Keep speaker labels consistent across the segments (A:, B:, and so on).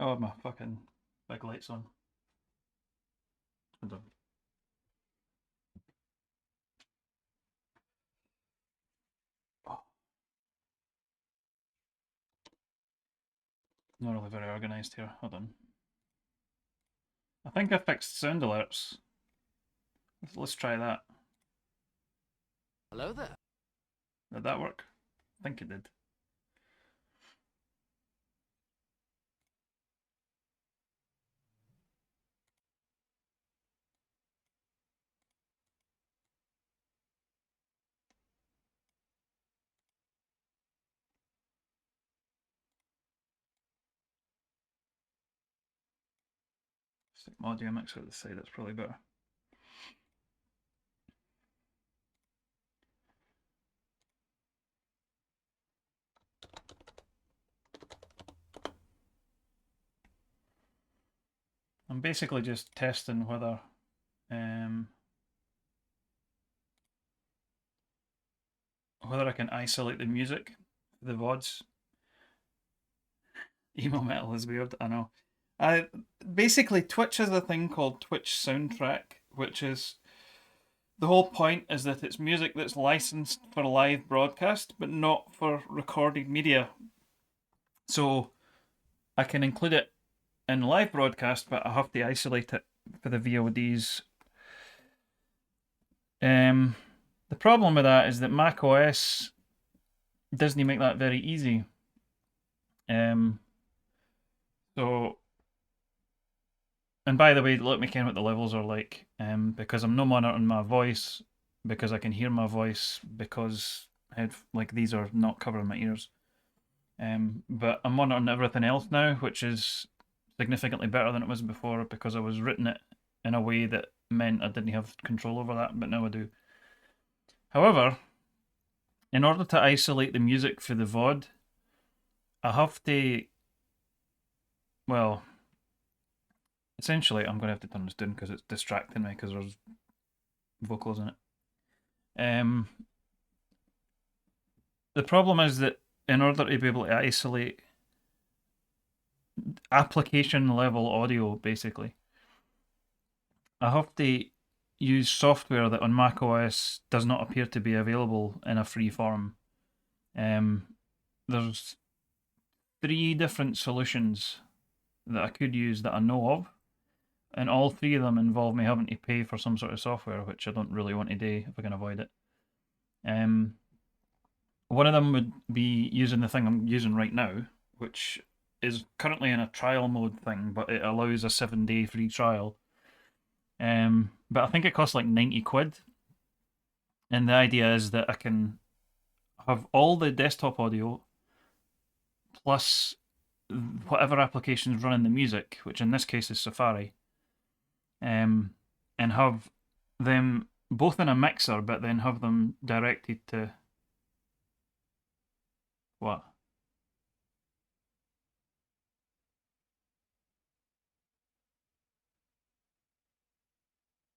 A: Oh, my fucking big lights on. Hold on. Oh, not really very organised here. Hold on. I think I fixed sound alerts. Let's try that.
B: Hello there.
A: Did that work? I think it did. Stick my audio mixer at the side, that's probably better. I'm basically just testing whether whether I can isolate the music, the VODs. Emo metal is weird, I know. I basically Twitch has a thing called Twitch Soundtrack, which is the whole point is that it's music that's licensed for live broadcast, but not for recorded media. So I can include it in live broadcast, but I have to isolate it for the VODs. The problem with that is that Mac OS doesn't make that very easy. Um, so, and by the way, let me ken what the levels are like. Because I'm no monitoring my voice, because I can hear my voice, because like these are not covering my ears. But I'm monitoring everything else now, which is significantly better than it was before because I was written it in a way that meant I didn't have control over that, but now I do. However, in order to isolate the music for the VOD, I have to, well, essentially, I'm going to have to turn this down because it's distracting me because there's vocals in it. The problem is that in order to be able to isolate application level audio, basically, I have to use software that on macOS does not appear to be available in a free form. There's 3 different solutions that I could use that I know of, and all 3 of them involve me having to pay for some sort of software, which I don't really want to do if I can avoid it. One of them would be using the thing I'm using right now, which is currently in a trial mode thing, but it allows a 7-day free trial. But I think it costs like 90 quid. And the idea is that I can have all the desktop audio plus whatever applications running the music, which in this case is Safari, and have them both in a mixer, but then have them directed to what?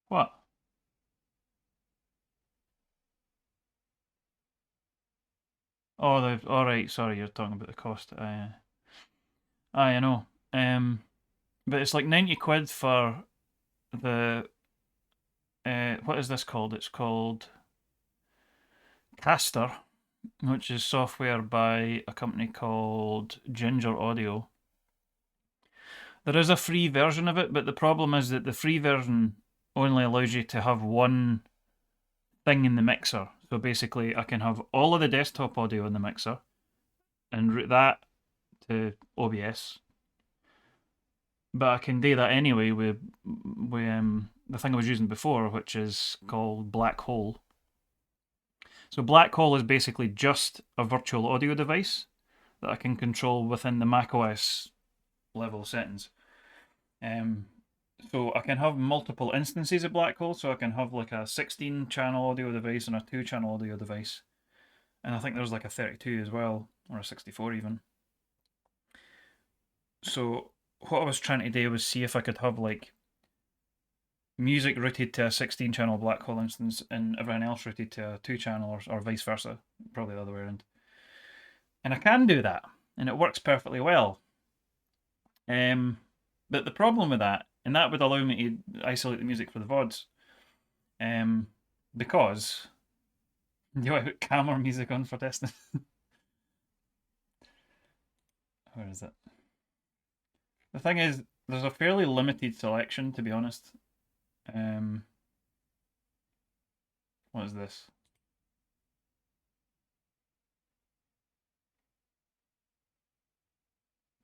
A: What? Oh, all right. Sorry, you're talking about the cost. I know. But it's like 90 quid for the what is this called? It's called Caster, which is software by a company called Ginger Audio. There is a free version of it, but the problem is that the free version only allows you to have one thing in the mixer. So basically, I can have all of the desktop audio in the mixer and route that to OBS, but I can do that anyway with the thing I was using before, which is called Black Hole. So Black Hole is basically just a virtual audio device that I can control within the macOS level settings. Um, so I can have multiple instances of Black Hole. So I can have like a 16 channel audio device and a 2 channel audio device, and I think there's like a 32 as well, or a 64 even. So what I was trying to do was see if I could have like music routed to a 16 channel Black Hole instance and everything else routed to a 2 channel, or vice versa, probably the other way around. And I can do that, and it works perfectly well. But the problem with that, and that would allow me to isolate the music for the VODs, because do I put camera music on for testing? Where is it? The thing is, there's a fairly limited selection, to be honest. Um, what is this?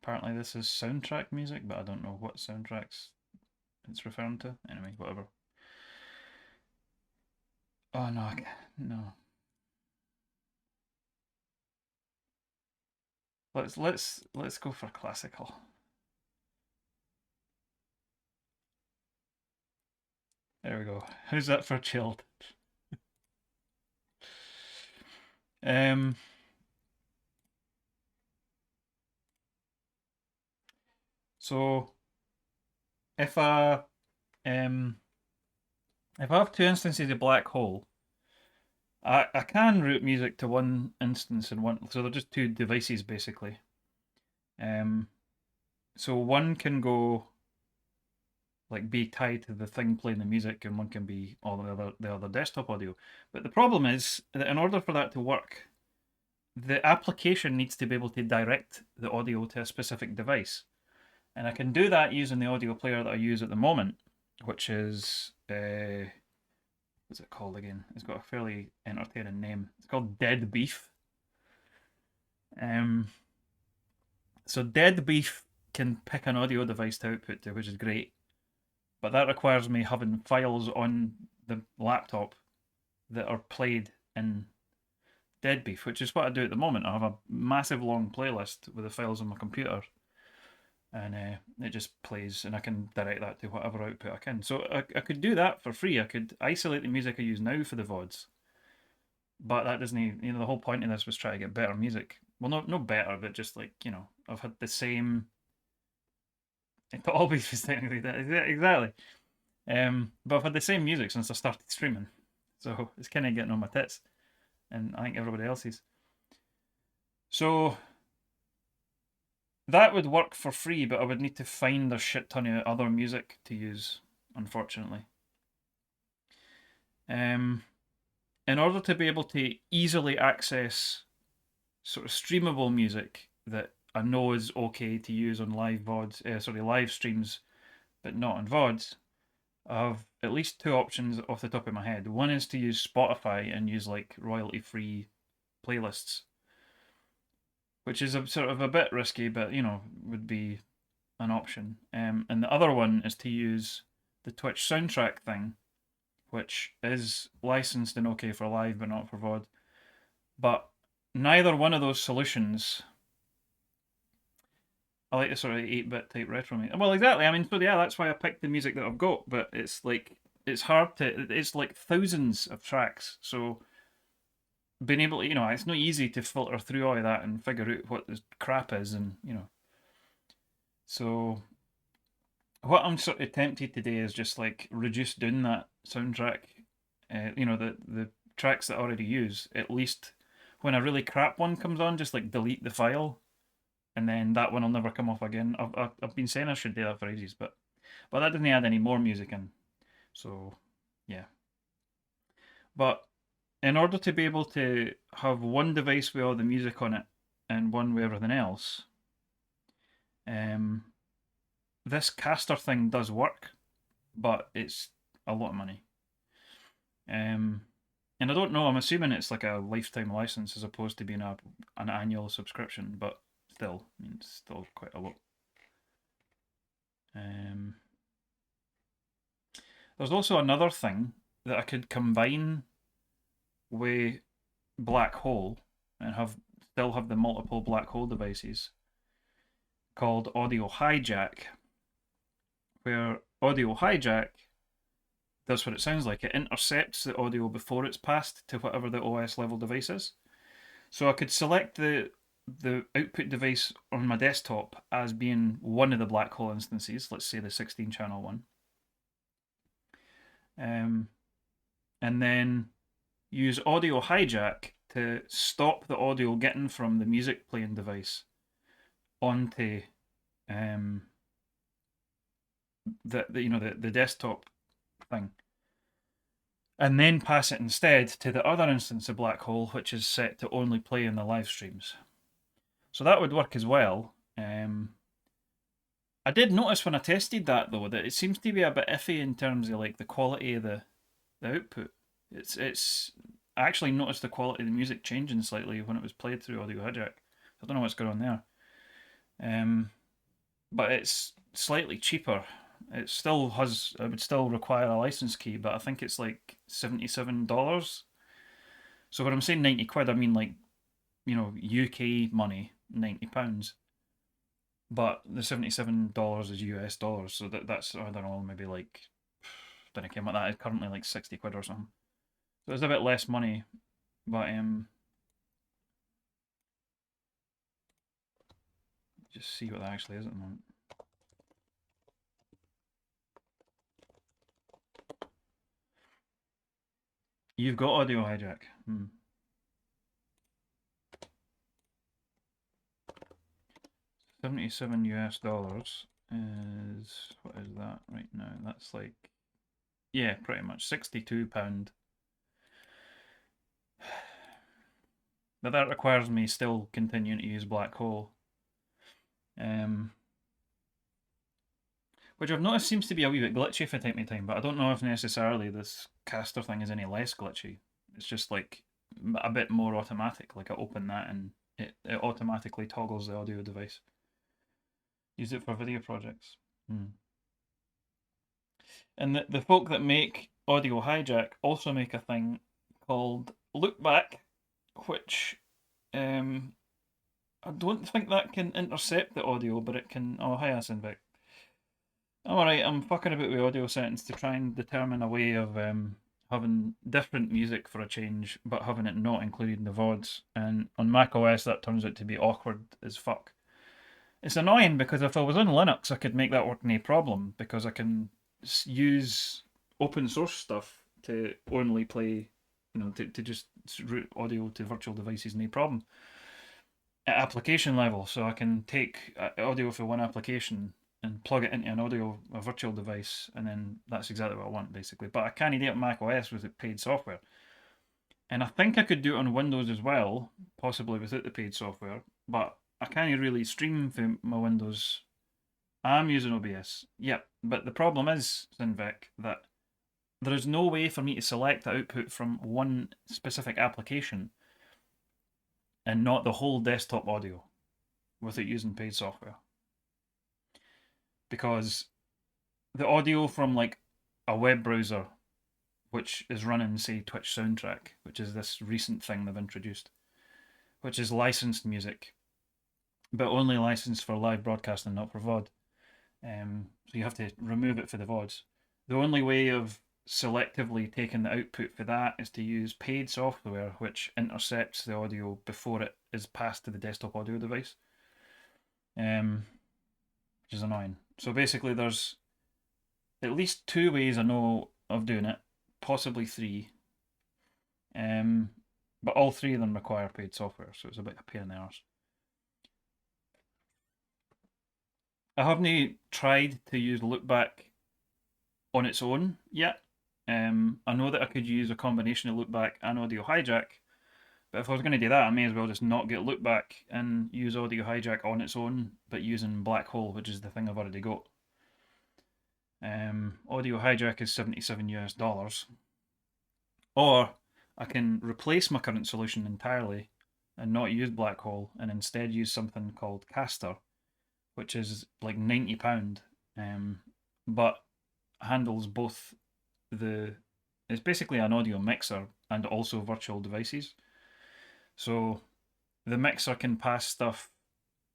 A: Apparently, this is soundtrack music, but I don't know what soundtracks it's referring to. Anyway, whatever. Oh no, no. Let's go for classical. There we go. How's that for chilled? Um, so if I um if I have two instances of black hole, I can route music to one instance and one, so they're just two devices basically. Um, so one can go like be tied to the thing playing the music, and one can be all the other desktop audio. But the problem is that in order for that to work, the application needs to be able to direct the audio to a specific device. And I can do that using the audio player that I use at the moment, which is what's it called again? It's got a fairly entertaining name. It's called Dead Beef. Um, so Dead Beef can pick an audio device to output to, which is great, but that requires me having files on the laptop that are played in Dead Beef, which is what I do at the moment. I have a massive long playlist with the files on my computer, and it just plays, and I can direct that to whatever output I can. So I could do that for free. I could isolate the music I use now for the VODs, but that doesn't even, the whole point of this was try to get better music. Well, no better, but just like, I've had the same. It always was technically that, exactly. But I've had the same music since I started streaming, so it's kind of getting on my tits, and I think everybody else is. So that would work for free, but I would need to find a shit ton of other music to use, unfortunately. In order to be able to easily access sort of streamable music that I know is okay to use on live VODs, live streams, but not on VODs, I have at least two options off the top of my head. One is to use Spotify and use like royalty-free playlists, which is sort of a bit risky, but would be an option. And the other one is to use the Twitch soundtrack thing, which is licensed and okay for live but not for VOD. But neither one of those solutions. I like the sort of 8-bit type retro music. Well, exactly. I mean, so yeah, that's why I picked the music that I've got. But it's like it's hard to. It's like thousands of tracks. So being able to, it's not easy to filter through all of that and figure out what the crap is, and So what I'm sort of tempted today is just like reduce down that soundtrack. The tracks that I already use. At least when a really crap one comes on, just like delete the file, and then that one will never come off again. I've been saying I should do that for ages, but that doesn't add any more music in. So yeah. But in order to be able to have one device with all the music on it and one with everything else, this caster thing does work, but it's a lot of money. And I don't know. I'm assuming it's like a lifetime license as opposed to being an annual subscription, but still, I mean, it's still quite a lot. There's also another thing that I could combine with black hole and still have the multiple black hole devices called audio hijack, where audio hijack does what it sounds like. It intercepts the audio before it's passed to whatever the OS level device is. So I could select the output device on my desktop as being one of the black hole instances, let's say the 16 channel one. And then use audio hijack to stop the audio getting from the music playing device onto the desktop thing, and then pass it instead to the other instance of Black Hole, which is set to only play in the live streams. So that would work as well. I did notice when I tested that though that it seems to be a bit iffy in terms of like the quality of the output. It's I actually noticed the quality of the music changing slightly when it was played through Audio Hijack. I don't know what's going on there. But it's slightly cheaper. It would still require a license key, but I think it's like $77. So when I'm saying 90 quid, I mean like, UK money, £90. But the $77 is US dollars, so that's, I don't know, maybe like, I don't know what that is, currently like 60 quid or something. So it's a bit less money, but just see what that actually is at the moment. You've got Audio Hijack. 77 US dollars is, what is that right now? That's like, yeah, pretty much £62. But that requires me still continuing to use Black Hole. Which I've noticed seems to be a wee bit glitchy from time to time, but I don't know if necessarily this caster thing is any less glitchy. It's just like a bit more automatic. Like I open that and it automatically toggles the audio device. Use it for video projects. And the folk that make Audio Hijack also make a thing called Loopback, which I don't think that can intercept the audio, but it can. Oh, hi, Asinvic. Alright, I'm fucking about with audio settings to try and determine a way of having different music for a change, but having it not included in the VODs. And on macOS, that turns out to be awkward as fuck. It's annoying because if I was on Linux, I could make that work no problem because I can use open source stuff to only play, to just route audio to virtual devices no problem at application level. So I can take audio for one application and plug it into a virtual device, and then that's exactly what I want basically. But I can't do it on Mac OS with paid software. And I think I could do it on Windows as well, possibly without the paid software, but I can't really stream from my Windows. I'm using OBS. Yep, but the problem is, Sinvic, that there is no way for me to select the output from one specific application and not the whole desktop audio without using paid software. Because the audio from like a web browser, which is running, say, Twitch Soundtrack, which is this recent thing they've introduced, which is licensed music, but only licensed for live broadcasting, not for VOD. So you have to remove it for the VODs. The only way of selectively taking the output for that is to use paid software, which intercepts the audio before it is passed to the desktop audio device, which is annoying. So basically, there's at least two ways I know of doing it, possibly three. But all three of them require paid software, so it's a bit of a pain in the arse. I haven't tried to use Loopback on its own yet. I know that I could use a combination of Loopback and Audio Hijack, but if I was going to do that, I may as well just not get Loopback and use Audio Hijack on its own, but using Black Hole, which is the thing I've already got. Audio Hijack is 77 US dollars. Or I can replace my current solution entirely and not use Black Hole and instead use something called Caster, which is like £90, but handles both it's basically an audio mixer and also virtual devices. So the mixer can pass stuff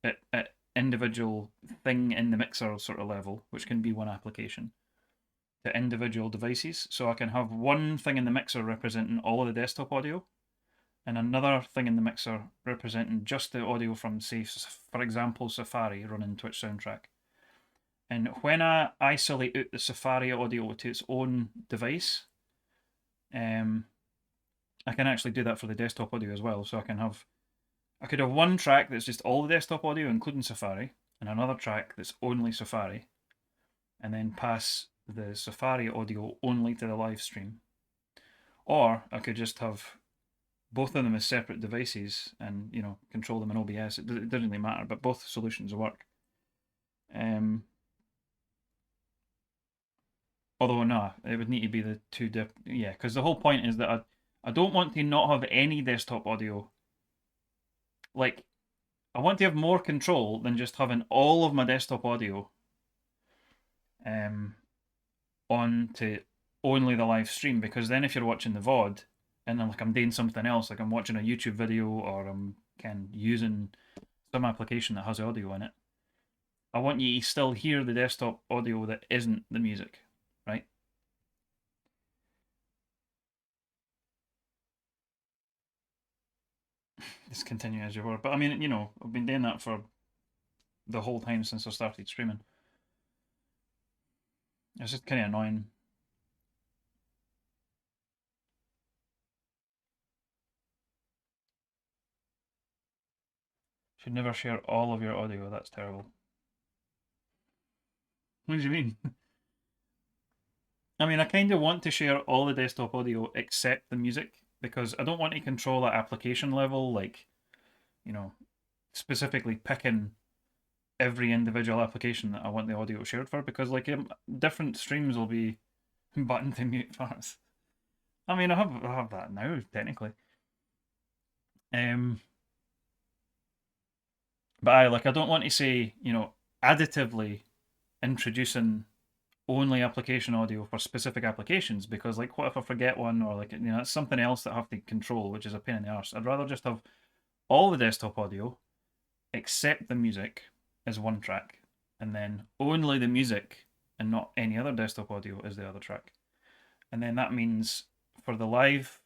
A: at individual thing in the mixer sort of level, which can be one application, to individual devices. So I can have one thing in the mixer representing all of the desktop audio, and another thing in the mixer representing just the audio from, say, for example, Safari running Twitch Soundtrack. And when I isolate out the Safari audio to its own device, I can actually do that for the desktop audio as well. So I could have one track that's just all the desktop audio, including Safari, and another track that's only Safari, and then pass the Safari audio only to the live stream. Or I could just have both of them as separate devices and, you know, control them in OBS. It doesn't really matter, but both solutions work. Although no, it would need to be the two yeah, because the whole point is that I don't want to not have any desktop audio. Like, I want to have more control than just having all of my desktop audio on to only the live stream, because then if you're watching the VOD and then like I'm doing something else, like I'm watching a YouTube video or I'm using some application that has audio in it, I want you to still hear the desktop audio that isn't the music, right? Just continue as you were. But I mean, you know, I've been doing that for the whole time since I started streaming. It's just kind of annoying. Should never share all of your audio. That's terrible. What do you mean? I mean, I kind of want to share all the desktop audio except the music, because I don't want to control at application level, like, you know, specifically picking every individual application that I want the audio shared for, because like different streams will be button to mute first. I mean, I have that now technically. But I don't want to say, you know, additively introducing only application audio for specific applications, because like what if I forget one, or like, you know, it's something else that I have to control, which is a pain in the arse. I'd rather just have all the desktop audio except the music as one track, and then only the music and not any other desktop audio is the other track. And then that means for the live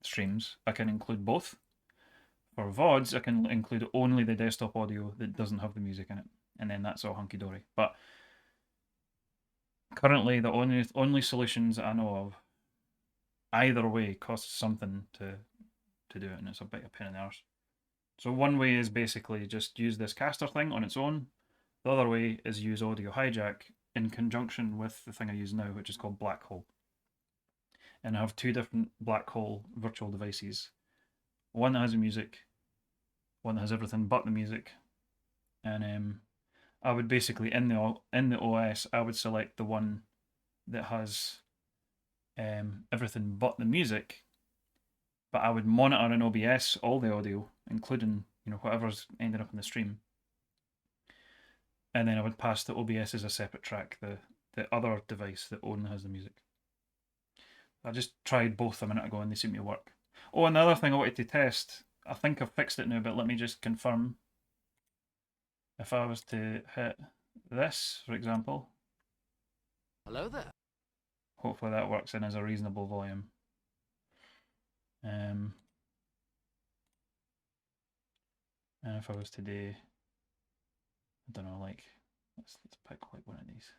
A: streams, I can include both. For VODs, I can include only the desktop audio that doesn't have the music in it, and then that's all hunky dory. But currently, the only solutions I know of, either way, costs something to do it, and it's a bit of a pain in the arse. So one way is basically just use this caster thing on its own. The other way is use Audio Hijack in conjunction with the thing I use now, which is called Black Hole. And I have two different Black Hole virtual devices. One that has the music, one that has everything but the music. And I would basically, in the OS, I would select the one that has everything but the music, but I would monitor in OBS all the audio, including, you know, whatever's ending up in the stream. And then I would pass the OBS as a separate track, the other device that only has the music. I just tried both a minute ago and they seem to work. Oh, another thing I wanted to test, I think I've fixed it now, but let me just confirm. If I was to hit this, for example.
B: Hello there.
A: Hopefully that works in as a reasonable volume. And if I was to do, I don't know, like, let's pick like one of these.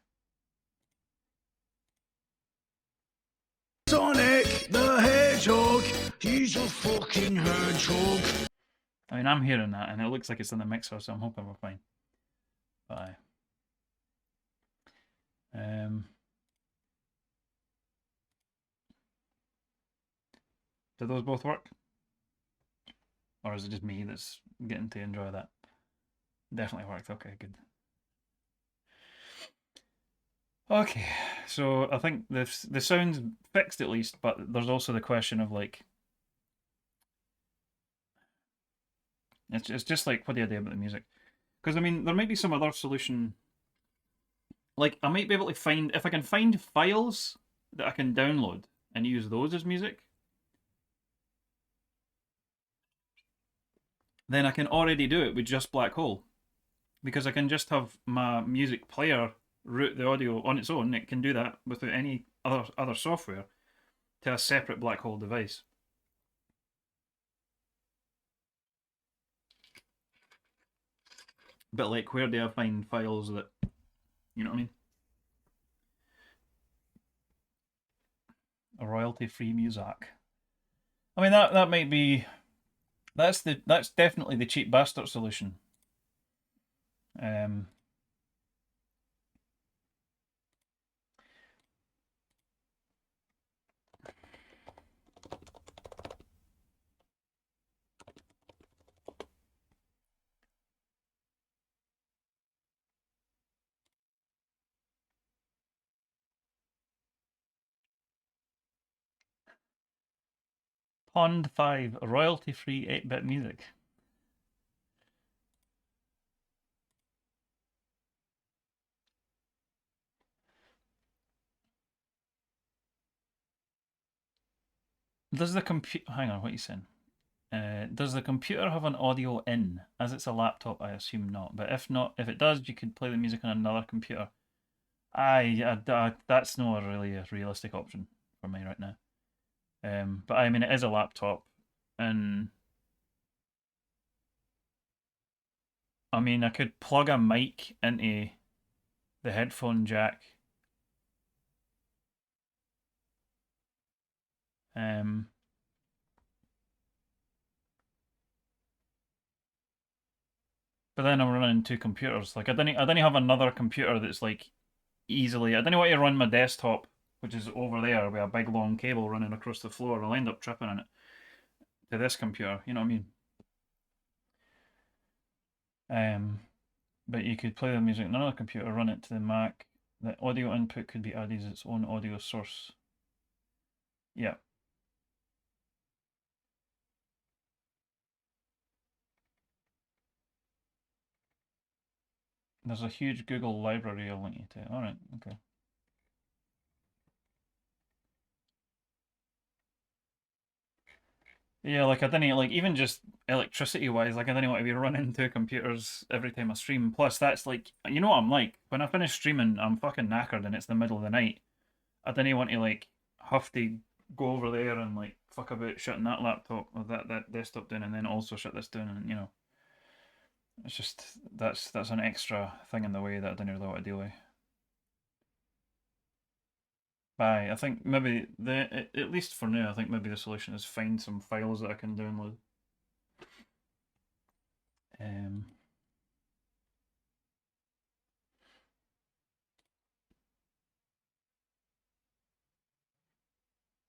C: Sonic the Hedgehog, he's a fucking hedgehog.
A: I mean, I'm hearing that, and it looks like it's in the mixer, so I'm hoping we're fine. Bye. Do those both work? Or is it just me that's getting to enjoy that? Definitely worked. Okay, good. Okay, so I think the sound's fixed at least, but there's also the question of like, it's just like, what do I do about the music? Because I mean, there might be some other solution. Like, I might be able to find, if I can find files that I can download and use those as music, then I can already do it with just Black Hole. Because I can just have my music player route the audio on its own. It can do that without any other software to a separate Black Hole device. But like, where do I find files that, you know what I mean? A royalty-free music. I mean, that might be, that's definitely the cheap bastard solution. Um, Pond 5, royalty-free 8-bit music. Does the computer... Hang on, what are you saying? Does the computer have an audio in? As it's a laptop, I assume not. But if not, if it does, you could play the music on another computer. That's not really a realistic option for me right now. But I mean, it is a laptop, and I mean, I could plug a mic into the headphone jack. But then I'm running two computers. Like I didn't have another computer that's like easily. I didn't want to run my desktop, which is over there with a big long cable running across the floor. I'll end up tripping on it to this computer. You know what I mean? But you could play the music on another computer, run it to the Mac. The audio input could be added as its own audio source. Yeah. There's a huge Google library I'll link you to. Alright, okay. Yeah, like I didn't like even just electricity wise, like I didn't want to be running two computers every time I stream. Plus, that's like you know what I'm like. When I finish streaming, I'm fucking knackered and it's the middle of the night. I didn't want to like have to go over there and like fuck about shutting that laptop or that desktop down and then also shut this down and you know. It's just that's an extra thing in the way that I didn't really want to deal with. Bye. I think maybe at least for now, I think maybe the solution is find some files that I can download. Um,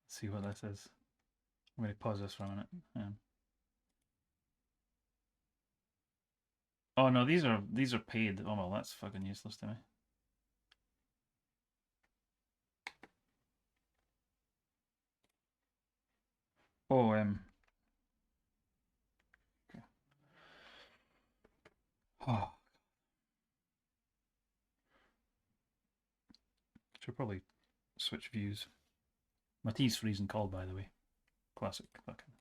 A: let's see what this is. I'm going to pause this for a minute. Oh no, these are paid. Oh well, that's fucking useless to me. Oh okay. Oh, should probably switch views. My tea's freezing cold, by the way. Classic fucking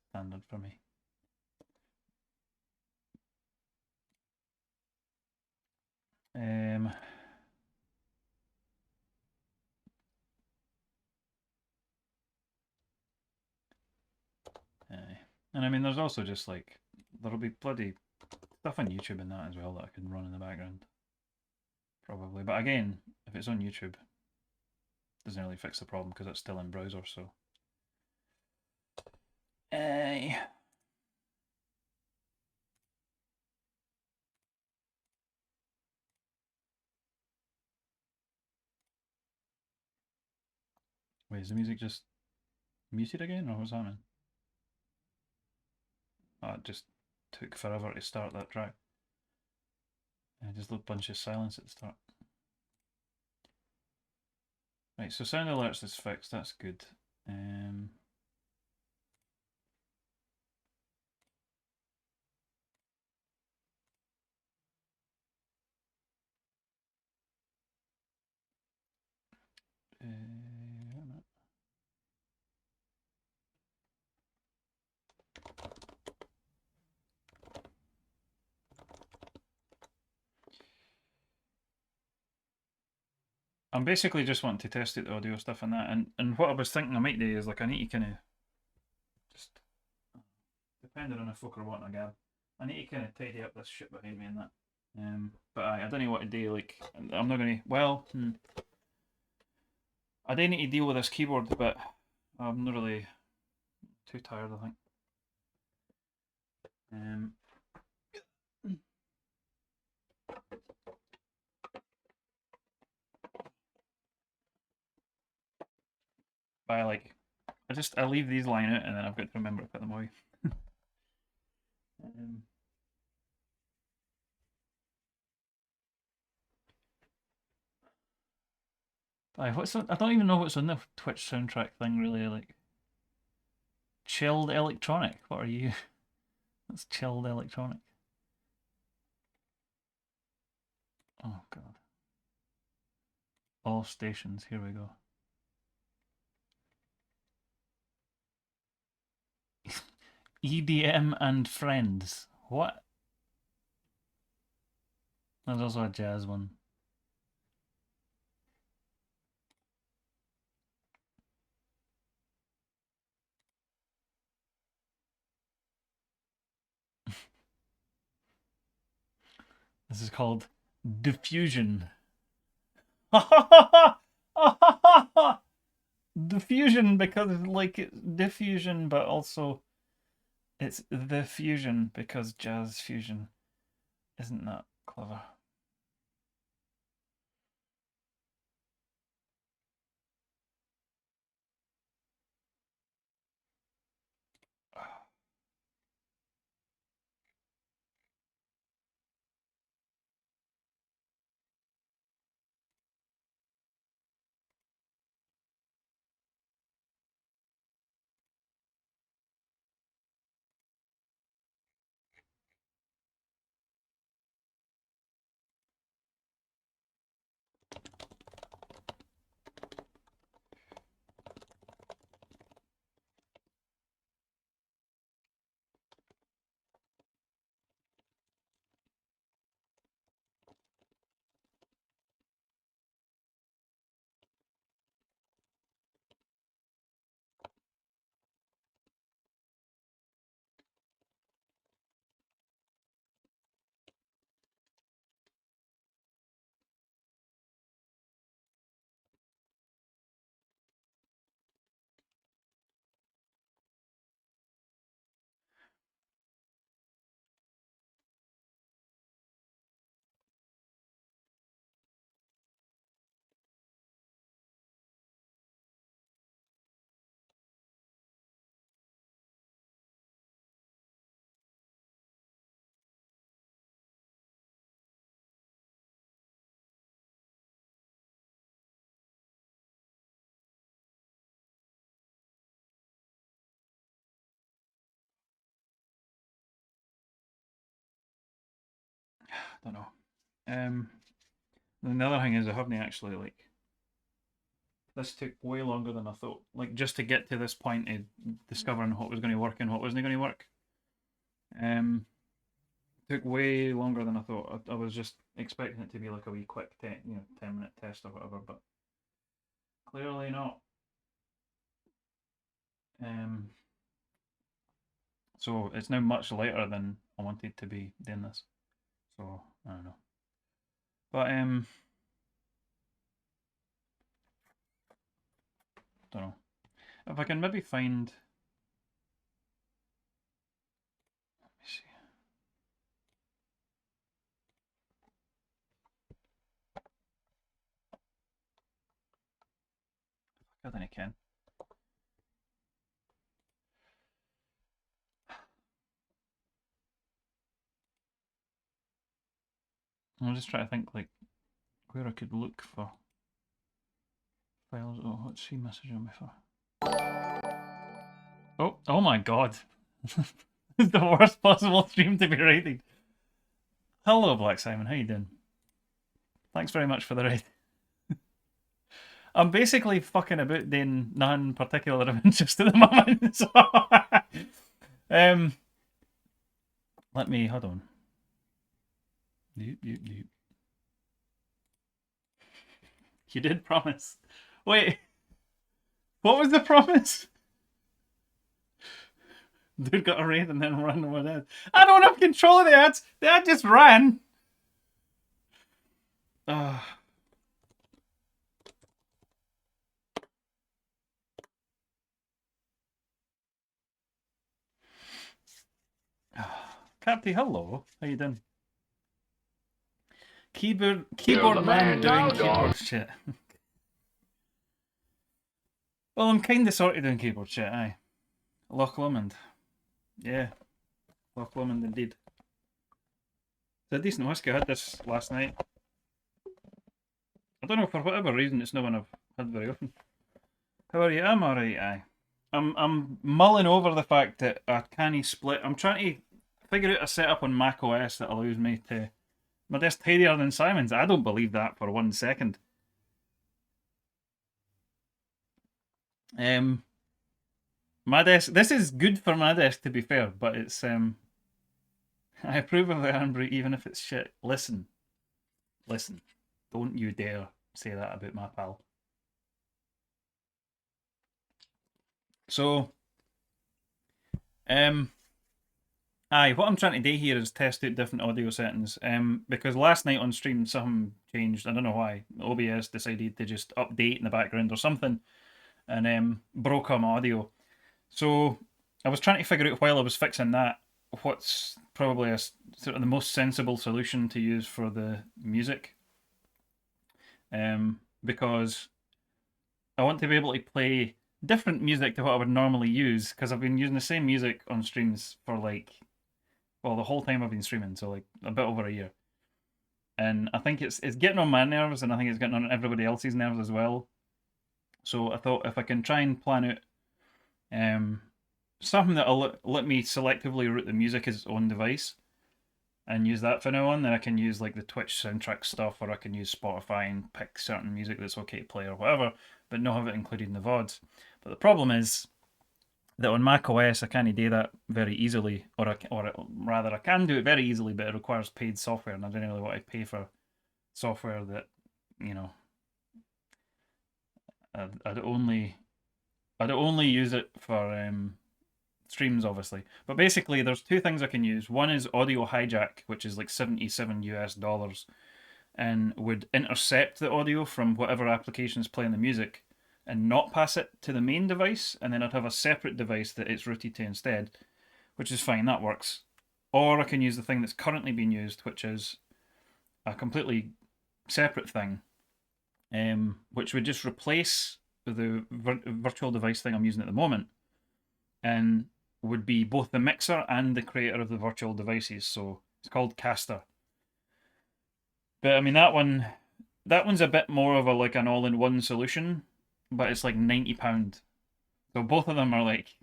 A: standard for me. Um, and I mean, there's also just like there'll be bloody stuff on YouTube and that as well that I can run in the background, probably. But again, if it's on YouTube, it doesn't really fix the problem because it's still in browser. So, wait, is the music just muted again, or what's happening? Oh, it just took forever to start that track. Just a bunch of silence at the start. Right, so sound alerts is fixed. That's good. I'm basically just wanting to test out the audio stuff and that, and what I was thinking I might do is like I need to kind of just depending on if folk are wanting a gab, I need to kind of tidy up this shit behind me and that. But I don't know what to do. Like I'm not gonna. Well, I do need to deal with this keyboard, but I'm not really too tired. I think. by like, I leave these lying out and then I've got to remember to put them away. I don't even know what's on the Twitch soundtrack thing really. Like, chilled electronic. What are you? That's chilled electronic. Oh god. All stations. Here we go. EDM and Friends. What? There's also a jazz one. This is called Diffusion. Diffusion, because like it's diffusion, but also it's the fusion because jazz fusion. Isn't that clever? Don't know. And the other thing is I haven't actually like. This took way longer than I thought. Like just to get to this point of discovering what was going to work and what wasn't going to work. Took way longer than I thought. I was just expecting it to be like a wee quick 10-minute test or whatever, but clearly not. So it's now much later than I wanted to be doing this. So I don't know. But don't know. If I can maybe find. Let me see. I think I can. I'll just try to think like where I could look for files. Oh, what's she messaging me for? Oh my god. It's the worst possible stream to be raided. Hello, Black Simon. How you doing? Thanks very much for the raid. I'm basically fucking about doing none particular of interest at the moment. So, let me hold on. You did promise. Wait, what was the promise? Dude got a raid and then ran with it. I don't have control of the ads. The ad just ran. Capty, hello. How you doing? Keyboard man doing keyboard shit. Well, I'm kind of sorted doing keyboard shit, aye. Loch Lomond. Yeah, Loch Lomond indeed. It's a decent whiskey. I had this last night. I don't know, for whatever reason, it's not one I've had very often. How are you? I'm alright, aye. I'm mulling over the fact that I can't split. I'm trying to figure out a setup on Mac OS that allows me to. My desk tidier than Simon's. I don't believe that for 1 second. My desk. This is good for my desk, to be fair, but it's I approve of the Ironbrew even if it's shit. Listen, listen. Don't you dare say that about my pal. So, aye, what I'm trying to do here is test out different audio settings. Because last night on stream something changed. I don't know why. OBS decided to just update in the background or something, and broke my audio. So I was trying to figure out while I was fixing that what's probably a sort of the most sensible solution to use for the music. Because I want to be able to play different music to what I would normally use, because I've been using the same music on streams for like, well, the whole time I've been streaming, so like a bit over a year. And I think it's getting on my nerves, and I think it's getting on everybody else's nerves as well. So I thought if I can try and plan out something that'll let me selectively route the music as its own device and use that from now on, then I can use like the Twitch soundtrack stuff, or I can use Spotify and pick certain music that's okay to play or whatever, but not have it included in the VODs. But the problem is that on Mac OS I can't do that very easily, or rather I can do it very easily, but it requires paid software, and I don't really want to pay for software that, you know, I'd only use it for streams, obviously. But basically, there's two things I can use. One is Audio Hijack, which is like $77 and would intercept the audio from whatever application is playing the music and not pass it to the main device, and then I'd have a separate device that it's routed to instead, which is fine, that works. Or I can use the thing that's currently being used, which is a completely separate thing, which would just replace the virtual device thing I'm using at the moment, and would be both the mixer and the creator of the virtual devices. So it's called Caster. But I mean that one's a bit more of a like an all-in-one solution, but it's like £90. So both of them are like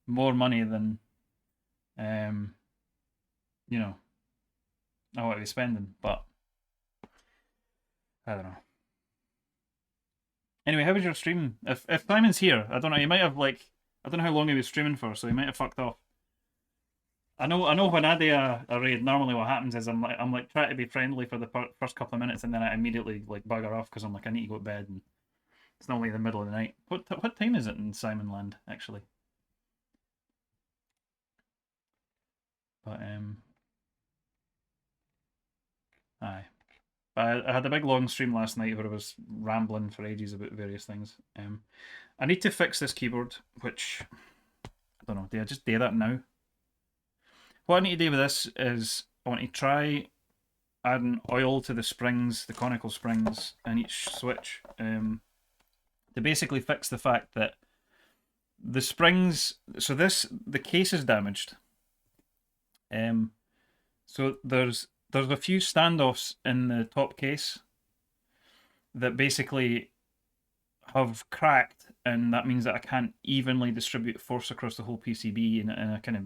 A: more money than you know, I want to be spending, but I don't know. Anyway, how was your stream? If Simon's here, I don't know, he might have like, I don't know how long he was streaming for, so he might have fucked off. I know when I do a raid, normally what happens is I'm like trying to be friendly for the first couple of minutes, and then I immediately like bugger off because I'm like I need to go to bed, and it's normally the middle of the night. What time is it in Simonland actually? But aye. I had a big long stream last night where I was rambling for ages about various things. I need to fix this keyboard, which I don't know. Do I just do that now? What I need to do with this is I want to try adding oil to the springs, the conical springs, in each switch, to basically fix the fact that the springs. So the case is damaged. So there's a few standoffs in the top case that basically have cracked, and that means that I can't evenly distribute force across the whole PCB in a kind of,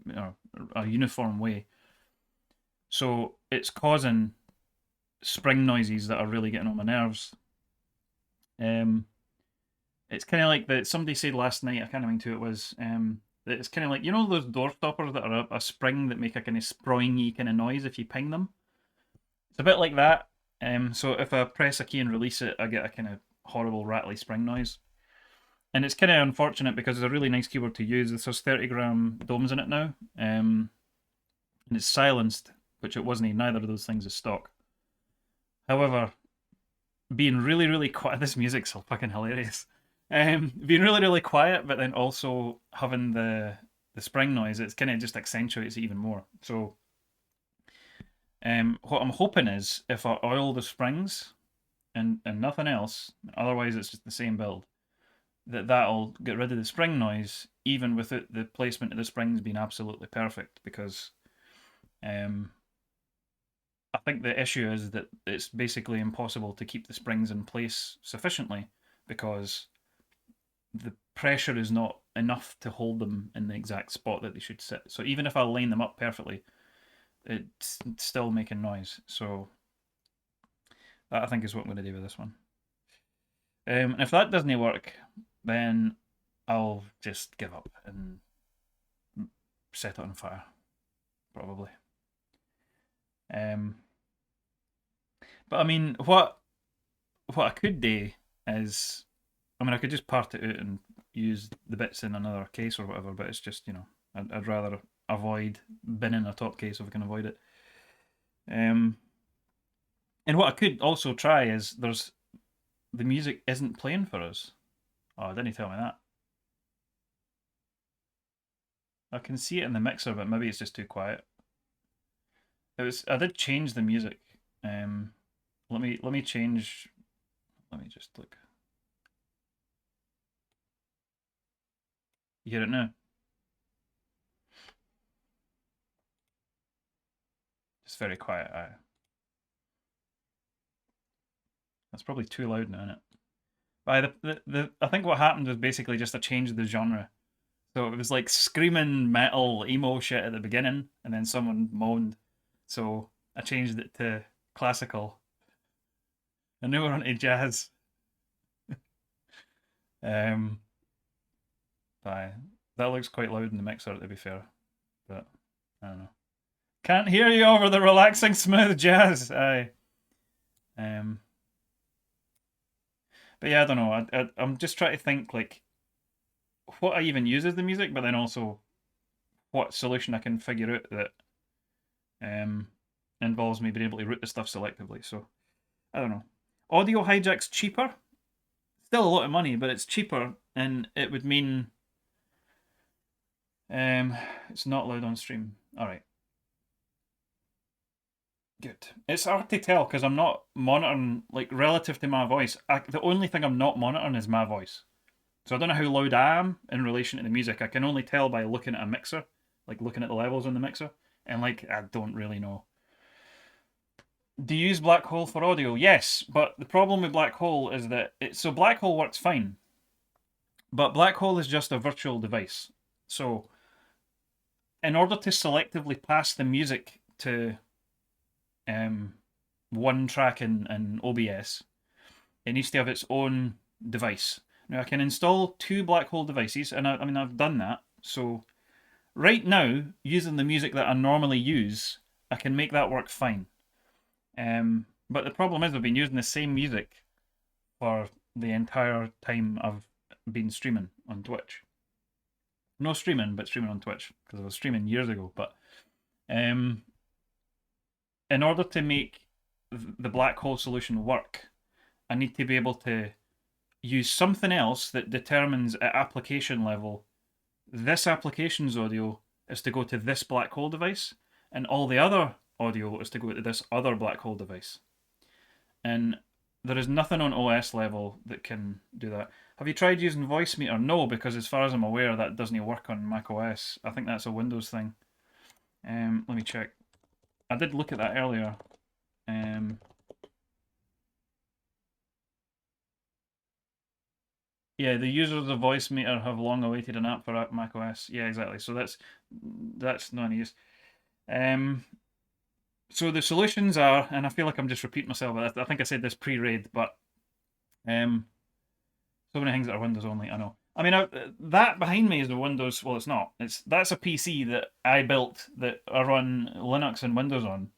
A: you know, a uniform way. So it's causing spring noises that are really getting on my nerves. It's kind of like that somebody said last night, I can't remember who it was, that it's kind of like, you know, those door stoppers that are a spring that make a kind of springy kind of noise if you ping them? It's a bit like that. So if I press a key and release it, I get a kind of horrible rattly spring noise. And it's kind of unfortunate because it's a really nice keyboard to use. This has 30-gram domes in it now, and it's silenced, which it wasn't. Neither of those things is stock. However, being really, really quiet, this music's so fucking hilarious. Being really, really quiet, but then also having the spring noise, it's kind of just accentuates it even more. So, what I'm hoping is if I oil the springs and nothing else, otherwise it's just the same build, that'll get rid of the spring noise, even without the placement of the springs being absolutely perfect, because I think the issue is that it's basically impossible to keep the springs in place sufficiently because the pressure is not enough to hold them in the exact spot that they should sit. So even if I line them up perfectly, it's still making noise. So that I think is what I'm going to do with this one. And if that doesn't work, then I'll just give up and set it on fire, probably. But I mean, what I could do is, I mean, I could just part it out and use the bits in another case or whatever. But it's just, you know, I'd rather avoid binning a top case if I can avoid it. And what I could also try is the music isn't playing for us. Oh, didn't he tell me that? I can see it in the mixer, but maybe it's just too quiet. I did change the music. Let me change. Let me just look. You hear it now? Just very quiet. That's probably too loud now, isn't it? But I think what happened was basically just a change of the genre. So it was like screaming metal emo shit at the beginning, and then someone moaned. So I changed it to classical, and now we're on to jazz. um, Aye, that looks quite loud in the mixer, to be fair, but I don't know. Can't hear you over the relaxing, smooth jazz. Aye. But yeah, I don't know. I'm just trying to think like what I even use as the music, but then also what solution I can figure out that involves me being able to route the stuff selectively. So I don't know. Audio hijack's cheaper. Still a lot of money, but it's cheaper, and it would mean it's not loud on stream. All right. Good. It's hard to tell because I'm not monitoring, like, relative to my voice. The only thing I'm not monitoring is my voice. So I don't know how loud I am in relation to the music. I can only tell by looking at a mixer, like looking at the levels on the mixer. And, like, I don't really know. Do you use Black Hole for audio? Yes, but the problem with Black Hole is that so Black Hole works fine, but Black Hole is just a virtual device. So in order to selectively pass the music to one track in OBS, it needs to have its own device. Now I can install two Black Hole devices, and I mean I've done that. So right now, using the music that I normally use, I can make that work fine. But the problem is I've been using the same music for the entire time I've been streaming on Twitch. No streaming, but streaming on Twitch, because I was streaming years ago. But in order to make the Black Hole solution work, I need to be able to use something else that determines at application level this application's audio is to go to this Black Hole device, and all the other audio is to go to this other Black Hole device. And there is nothing on OS level that can do that. Have you tried using Voicemeeter? No, because as far as I'm aware, that doesn't work on Mac OS. I think that's a Windows thing. Let me check. I did look at that earlier. Yeah, the users of Voicemeeter have long awaited an app for Mac OS. Yeah, exactly. So that's not any use. So the solutions are, and I feel like I'm just repeating myself. I think I said this pre-raid, but so many things that are Windows only. I know. I mean, that behind me is the Windows. Well, it's not. That's a PC that I built that I run Linux and Windows on.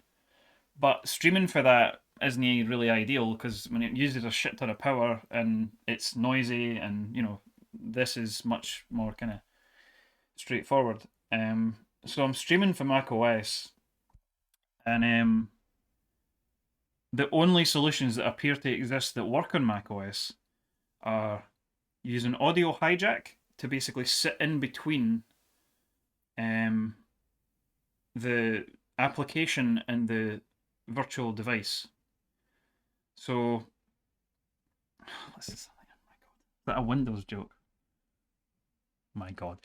A: But streaming for that isn't really ideal because when it uses a shit ton of power and it's noisy, and you know, this is much more kind of straightforward. So I'm streaming for Mac OS, and the only solutions that appear to exist that work on Mac OS are using audio hijack to basically sit in between the application and the virtual device. So, this is, oh my god, is that a Windows joke? My God.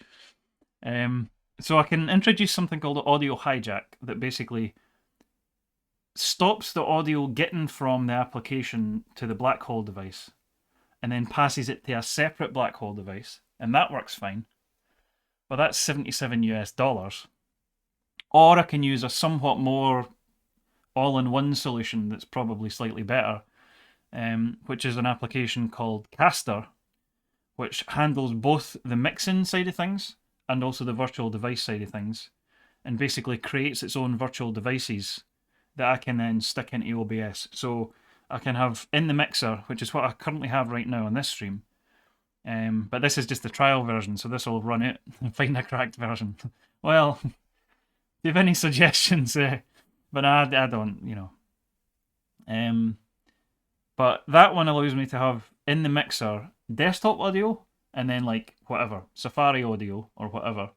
A: So I can introduce something called audio hijack that basically stops the audio getting from the application to the black hole device and then passes it to a separate black hole device, and that works fine. But that's $77 US. Or I can use a somewhat more all-in-one solution that's probably slightly better, which is an application called Caster, which handles both the mixing side of things and also the virtual device side of things, and basically creates its own virtual devices that I can then stick into OBS. So I can have in the mixer, which is what I currently have right now on this stream, but this is just the trial version, so this will run it and find a cracked version. Well, if you have any suggestions, but I don't, you know. But that one allows me to have in the mixer desktop audio and then like whatever, Safari audio or whatever.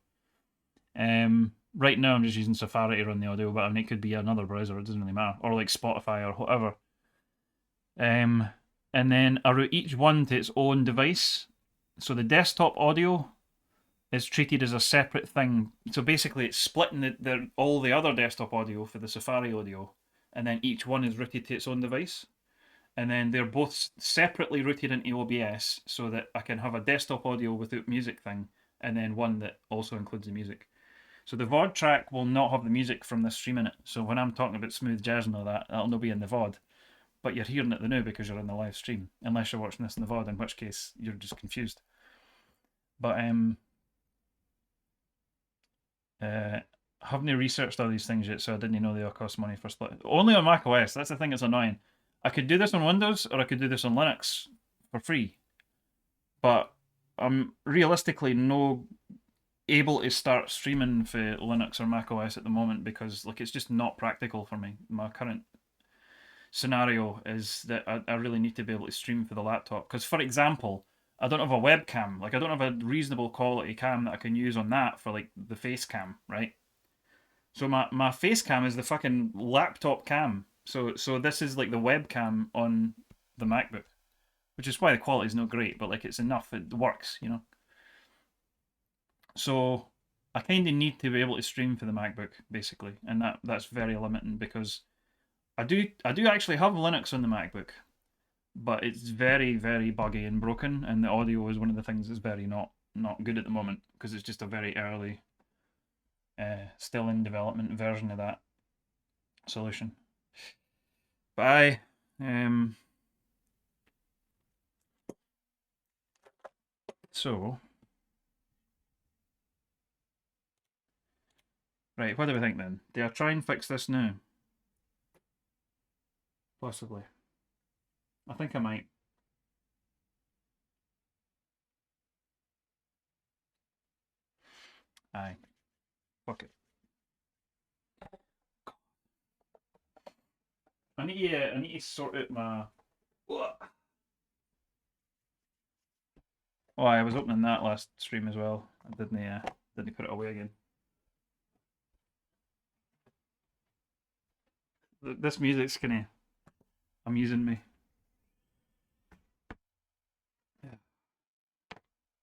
A: Right now I'm just using Safari to run the audio, but I mean it could be another browser, it doesn't really matter, or like Spotify or whatever. And then I route each one to its own device. So the desktop audio is treated as a separate thing. So basically it's splitting all the other desktop audio for the Safari audio, and then each one is routed to its own device. And then they're both separately routed into OBS so that I can have a desktop audio without music thing, and then one that also includes the music. So the VOD track will not have the music from this stream in it. So when I'm talking about smooth jazz and all that, that'll not be in the VOD. But you're hearing it now because you're in the live stream, unless you're watching this in the VOD, in which case you're just confused. But I haven't researched all these things yet, so I didn't know they all cost money for split. Only on macOS, that's the thing that's annoying. I could do this on Windows or I could do this on Linux for free. But I'm realistically no able to start streaming for Linux or macOS at the moment because like it's just not practical for me. My current scenario is that I really need to be able to stream for the laptop. Because for example, I don't have a webcam. Like I don't have a reasonable quality cam that I can use on that for like the face cam, right? So my face cam is the fucking laptop cam. So this is like the webcam on the MacBook, which is why the quality is not great, but like it's enough, it works, you know. So I kind of need to be able to stream for the MacBook basically, and that's very limiting because I do actually have Linux on the MacBook, but it's very very buggy and broken, and the audio is one of the things that's very not good at the moment because it's just a very early, still in development version of that solution. Bye. So, right, what do we think then? Do I try and fix this now? Possibly. I think I might. Aye. Fuck it. I need to sort out my. Oh, I was opening that last stream as well. I didn't put it away again. This music's kind of amusing me. Yeah.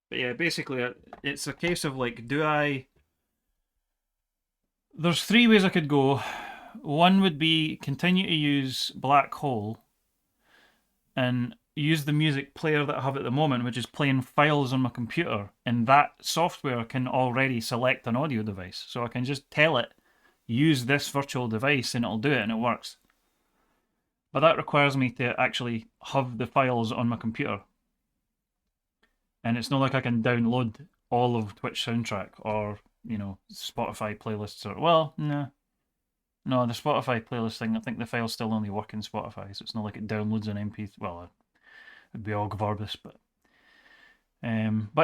A: But yeah, basically, it's a case of like, There's three ways I could go. One would be continue to use Black Hole and use the music player that I have at the moment, which is playing files on my computer, and that software can already select an audio device. So I can just tell it, use this virtual device, and it'll do it, and it works. But that requires me to actually have the files on my computer. And it's not like I can download all of Twitch soundtrack or, you know, Spotify playlists or, well, no. No, the Spotify playlist thing, I think the files still only work in Spotify, so it's not like it downloads an MP3. Well, it'd be all Gvarbus, but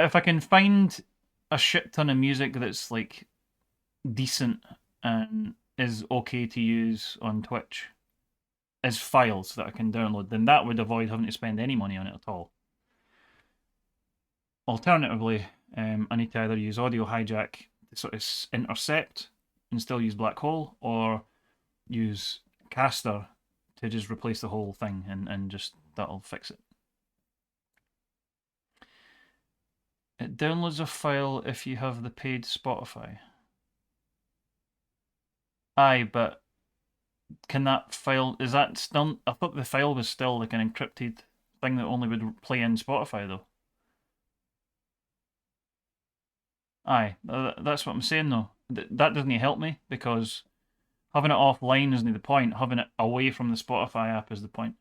A: if I can find a shit ton of music that's like decent and is okay to use on Twitch as files that I can download, then that would avoid having to spend any money on it at all. Alternatively, I need to either use Audio Hijack to sort of intercept and still use Black Hole, or use Caster to just replace the whole thing, and just that'll fix it. It downloads a file if you have the paid Spotify. Aye, but can that file, is that still, I thought the file was still like an encrypted thing that only would play in Spotify though. Aye, that's what I'm saying though. That doesn't help me because having it offline isn't the point. Having it away from the Spotify app is the point.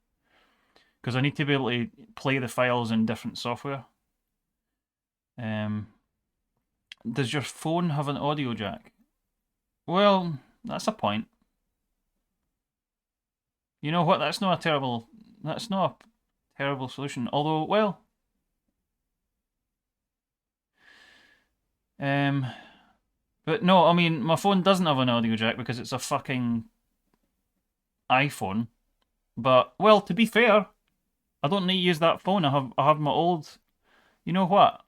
A: Because I need to be able to play the files in different software. Does your phone have an audio jack? Well, that's a point. You know what? That's not a terrible solution. Although, well, but no, I mean, my phone doesn't have an audio jack because it's a fucking iPhone. But well, to be fair, I don't need to use that phone. I have my old. You know what?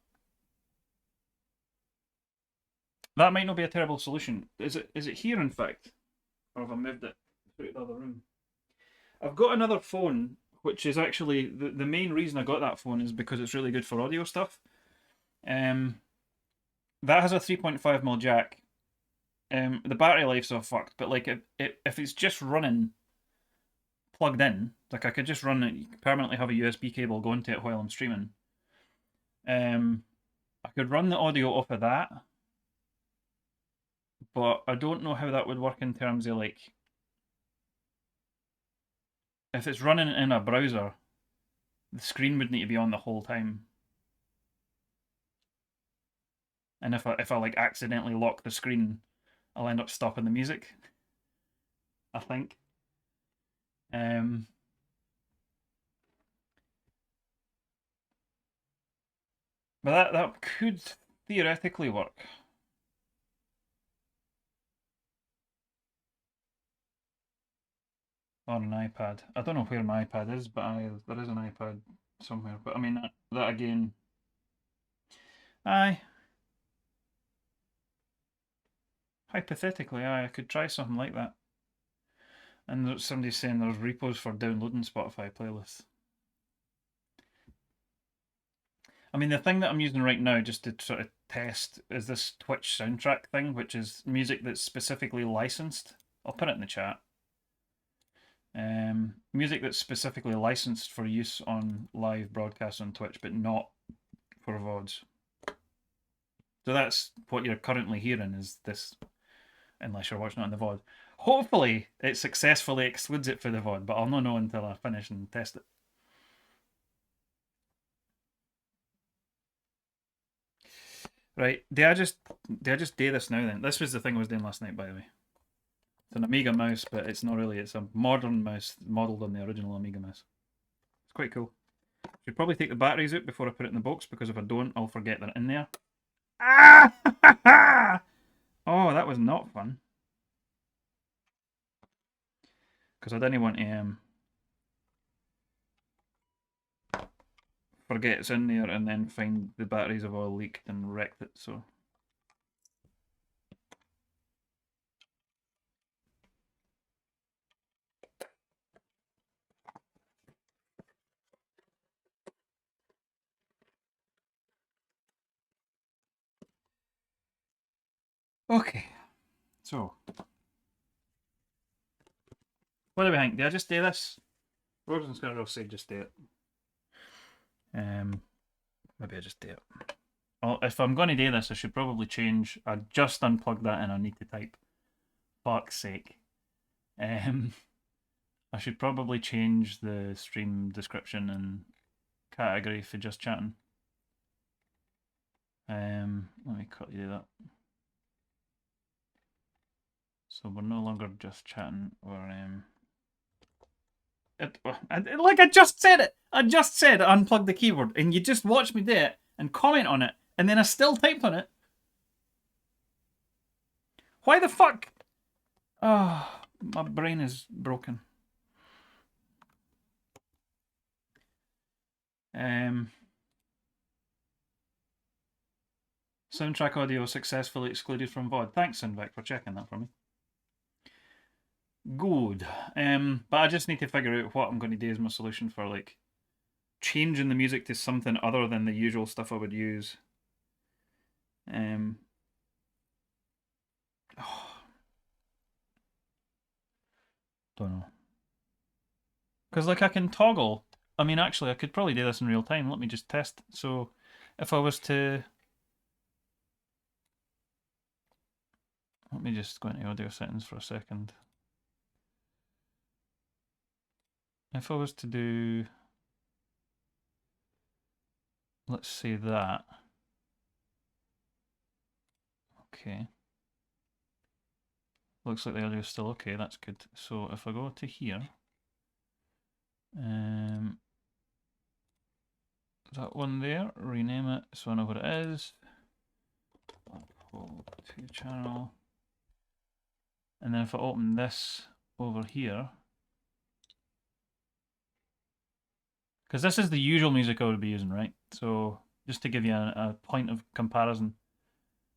A: That might not be a terrible solution. Is it here in fact? Or have I moved it to the other room? I've got another phone, which is actually the main reason I got that phone is because it's really good for audio stuff. That has a 3.5mm jack. The battery life's so fucked, but like if it's just running plugged in, like I could just run it, permanently have a USB cable going to it while I'm streaming. I could run the audio off of that, but I don't know how that would work in terms of like if it's running in a browser, the screen would need to be on the whole time. And if I like accidentally lock the screen, I'll end up stopping the music. I think. But that could theoretically work. On an iPad. I don't know where my iPad is, but there is an iPad somewhere. But I mean, that again. Aye. Hypothetically, aye, I could try something like that. And somebody's saying there's repos for downloading Spotify playlists. I mean, the thing that I'm using right now, just to sort of test, is this Twitch soundtrack thing, which is music that's specifically licensed. I'll put it in the chat. Music that's specifically licensed for use on live broadcasts on Twitch, but not for VODs. So that's what you're currently hearing is this, unless you're watching it on the VOD. Hopefully it successfully excludes it for the VOD, but I'll not know until I finish and test it. Right, do I just do this now then? This was the thing I was doing last night, by the way. It's an Amiga mouse, but it's not really. It's a modern mouse modelled on the original Amiga mouse. It's quite cool. Should probably take the batteries out before I put it in the box, because if I don't, I'll forget they're in there. Ah! Oh, that was not fun. Because I didn't want to forget it's in there and then find the batteries have all leaked and wrecked it, so... Okay, so... What do we think? Do I just do this? Rose and Scarrow say just do it. Maybe I just do it. Well, if I'm going to do this, I should probably change. I just unplugged that and I need to type. Fuck's sake. I should probably change the stream description and category for just chatting. Let me quickly do that. So we're no longer just chatting. We're like I just said it. I just said unplug the keyboard, and you just watched me do it and comment on it, and then I still typed on it. Why the fuck? Oh, my brain is broken. Soundtrack audio successfully excluded from VOD. Thanks, Sinvic, for checking that for me. Good. But I just need to figure out what I'm going to do as my solution for like changing the music to something other than the usual stuff I would use. Oh, don't know. Because like I can toggle. I mean, actually, I could probably do this in real time. Let me just test. So, if I was to, let me just go into audio settings for a second. If I was to do, let's say that. Okay. Looks like the audio is still okay. That's good. So if I go to here, that one there, rename it so I know what it is. Black hole 2 channel. And then if I open this over here, because this is the usual music I would be using, right? So just to give you a point of comparison,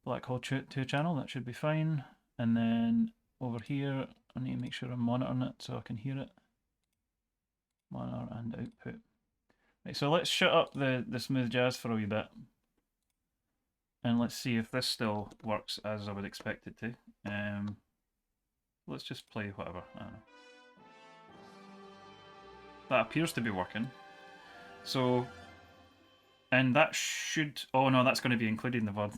A: Black Hole 2 channel, that should be fine. And then over here, I need to make sure I'm monitoring it so I can hear it. Monitor and output. Right, so let's shut up the smooth jazz for a wee bit. And let's see if this still works as I would expect it to. Let's just play whatever. I don't know. That appears to be working. So, and that should. Oh no, that's going to be included in the VOD.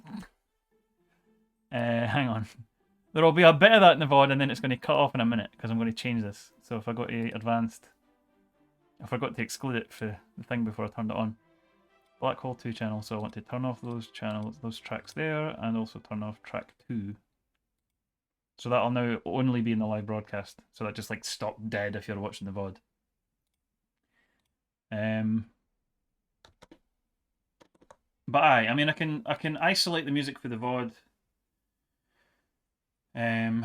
A: Hang on. There will be a bit of that in the VOD, and then it's going to cut off in a minute because I'm going to change this. So if I go to advanced, I forgot to exclude it for the thing before I turned it on. Black Hole 2 channel, so I want to turn off those channels, those tracks there, and also turn off track 2. So that'll now only be in the live broadcast. So that just like stopped dead if you're watching the VOD. But I mean, I can isolate the music for the VOD. Yeah.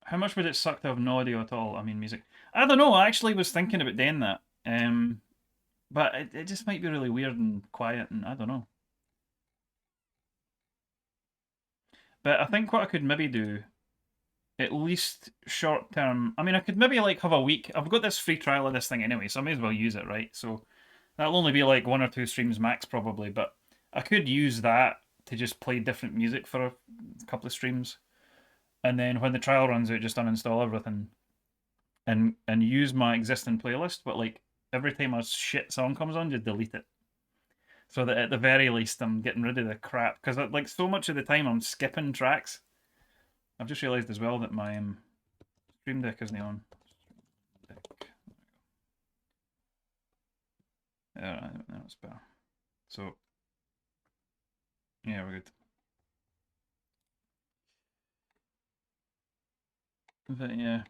A: How much would it suck to have no audio at all? I mean, music. I don't know. I actually was thinking about doing that. But it just might be really weird and quiet, and I don't know. But I think what I could maybe do, at least short term. I mean, I could maybe like have a week. I've got this free trial of this thing anyway, so I may as well use it, right? So that'll only be like 1 or 2 streams max, probably. But I could use that to just play different music for a couple of streams, and then when the trial runs out, just uninstall everything, and use my existing playlist. But like every time a shit song comes on, just delete it. So that at the very least, I'm getting rid of the crap. Because like so much of the time, I'm skipping tracks. I've just realised as well that my Stream Deck isn't on. Alright, that's better. So, yeah, we're good. But yeah.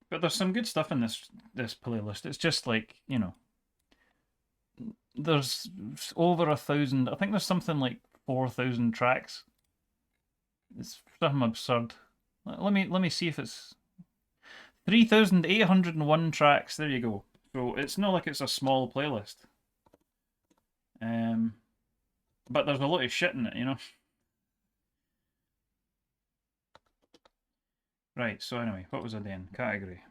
A: But there's some good stuff in this playlist. It's just like, you know, there's over 1,000. I think there's something like 4,000 tracks. It's something absurd. Let me see if it's 3,801 tracks. There you go. So it's not like it's a small playlist. But there's a lot of shit in it, you know. Right. So anyway, what was I doing? Category.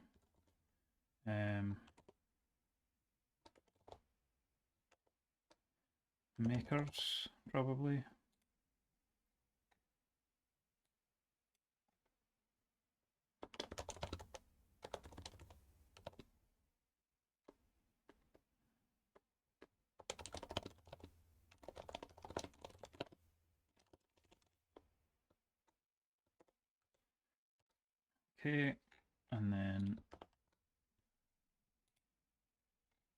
A: Makers probably. Okay, and then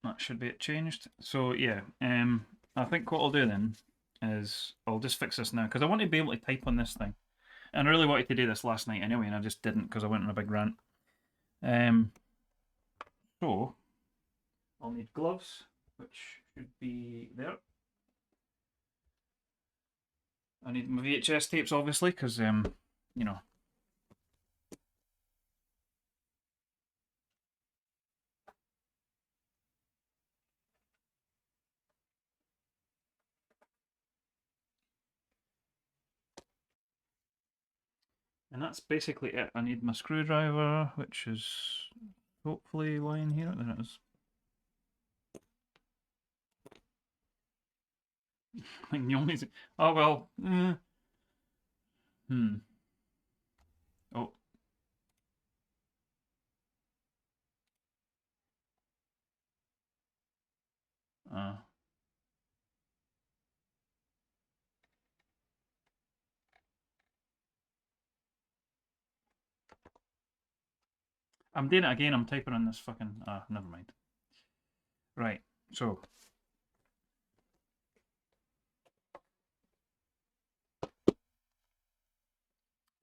A: that should be it changed. So yeah, I think what I'll do then is I'll just fix this now because I want to be able to type on this thing, and I really wanted to do this last night anyway, and I just didn't because I went on a big rant. So I'll need gloves, which should be there. I need my VHS tapes, obviously, because you know. And that's basically it. I need my screwdriver, which is hopefully lying here. There it is. Like the only. Oh well. Hmm. Oh. Uh. I'm doing it again. I'm typing on this fucking. Never mind. Right. So.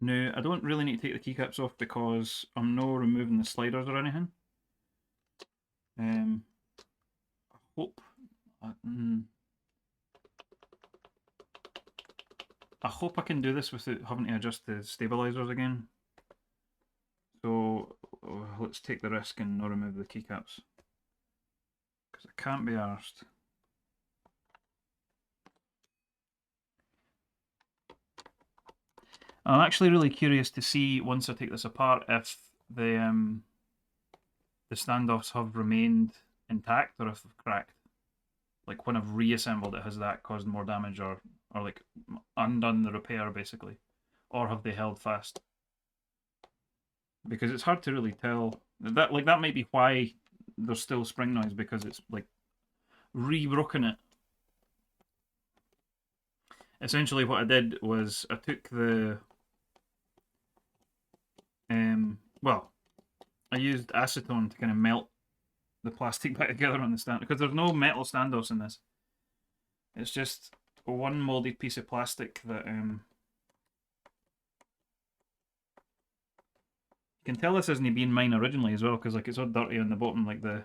A: Now, I don't really need to take the keycaps off because I'm not removing the sliders or anything. I hope. I hope I can do this without having to adjust the stabilizers again. So let's take the risk and not remove the keycaps. Because I can't be arsed. I'm actually really curious to see, once I take this apart, if the standoffs have remained intact or if they've cracked. Like when I've reassembled it, has that caused more damage or like undone the repair basically? Or have they held fast? Because it's hard to really tell. That might be why there's still spring noise, because it's like re-broken it. Essentially what I did was I took the well, I used acetone to kind of melt the plastic back together on the stand, because there's no metal standoffs in this. It's just one molded piece of plastic that you can tell this isn't been mine originally as well, because like it's all dirty on the bottom, like the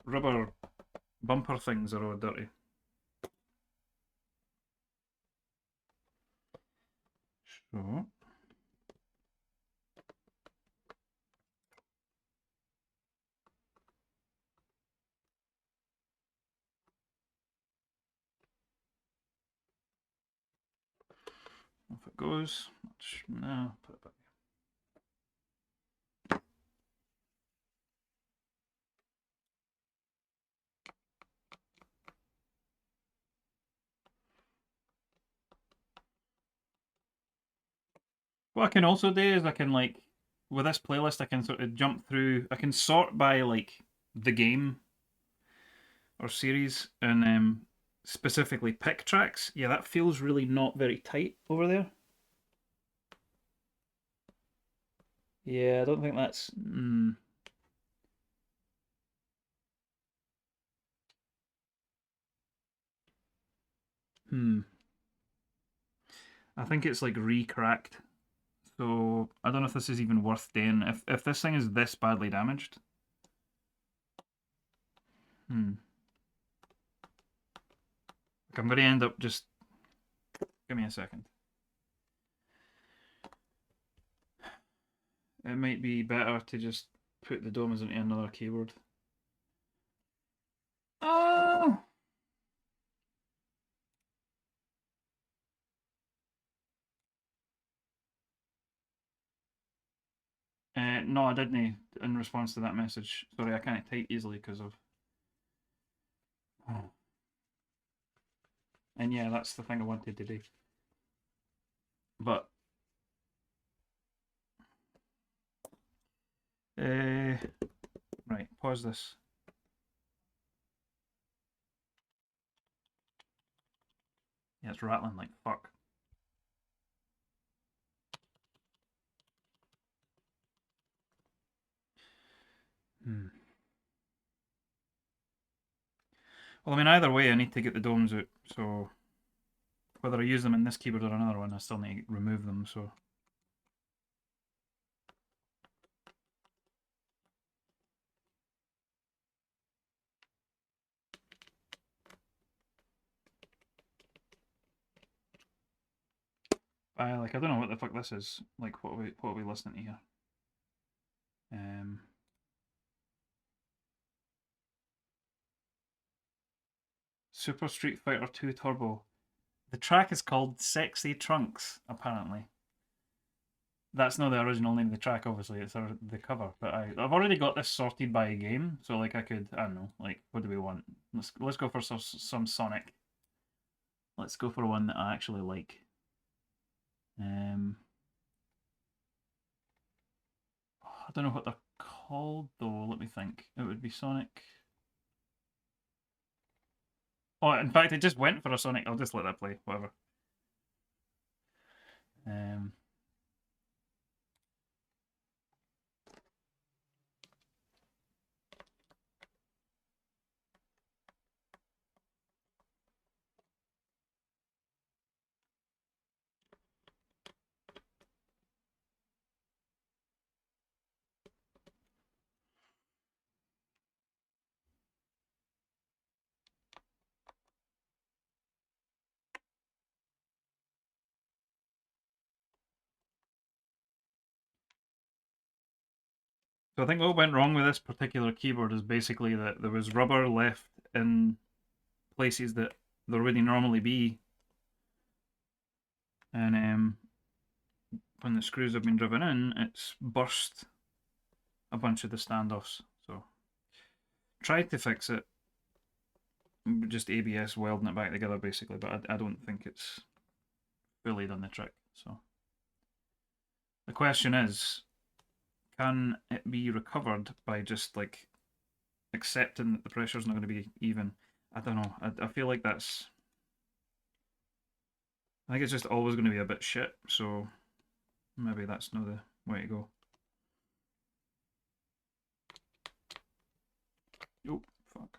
A: rubber bumper things are all dirty. So off it goes. No, put it back. What I can also do is I can, like, with this playlist, I can sort of jump through. I can sort by like the game or series and specifically pick tracks. Yeah, that feels really not very tight over there. Yeah, I don't think that's. Hmm. I think it's like re-cracked. So I don't know if this is even worth doing. If this thing is this badly damaged. Like I'm going to end up just. Give me a second. It might be better to just put the domes into another keyboard. Oh! No, I didn't in response to that message. Sorry, I can't type easily because of. And yeah, that's the thing I wanted to do. But. Right, pause this. Yeah, it's rattling like fuck. Well, I mean, either way, I need to get the domes out. So whether I use them in this keyboard or another one, I still need to remove them. So. Like, I don't know what the fuck this is. Like, what are we listening to here? Super Street Fighter 2 Turbo. The track is called Sexy Trunks, apparently. That's not the original name of the track, obviously, it's the cover. But I've already got this sorted by a game, so like I could, I don't know, like what do we want? Let's go for some Sonic. Let's go for one that I actually like. I don't know what they're called though. Let me think. It would be Sonic. Oh, in fact, I just went for a Sonic. I'll just let that play. Whatever. Um, so I think what went wrong with this particular keyboard is basically that there was rubber left in places that there wouldn't normally be, and when the screws have been driven in, it's burst a bunch of the standoffs. So tried to fix it, just ABS welding it back together basically, but I don't think it's fully done the trick. So the question is, can it be recovered by just like accepting that the pressure's not going to be even? I don't know. I feel like that's. I think it's just always going to be a bit shit. So maybe that's not the way to go. Oh fuck!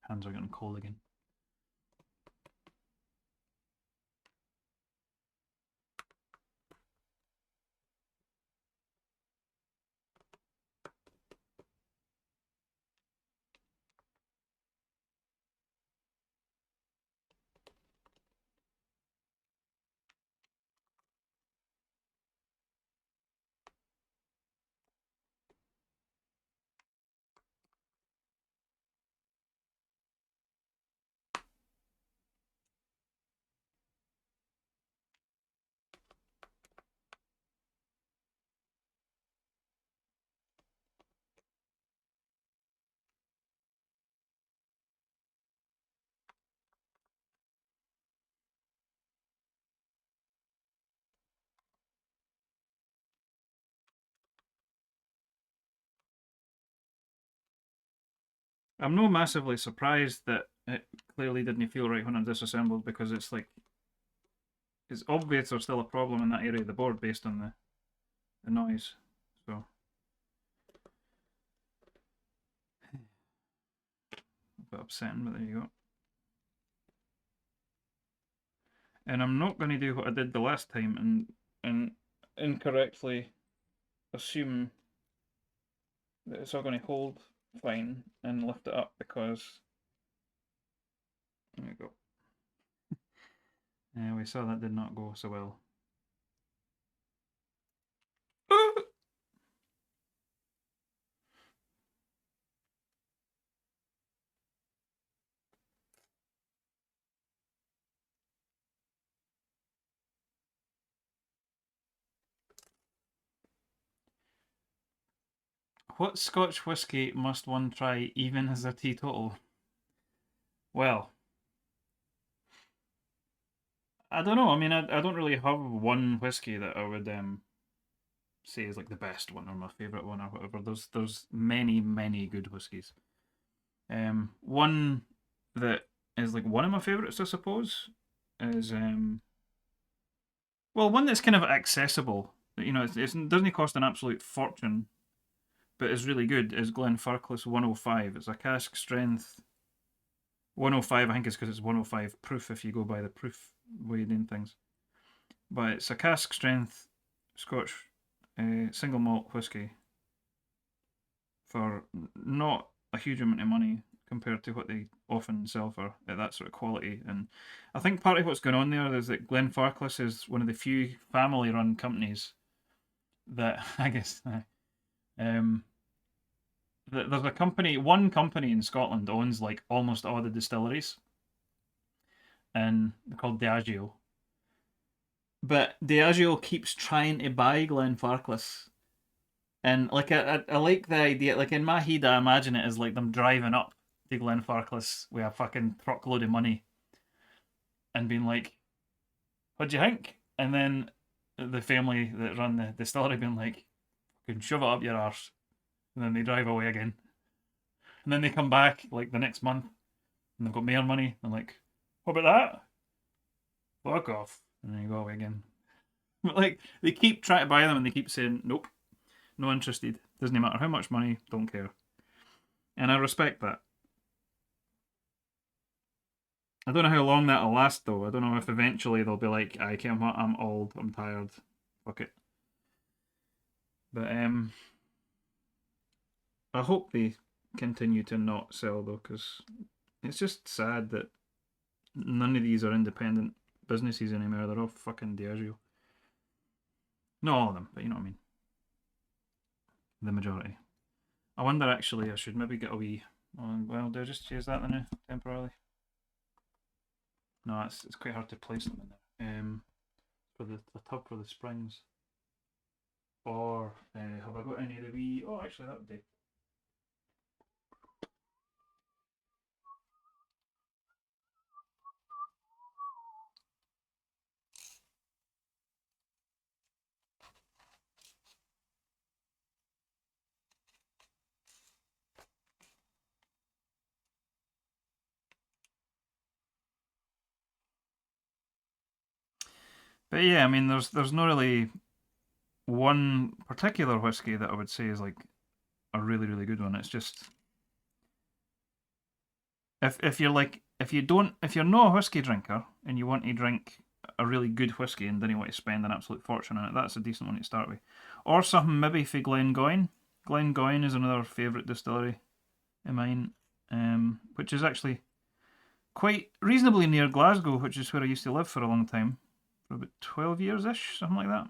A: Hands are getting cold again. I'm not massively surprised that it clearly didn't feel right when I disassembled, because it's like it's obvious there's still a problem in that area of the board based on the noise. So a bit upsetting, but there you go. And I'm not going to do what I did the last time and incorrectly assume that it's all going to hold fine and lift it up, because there we go. We saw that did not go so well. What Scotch whisky must one try even as a teetotal? Well, I don't know. I mean, I don't really have one whiskey that I would say is like the best one or my favourite one or whatever. There's many good whiskies. One that is like one of my favourites, I suppose, is well, one that's kind of accessible. You know, it doesn't cost an absolute fortune, but is really good. Is Glenfarclas 105. It's a cask strength 105. I think it's because it's 105 proof if you go by the proof way of doing things. But it's a cask strength Scotch single malt whiskey for not a huge amount of money compared to what they often sell for at that sort of quality. And I think part of what's going on there is that Glenfarclas is one of the few family-run companies that I guess there's a company, one company in Scotland owns like almost all the distilleries, and they're called Diageo. But Diageo keeps trying to buy Glenfarclas. And like I like the idea. Like in my head, I imagine it as like them driving up to Glenfarclas with a fucking truckload of money and being like, "What do you think?" And then the family that run the distillery being like, "Fucking shove it up your arse," and then they drive away again. And then they come back like the next month and they've got more money. I'm like, "What about that?" Fuck off, and then you go away again. But like they keep trying to buy them and they keep saying, "Nope, no interested. Doesn't matter how much money, don't care." And I respect that. I don't know how long that'll last though. I don't know if eventually they'll be like, "I can't. I'm old. I'm tired. Fuck it." But I hope they continue to not sell though, because it's just sad that none of these are independent businesses anymore. They're all fucking Diageo. Not all of them, but you know what I mean. The majority. I wonder actually. I should maybe get a wee. Well, do I just use that then temporarily? No, it's quite hard to place them in there. For the tub for the springs. Or have I got any of the wee? Oh, actually, that would do. But yeah, I mean, there's not really one particular whiskey that I would say is like a really good one. It's just if you're like if you're not a whiskey drinker and you want to drink a really good whiskey and don't want to spend an absolute fortune on it, that's a decent one to start with. Or something maybe for Glengoyne. Glengoyne is another favourite distillery of mine, which is actually quite reasonably near Glasgow, which is where I used to live for a long time, for about 12 years ish, something like that.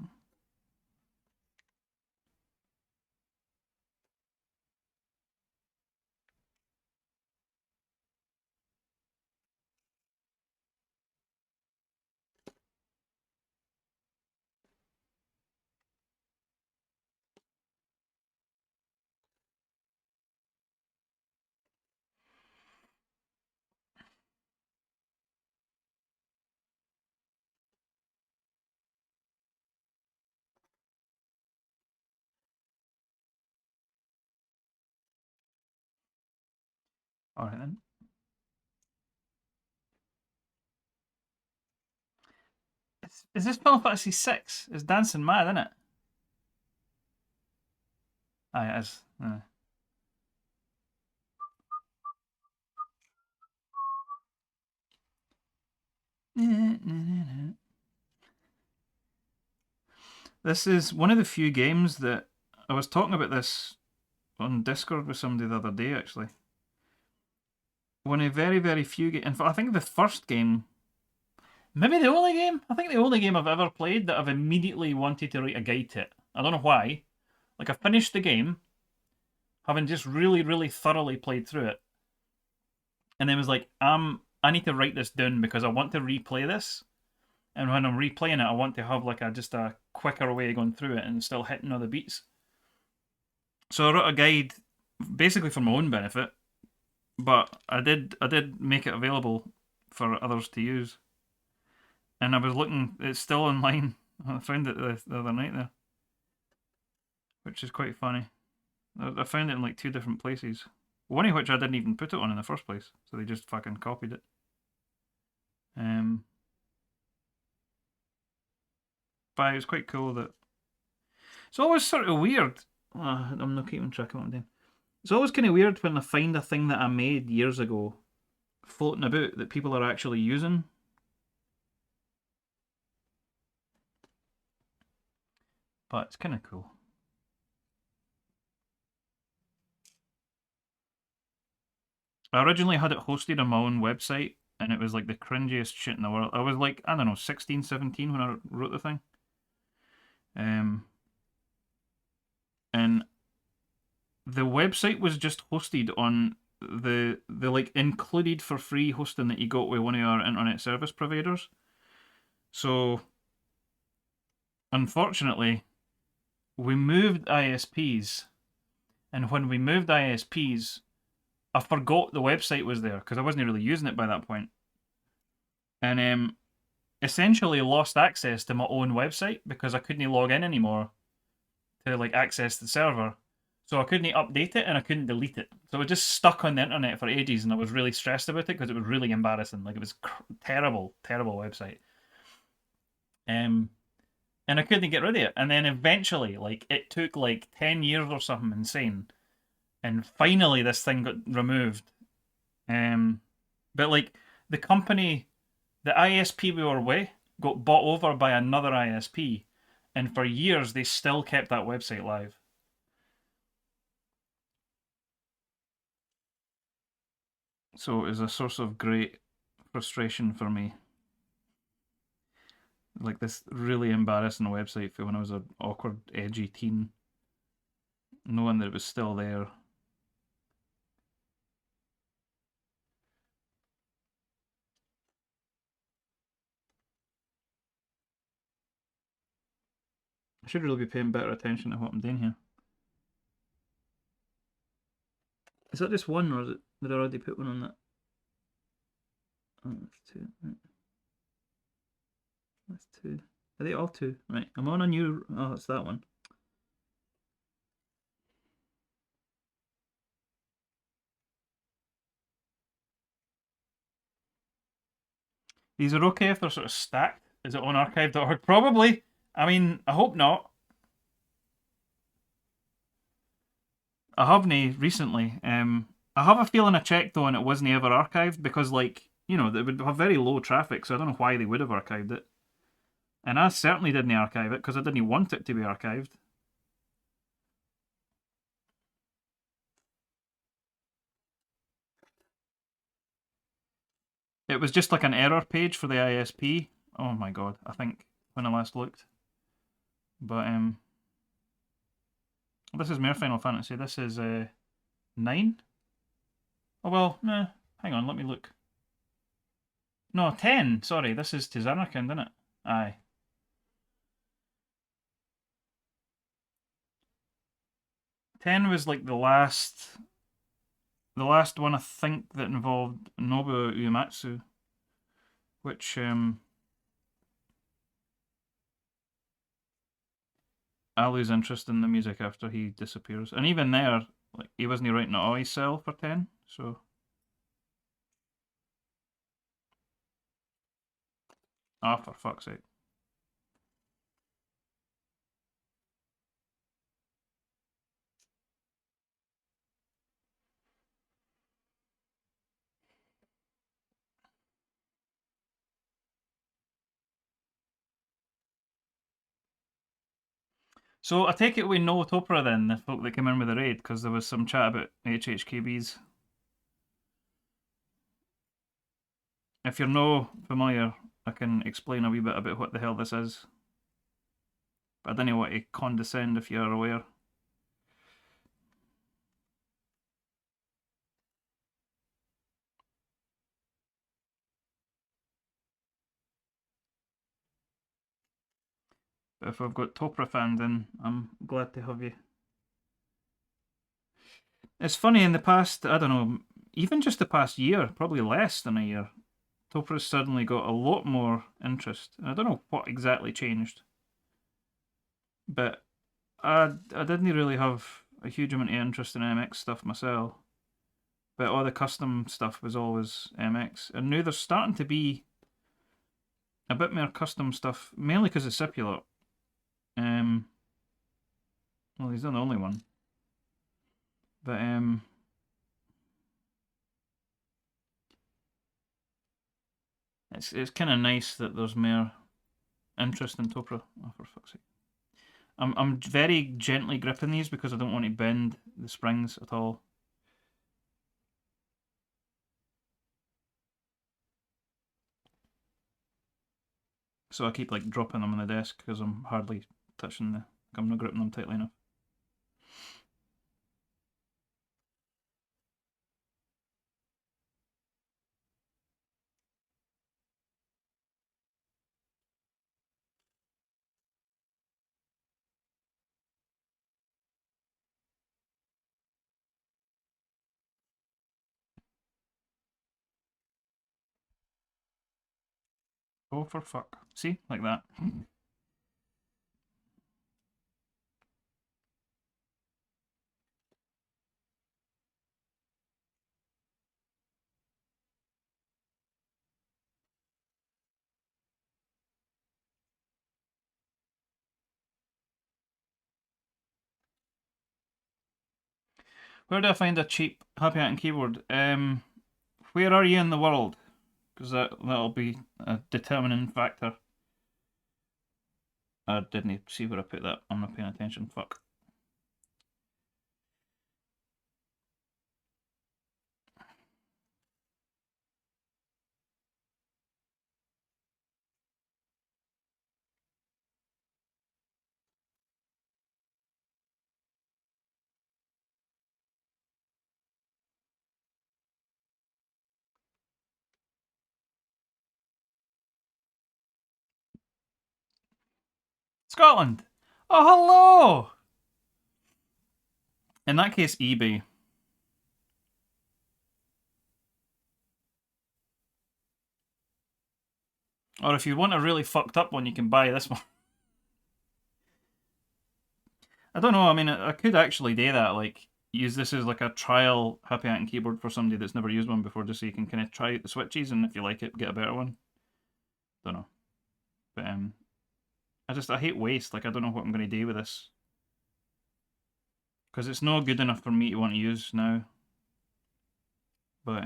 A: Alright then. Is this Final Fantasy 6? It's dancing mad, isn't it? Aye, it is. This is one of the few games that I was talking about this on Discord with somebody the other day, actually. One of very few games. In fact, I think the first game, maybe the only game. I think the only game I've ever played that I've immediately wanted to write a guide to it. I don't know why. Like I finished the game, having just really thoroughly played through it, and then was like, I need to write this down because I want to replay this. And when I'm replaying it, I want to have like just a quicker way of going through it and still hitting all the beats. So I wrote a guide basically for my own benefit, but I did make it available for others to use. And I was looking; it's still online. I found it the other night there, which is quite funny. I found it in like two different places. One of which I didn't even put it on in the first place, so they just fucking copied it. But it was quite cool that. It's always sort of weird. I'm not keeping track of what I'm doing. It's always kind of weird when I find a thing that I made years ago floating about that people are actually using. But it's kind of cool. I originally had it hosted on my own website, and it was like the cringiest shit in the world. I was like, I don't know, 16, 17 when I wrote the thing. And the website was just hosted on the like included for free hosting that you got with one of our internet service providers. So unfortunately, we moved ISPs, and when we moved ISPs, I forgot the website was there because I wasn't really using it by that point, and essentially lost access to my own website because I couldn't log in anymore to like access the server. So I couldn't update it and I couldn't delete it. So it was just stuck on the internet for ages, and I was really stressed about it because it was really embarrassing. Like it was terrible, terrible website. And I couldn't get rid of it. And then eventually, like it took like 10 years or something insane, and finally this thing got removed. But like the company, the ISP we were with, got bought over by another ISP, and for years they still kept that website live. So it was a source of great frustration for me. Like this really embarrassing website for when I was an awkward, edgy teen, knowing that it was still there. I should really be paying better attention to what I'm doing here. Is that just one, or is it, did I already put one on that? Oh, that's two. Right. That's two. Are they all two? Right. I'm on a new. Oh, it's that one. These are okay if they're sort of stacked. Is it on archive.org? Probably. I mean, I hope not. I haven't recently. I have a feeling I checked though, and it wasn't ever archived because, like, you know, they would have very low traffic, so I don't know why they would have archived it. And I certainly didn't archive it because I didn't want it to be archived. It was just like an error page for the ISP. Oh my god, I think when I last looked. But this is mere Final Fantasy. This is 9. Oh well, hang on, let me look. No, 10. Sorry, this is to Zanarkand, isn't it? Aye. Ten was like the last one I think that involved Nobuo Uematsu, which I lose interest in the music after he disappears. And even there, like he wasn't writing all his cell for 10, so for fuck's sake. So I take it we know Topra then, the folk that came in with the raid, because there was some chat about HHKBs. If you're no familiar, I can explain a wee bit about what the hell this is. But I don't want to condescend if you're aware. But if I've got Topra fans in, I'm glad to have you. It's funny, in the past, I don't know, even just the past year, probably less than a year, Topra's suddenly got a lot more interest. And I don't know what exactly changed. But I didn't really have a huge amount of interest in MX stuff myself. But all the custom stuff was always MX. And now there's starting to be a bit more custom stuff, mainly because of Cipulot. Well, he's not the only one. But it's kind of nice that there's more interest in Topra. Oh, for fuck's sake! I'm very gently gripping these because I don't want to bend the springs at all. So I keep like dropping them on the desk because I'm hardly touching the. I'm not gripping them tightly enough. Oh, for fuck. See? Like that. Where do I find a cheap Happy Hunting keyboard? Where are you in the world? Because that'll be a determining factor. I didn't see where I put that. I'm not paying attention. Fuck. Scotland! Oh, hello! In that case, eBay. Or if you want a really fucked up one, you can buy this one. I don't know, I mean, I could actually do that, like, use this as like a trial Happy Hunting keyboard for somebody that's never used one before, just so you can kind of try out the switches, and if you like it, get a better one. Don't know. But, I hate waste, like, I don't know what I'm going to do with this. Because it's not good enough for me to want to use now. But,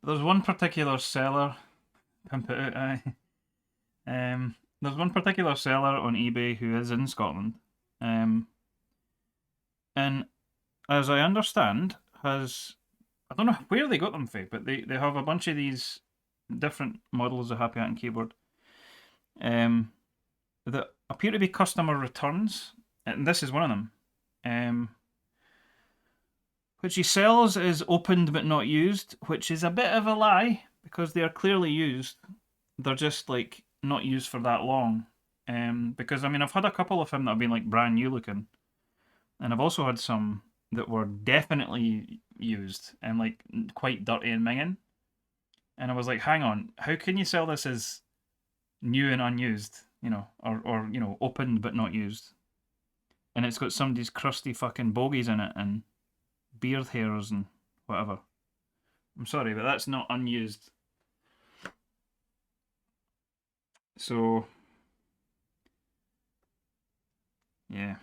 A: there's one particular seller, pimp it out, aye. There's one particular seller on eBay who is in Scotland, and as I understand, I don't know where they got them from, but they have a bunch of these different models of Happy Hunting keyboard, that appear to be customer returns, and this is one of them, which he sells as opened but not used, which is a bit of a lie because they are clearly used. They're just like not used for that long. Because I mean, I've had a couple of them that have been like brand new looking, and I've also had some that were definitely used and like quite dirty and minging. And I was like, hang on, how can you sell this as new and unused? You know, or you know, opened but not used. And it's got somebody's crusty fucking bogies in it and beard hairs and whatever. I'm sorry, but that's not unused. So yeah,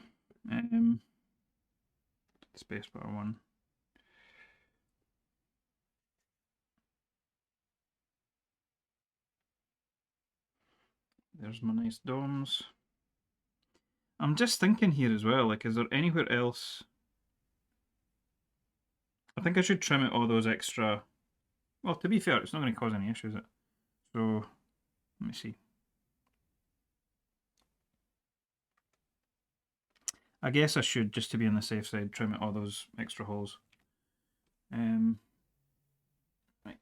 A: spacebar one. There's my nice domes. I'm just thinking here as well, like, is there anywhere else? I think I should trim out all those extra. Well, to be fair, it's not going to cause any issues. So, let me see. I guess I should, just to be on the safe side, trim out all those extra holes. Right,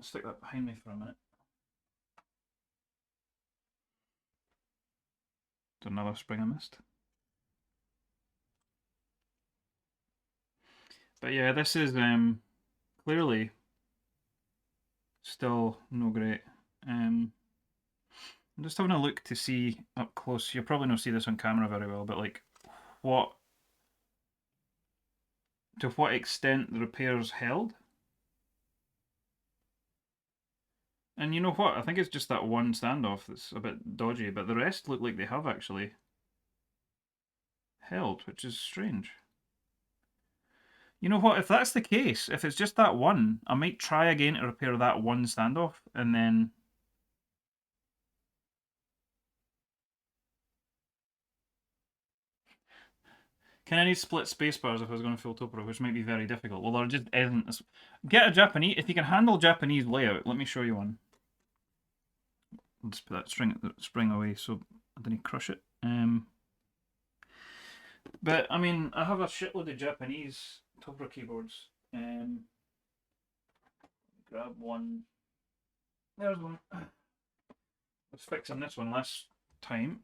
A: stick that behind me for a minute. Another spring I missed. But yeah, this is clearly still no great. I'm just having a look to see up close. You'll probably not see this on camera very well, but like to what extent the repairs held. And you know what? I think it's just that one standoff that's a bit dodgy, but the rest look like they have actually held, which is strange. You know what? If that's the case, if it's just that one, I might try again to repair that one standoff, and then... Can I need split spacebars if I was going to full Topro, which might be very difficult? Well, there just isn't. Get a Japanese... If you can handle Japanese layout, let me show you one. I'll just put that spring away so I didn't crush it. But, I mean, I have a shitload of Japanese Topro keyboards. Grab one. There's one. I was fixing this one last time.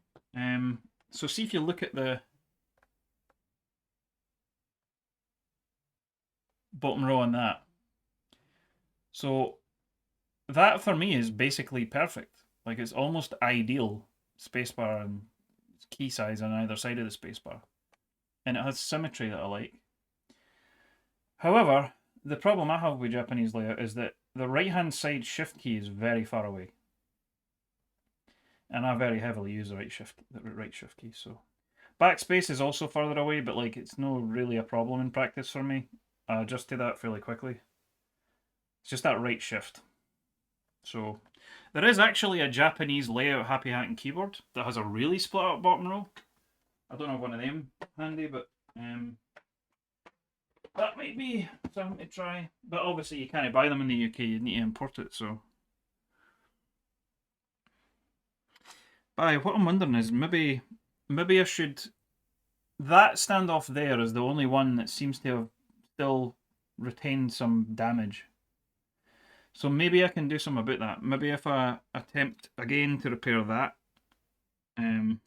A: So see if you look at the bottom row on that. So that for me is basically perfect. Like it's almost ideal spacebar and key size on either side of the spacebar. And it has symmetry that I like. However, the problem I have with Japanese layout is that the right hand side shift key is very far away. And I very heavily use the right shift key, so backspace is also further away, but like it's no really a problem in practice for me. I adjust to that fairly quickly. It's just that right shift. So there is actually a Japanese layout happy hacking keyboard that has a really split up bottom row. I don't have one of them handy, but that might be something to try. But obviously you can't buy them in the UK, you need to import it, so. But what I'm wondering is maybe I should. That standoff there is the only one that seems to have still retained some damage. So maybe I can do something about that. Maybe if I attempt again to repair that. And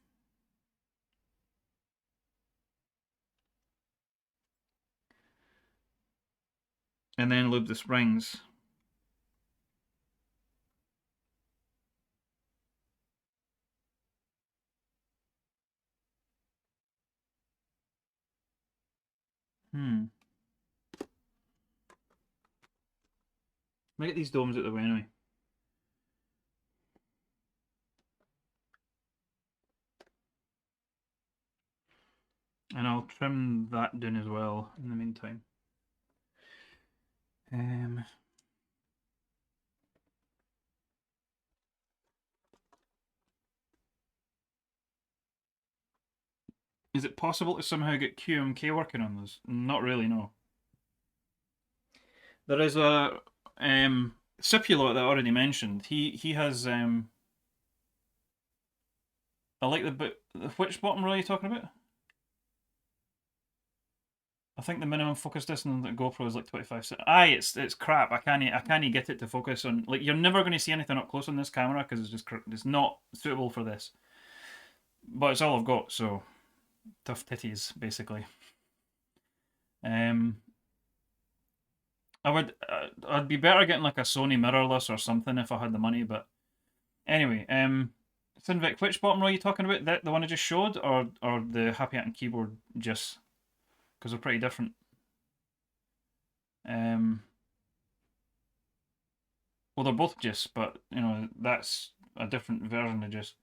A: then lube the springs. Let me get these domes out of the way anyway. And I'll trim that down as well in the meantime. Is it possible to somehow get QMK working on this? Not really, no. There is a Cipulot that I already mentioned. He has I like which bottom row are you talking about? I think the minimum focus distance on the GoPro is like 25 cents. Aye, it's crap. I can't get it to focus on. Like you're never going to see anything up close on this camera because it's not suitable for this. But it's all I've got, so tough titties basically. I'd be better getting like a Sony mirrorless or something if I had the money. But anyway, Sinvic, which bottom row are you talking about? The one I just showed, or the Happy Hacking keyboard just? Because they're pretty different. Well, they're both just, but you know that's a different version of just.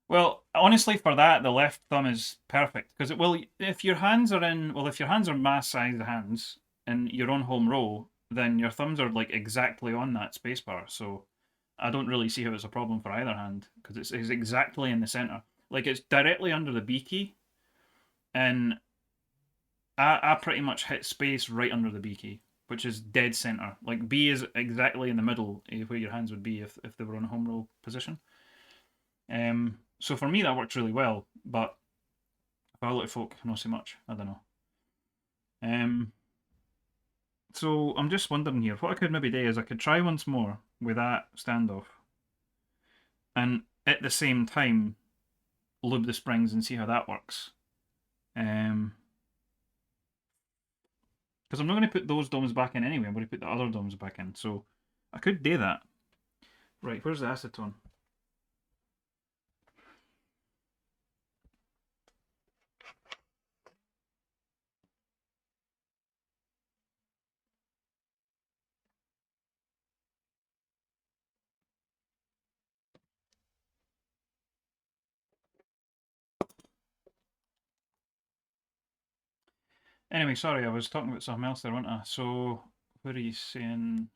A: Well, honestly, for that, the left thumb is perfect because it will. If your hands are mass-sized hands in your own home row, then your thumbs are like exactly on that spacebar. So I don't really see how it's a problem for either hand because it's exactly in the center. Like it's directly under the B key, and I pretty much hit space right under the B key, which is dead center. Like B is exactly in the middle where your hands would be if they were on a home row position. So for me that works really well, but if I look at folk, not so much. I don't know. So I'm just wondering here, what I could maybe do is I could try once more with that standoff, and at the same time lube the springs and see how that works. Because I'm not going to put those domes back in anyway. I'm going to put the other domes back in. So I could do that. Right, where's the acetone? Anyway, sorry, I was talking about something else there, wasn't I? So, what are you saying?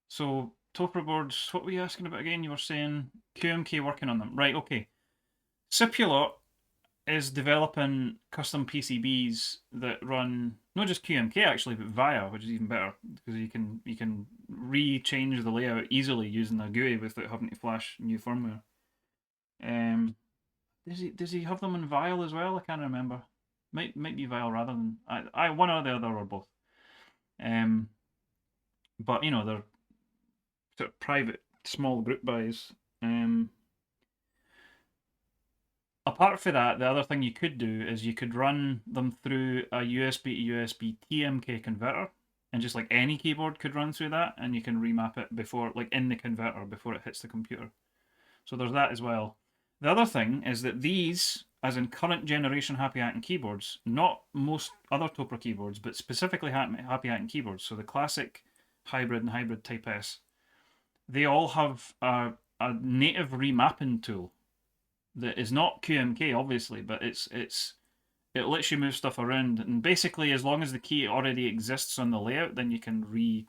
A: So, Topper boards, what were you asking about again? You were saying QMK working on them. Right, okay. Cipulot is developing custom PCBs that run not just QMK actually, but VIA, which is even better because you can re-change the layout easily using the GUI without having to flash new firmware. Does he have them in Vile as well? I can't remember. Might be Vile rather than I one or the other or both. But you know they're sort of private small group buys. apart from that, the other thing you could do is you could run them through a USB to USB TMK converter, and just like any keyboard could run through that, and you can remap it before, like in the converter, before it hits the computer. So there's that as well. The other thing is that these, as in current generation Happy Hacking keyboards, not most other Topra keyboards, but specifically Happy Hacking keyboards, so the classic hybrid and hybrid Type S, they all have a native remapping tool that is not QMK, obviously, but it lets you move stuff around, and basically, as long as the key already exists on the layout, then you can you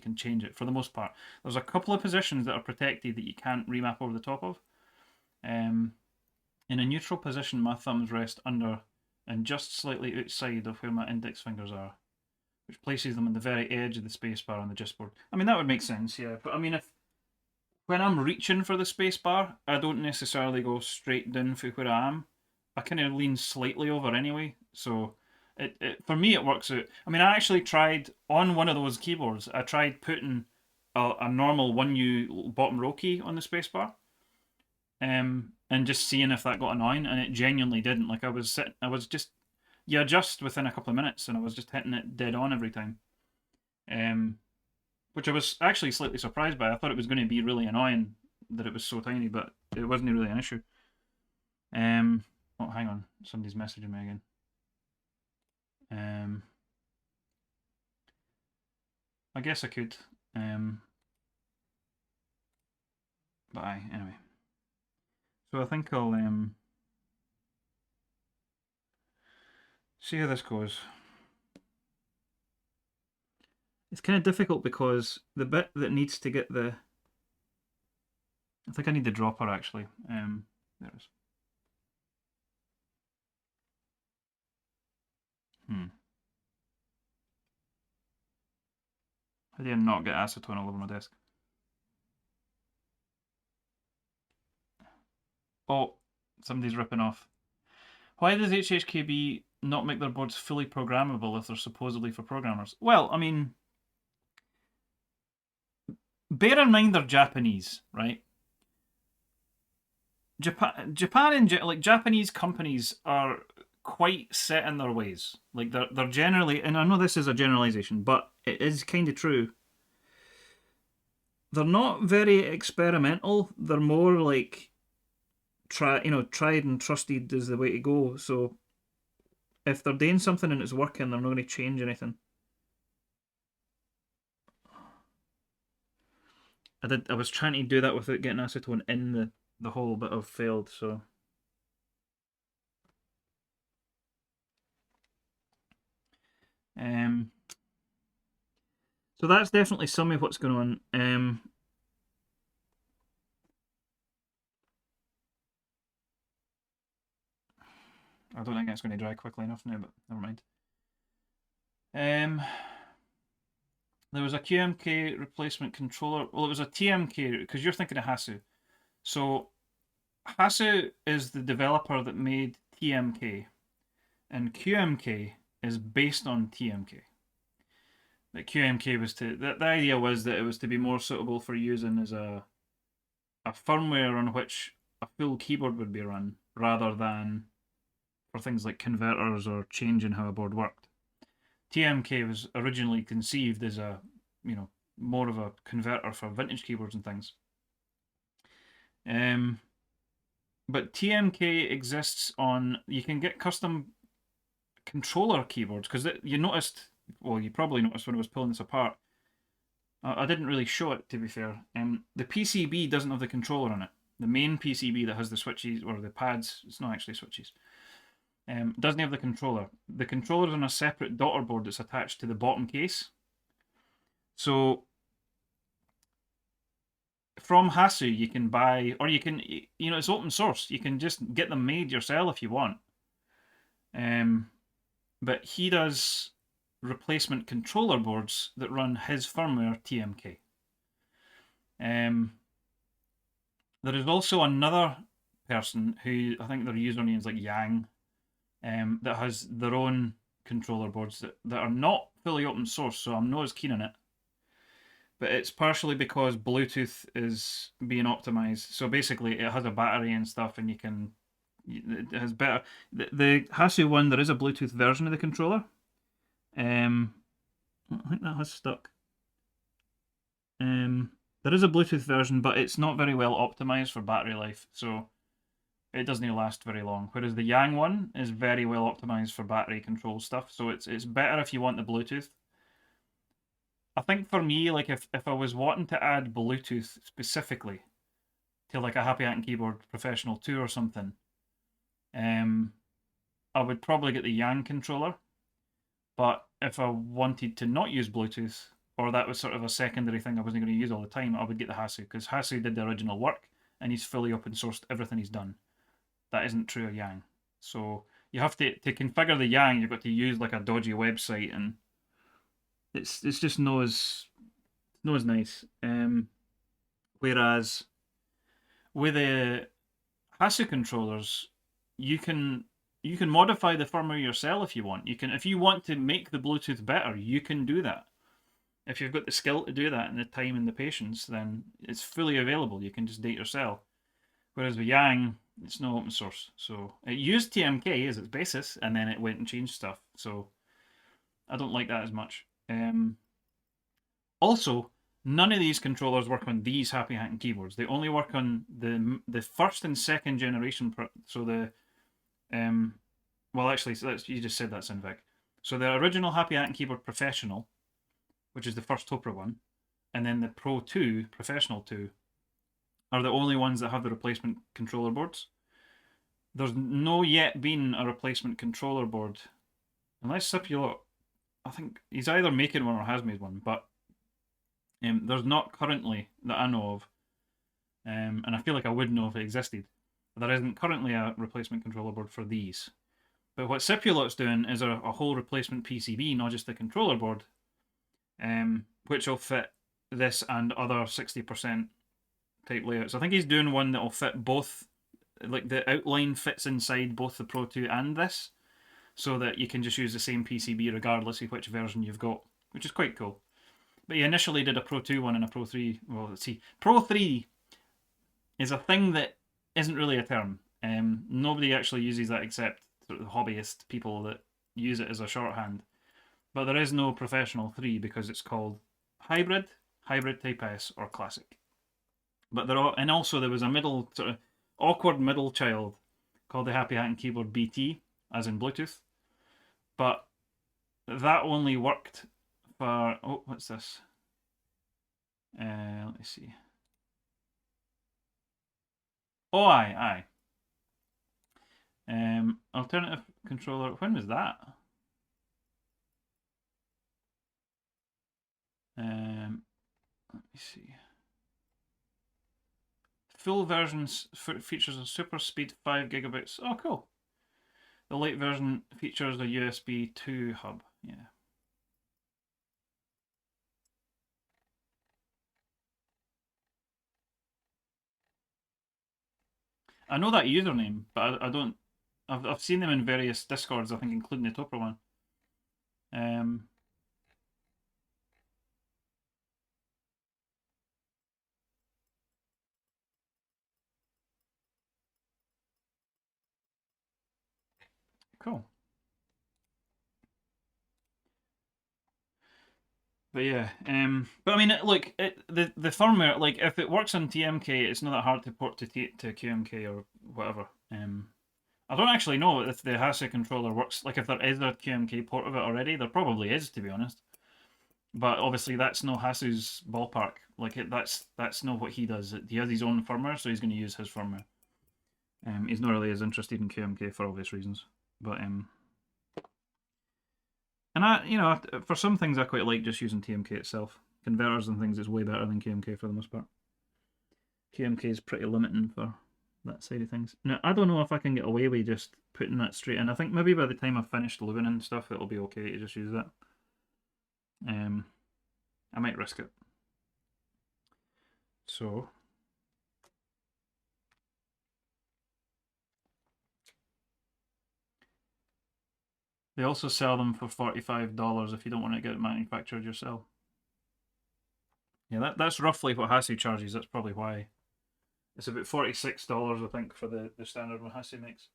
A: can change it for the most part. There's a couple of positions that are protected that you can't remap over the top of. In a neutral position, my thumbs rest under and just slightly outside of where my index fingers are, which places them on the very edge of the spacebar on the gistboard. I mean, that would make sense, yeah. But I mean, when I'm reaching for the spacebar, I don't necessarily go straight down for where I am. I kind of lean slightly over anyway, so for me it works out. I mean, I actually tried on one of those keyboards. I tried putting a normal 1U bottom row key on the spacebar, and just seeing if that got annoying, and it genuinely didn't. Like I was just, you adjust within a couple of minutes, and I was just hitting it dead on every time. Which I was actually slightly surprised by. I thought it was going to be really annoying that it was so tiny, but it wasn't really an issue. Oh, hang on, somebody's messaging me again. I guess I could. But anyway. So I think I'll see how this goes. It's kind of difficult because the bit that needs to get the... I think I need the dropper actually. There it is. How do I not get acetone all over my desk? Oh, somebody's ripping off. Why does HHKB not make their boards fully programmable if they're supposedly for programmers? Well, I mean, bear in mind they're Japanese, right? Japan and like Japanese companies are quite set in their ways. Like they're generally, and I know this is a generalization, but it is kind of true. They're not very experimental. They're more like tried and trusted is the way to go. So if they're doing something and it's working, they're not going to change anything. I was trying to do that without getting acetone in the hole, but I've failed, so. So that's definitely some of what's going on. I don't think it's going to dry quickly enough now, but never mind. There was a QMK replacement controller. Well, it was a TMK, because you're thinking of Hasu. So Hasu is the developer that made TMK, and QMK is based on TMK. That QMK was the idea was that it was to be more suitable for using as a firmware on which a full keyboard would be run, rather than for things like converters or changing how a board worked. TMK was originally conceived as a, more of a converter for vintage keyboards and things. But TMK exists on, you can get custom controller keyboards, because you noticed, well, you probably noticed when I was pulling this apart, I didn't really show it, to be fair. The PCB doesn't have the controller on it. The main PCB that has the switches, or the pads, it's not actually switches, doesn't have the controller. The controller's on a separate daughter board that's attached to the bottom case. So from Hasu you can buy, or you can, it's open source. You can just get them made yourself if you want. But he does replacement controller boards that run his firmware TMK. There is also another person who, I think their username is like Yang, that has their own controller boards that are not fully open source, so I'm not as keen on it. But it's partially because Bluetooth is being optimized. So basically it has a battery and stuff, and you can It has better. The Hasu one, there is a Bluetooth version of the controller. I think that has stuck. There is a Bluetooth version, but it's not very well optimized for battery life, so it doesn't last very long. Whereas the Yang one is very well optimized for battery control stuff, so it's better if you want the Bluetooth. I think for me, like if I was wanting to add Bluetooth specifically to like a Happy Hat and Keyboard Professional 2 or something, I would probably get the Yang controller. But if I wanted to not use Bluetooth, or that was sort of a secondary thing I wasn't going to use all the time, I would get the Hasu, because Hasu did the original work and he's fully open sourced everything he's done. That isn't true of Yang. So you have to configure the Yang, you've got to use like a dodgy website, and it's just not as nice. Whereas with the Hasu controllers, you can modify the firmware yourself if you want. If you want to make the Bluetooth better, you can do that. If you've got the skill to do that and the time and the patience, then it's fully available. You can just do it yourself. Whereas with Yang, it's no open source. So it used TMK as its basis, and then it went and changed stuff. So I don't like that as much. Also, none of these controllers work on these Happy Hat and keyboards. They only work on the first and second generation. So the well, actually, you just said that's Invec. So the original Happy Hat and Keyboard Professional, which is the first Topra one, and then the Pro 2, Professional 2, are the only ones that have the replacement controller boards. There's no yet been a replacement controller board, unless Cipulot, I think he's either making one or has made one, but there's not currently that I know of, and I feel like I would know if it existed. There isn't currently a replacement controller board for these. But what Cipulot's doing is a whole replacement PCB, not just the controller board, which will fit this and other 60% type layouts. I think he's doing one that will fit both, like the outline fits inside both the Pro 2 and this, so that you can just use the same PCB regardless of which version you've got, which is quite cool. But he initially did a Pro 2 one and a Pro 3. Well, let's see. Pro 3 is a thing that isn't really a term. Nobody actually uses that except sort of hobbyist people that use it as a shorthand. But there is no Professional 3 because it's called Hybrid, Hybrid Type S, or Classic. But and also there was a middle, sort of awkward middle child called the Happy Hat and Keyboard BT, as in Bluetooth. But that only worked for, oh, what's this? Let me see. Oh, aye. Alternative controller. When was that? Let me see. Full version features a super speed 5 gigabytes. Oh, cool. The light version features a USB 2 hub. Yeah. I know that username, but I don't. I've seen them in various Discords, I think, including the Topper one. Cool. But yeah, but I mean, look, the firmware, like if it works on TMK, it's not that hard to port to QMK or whatever. I don't actually know if the Hasu controller works. Like if there is a QMK port of it already, there probably is, to be honest. But obviously, that's no Hasu's ballpark. Like that's not what he does. He has his own firmware, so he's going to use his firmware. He's not really as interested in QMK for obvious reasons. But and for some things I quite like just using TMK itself. Converters and things is way better than QMK for the most part. QMK is pretty limiting for that side of things. Now, I don't know if I can get away with just putting that straight in. I think maybe by the time I've finished lubing and stuff, it'll be okay to just use that. I might risk it. So, they also sell them for $45 if you don't want to get it manufactured yourself. Yeah, that's roughly what Hasu charges. That's probably why. It's about $46, I think, for the standard one Hasu makes.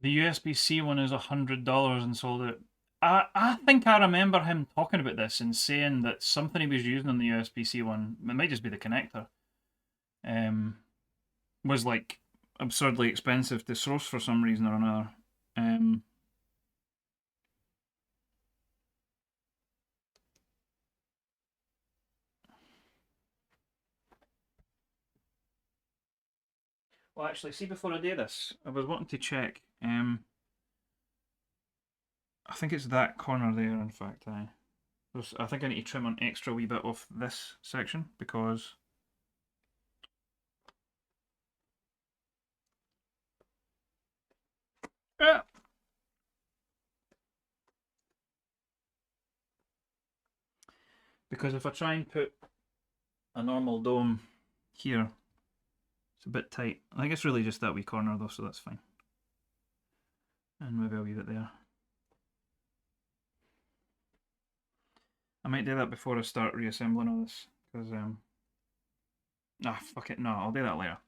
A: The USB-C one is $100 and sold out. I think I remember him talking about this and saying that something he was using on the USB-C one, it might just be the connector, was like absurdly expensive to source for some reason or another. Well, actually, see, before I do this, I was wanting to check. I think it's that corner there, in fact. I think I need to trim an extra wee bit off this section because. Ah! Because if I try and put a normal dome here, it's a bit tight. I think it's really just that wee corner though, so that's fine. And maybe a wee bit there. I might do that before I start reassembling all this, because fuck it, no, I'll do that later.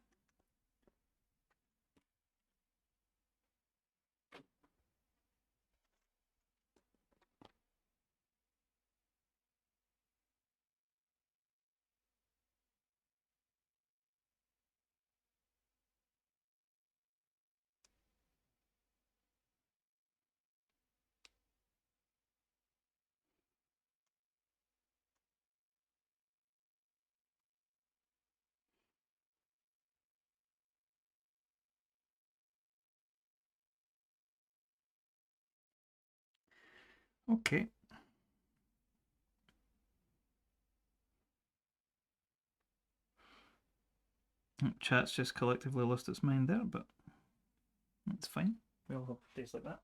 A: Okay. Chat's just collectively lost its mind there, but that's fine. We all have days like that.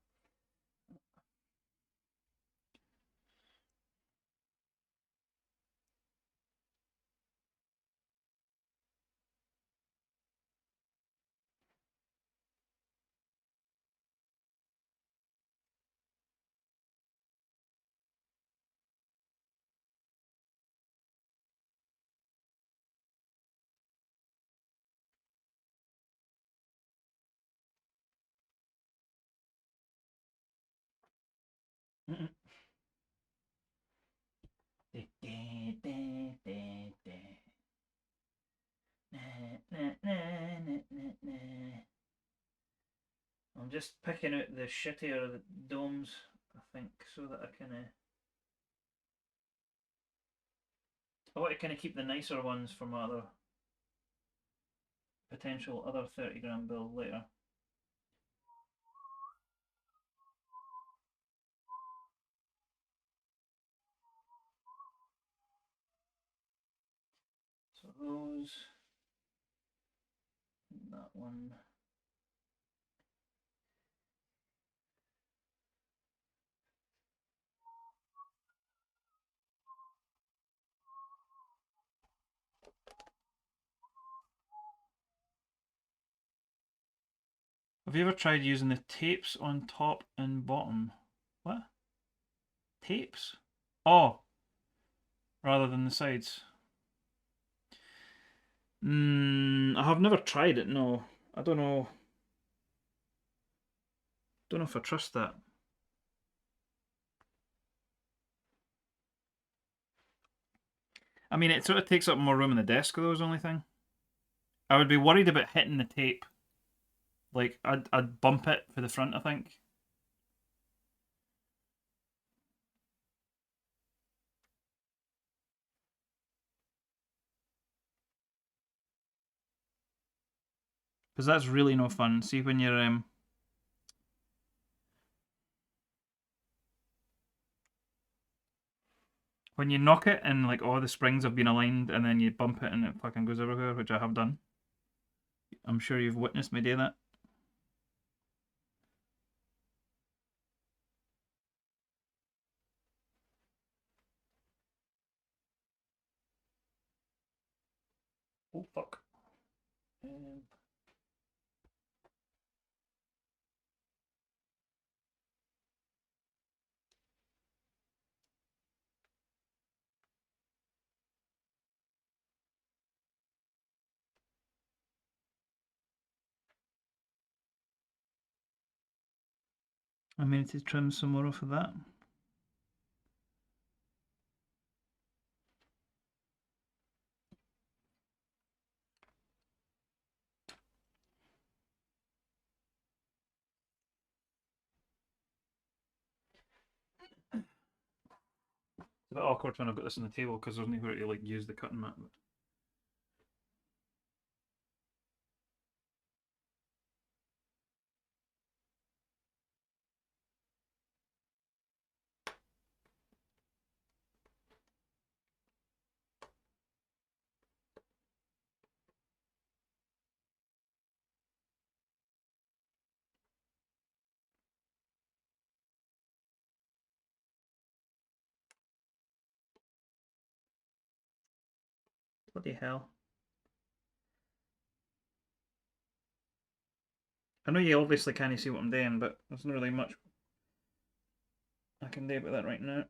A: I'm just picking out the shittier domes, I think, so that I can. I want to kind of keep the nicer ones for my other potential other 30 grand build later. So those, that one. Have you ever tried using the tapes on top and bottom? What? Tapes? Oh, rather than the sides. I have never tried it, no. I don't know. Don't know if I trust that. I mean, it sort of takes up more room in the desk, though, is the only thing. I would be worried about hitting the tape. Like, I'd bump it for the front, I think. Because that's really no fun. See, when you're when you knock it and like all the springs have been aligned, and then you bump it and it fucking goes everywhere, which I have done. I'm sure you've witnessed me do that. Oh fuck. I may need to trim some more off of that. It's a bit awkward when I've got this on the table because there's nowhere to like use the cutting mat. Bloody hell. I know you obviously can't see what I'm doing, but there's not really much I can do about that right now.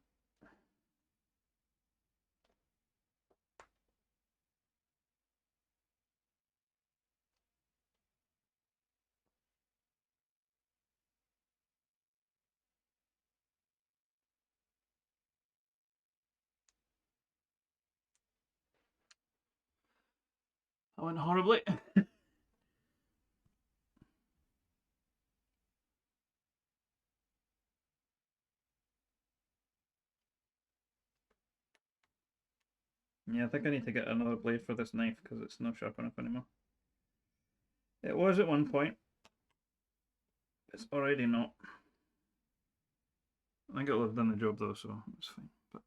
A: That went horribly. Yeah, I think I need to get another blade for this knife because it's not sharp enough anymore. It was at one point. It's already not. I think it'll have done the job though, so it's fine. But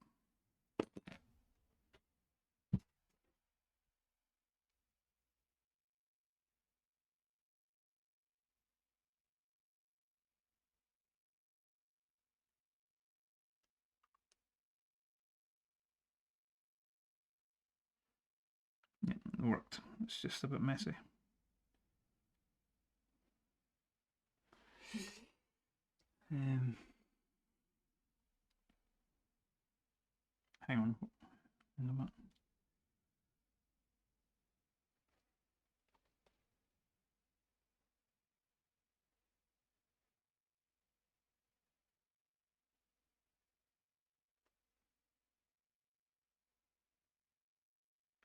A: yeah, it worked. It's just a bit messy. Hang on.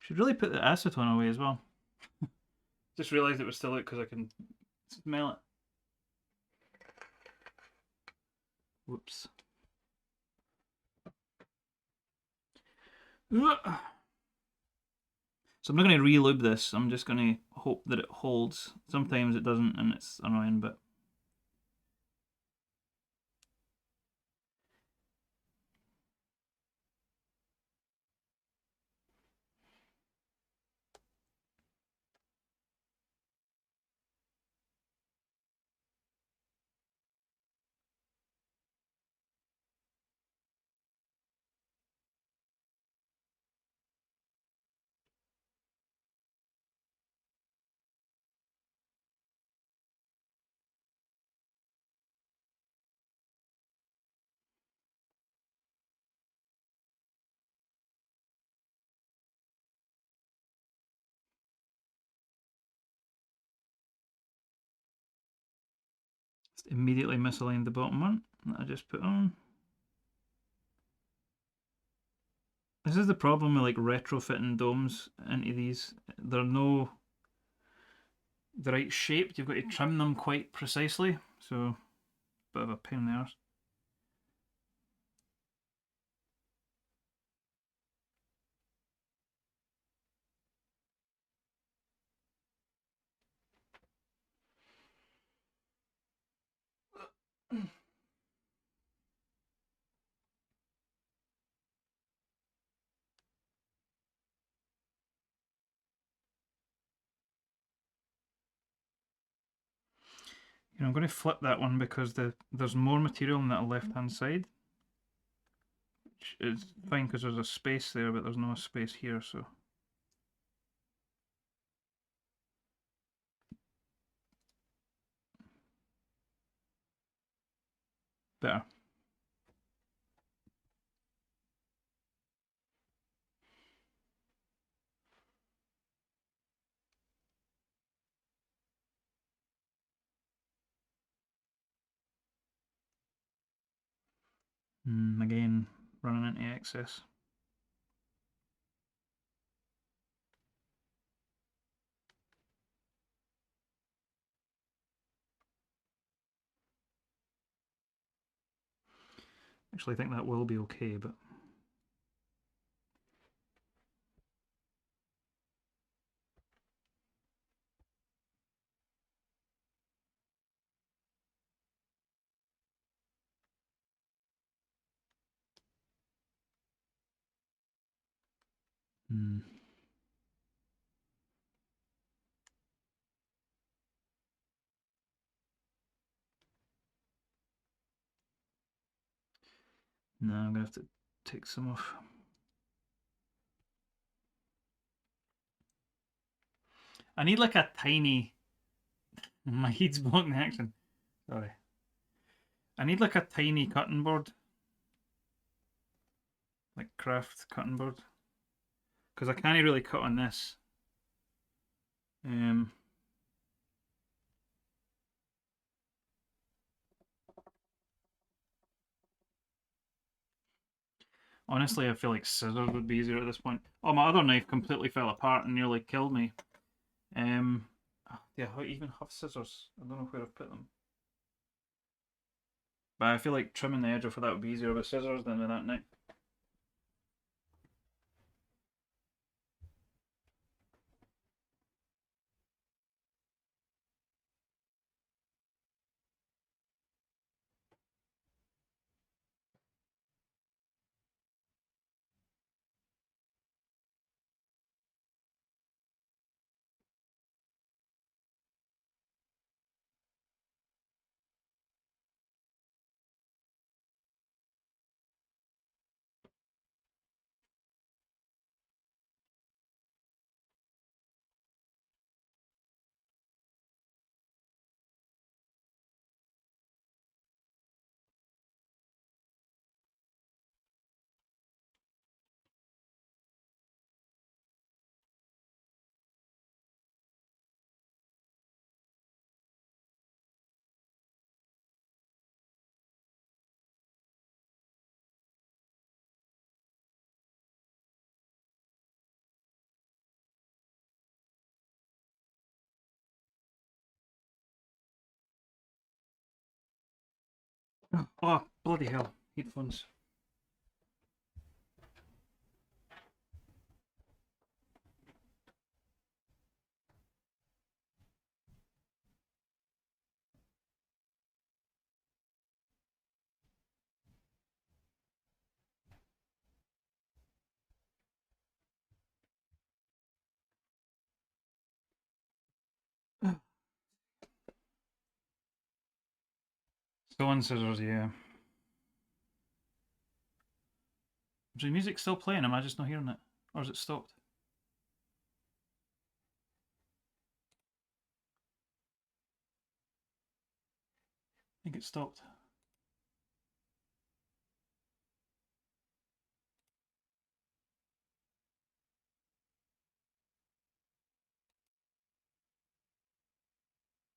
A: Should really put the acetone away as well. Just realised it was still out because I can smell it. Whoops. So I'm not going to re-lube this. I'm just going to hope that it holds. Sometimes it doesn't, and it's annoying, but immediately misaligned the bottom one that I just put on. This is the problem with like retrofitting domes into these. They're no the right shape. You've got to trim them quite precisely. So, bit of a pain in the arse. I'm going to flip that one because there's more material on that left hand side, which is fine because there's a space there, but there's no space here, so. Better. Again, running into excess. Actually, I think that will be okay, but no, I'm gonna have to take some off. I need like a tiny. My heat's blocking the action. Sorry. I need like a tiny cutting board, like craft cutting board, because I can't really cut on this. Honestly, I feel like scissors would be easier at this point. Oh, my other knife completely fell apart and nearly killed me. Yeah, I even have scissors. I don't know where I've put them. But I feel like trimming the edge off of that would be easier with scissors than with that knife. Oh, bloody hell. Headphones. Stone scissors, yeah. Is the music still playing? Am I just not hearing it? Or has it stopped? I think it stopped.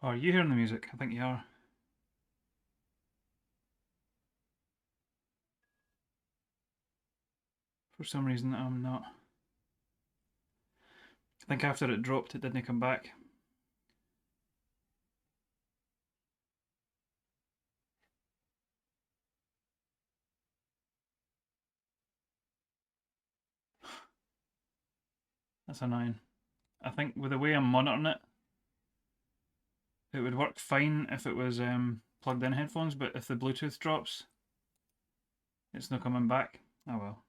A: Oh, are you hearing the music? I think you are. For some reason, I'm not. I think after it dropped, it didn't come back. That's annoying. I think with the way I'm monitoring it, it would work fine if it was plugged in headphones, but if the Bluetooth drops, it's not coming back. Oh well.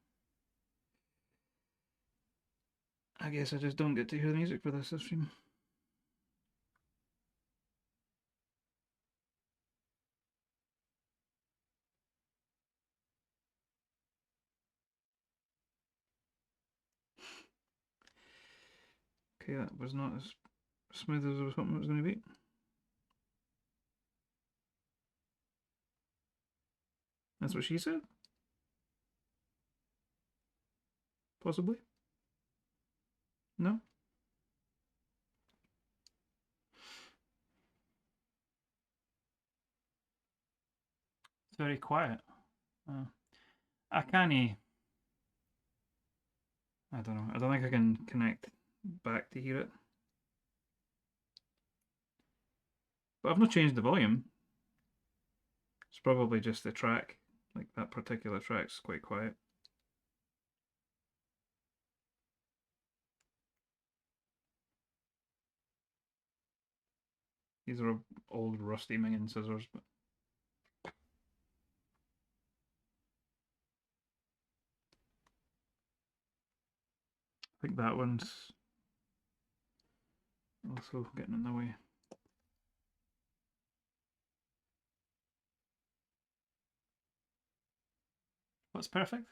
A: I guess I just don't get to hear the music for this stream. Okay, that was not as smooth as I was hoping it was going to be. That's what she said? Possibly? No? It's very quiet. I can't. I don't know. I don't think I can connect back to hear it. But I've not changed the volume. It's probably just the track. Like that particular track's quite quiet. These are old rusty minging scissors, but I think that one's also getting in the way. What's perfect?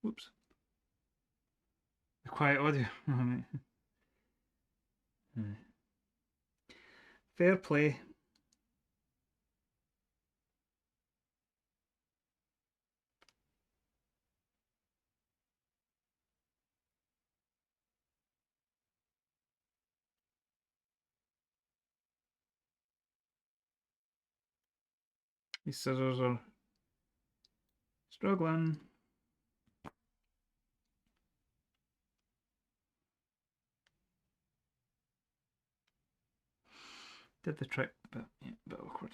A: Whoops. The quiet audio. Fair play. These scissors are struggling. Did the trick, but yeah, a bit awkward.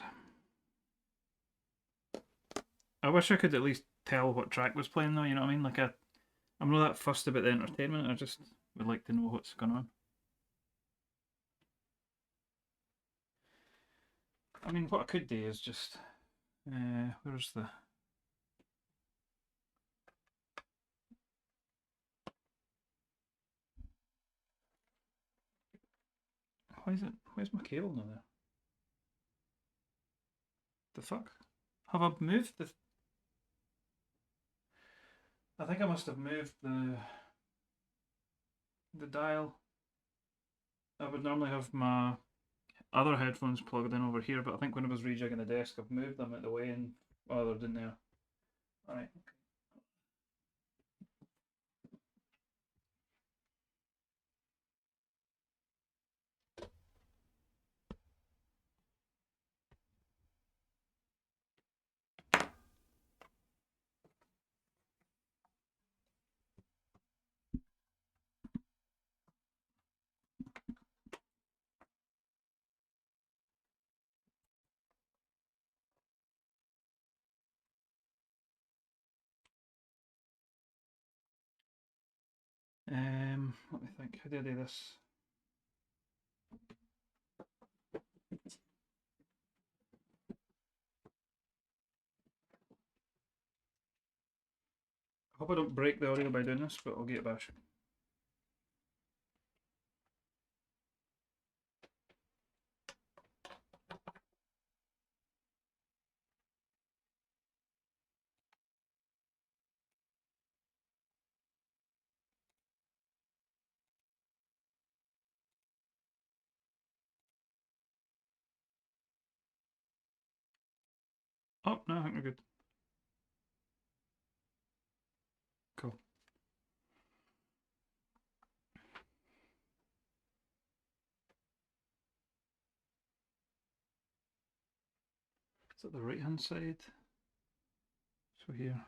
A: I wish I could at least tell what track was playing though, you know what I mean? Like I'm not that fussed about the entertainment, I just would like to know what's going on. I mean, what I could do is just, where's the... where's my cable now there? The fuck? Have I moved the... I think I must have moved the dial. I would normally have my other headphones plugged in over here, but I think when I was rejigging the desk, I've moved them out the way and... oh, they're in there. Alright. Let me think. How do I do this? I hope I don't break the audio by doing this, but I'll get it back. Oh, no, I think we're good. Cool. Is that the right hand side? So here.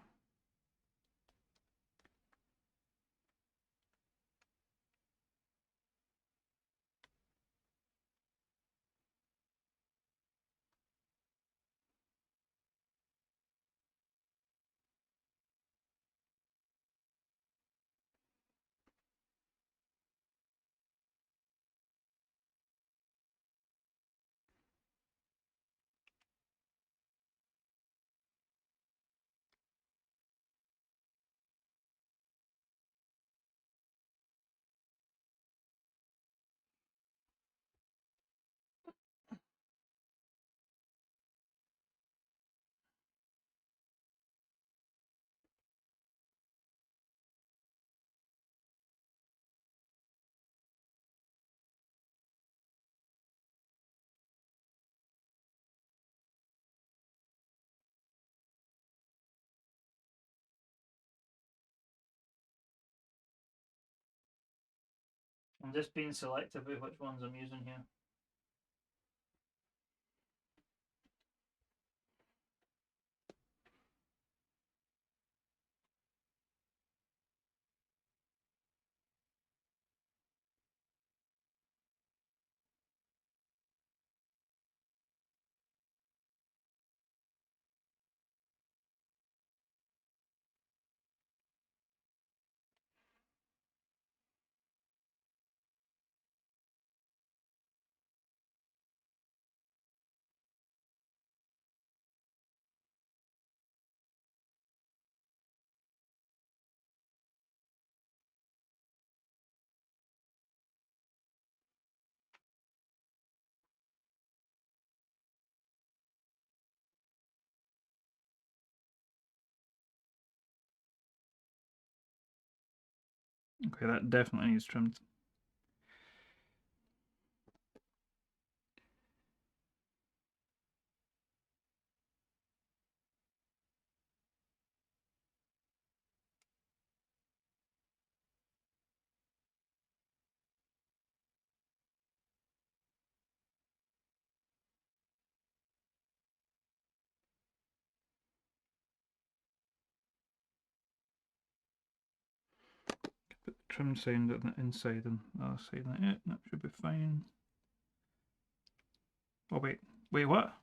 A: I'm just being selective with which ones I'm using here. Okay, that definitely needs trimmed. Put the trim sound on the inside and the other side. Yeah, that should be fine. Oh wait, what?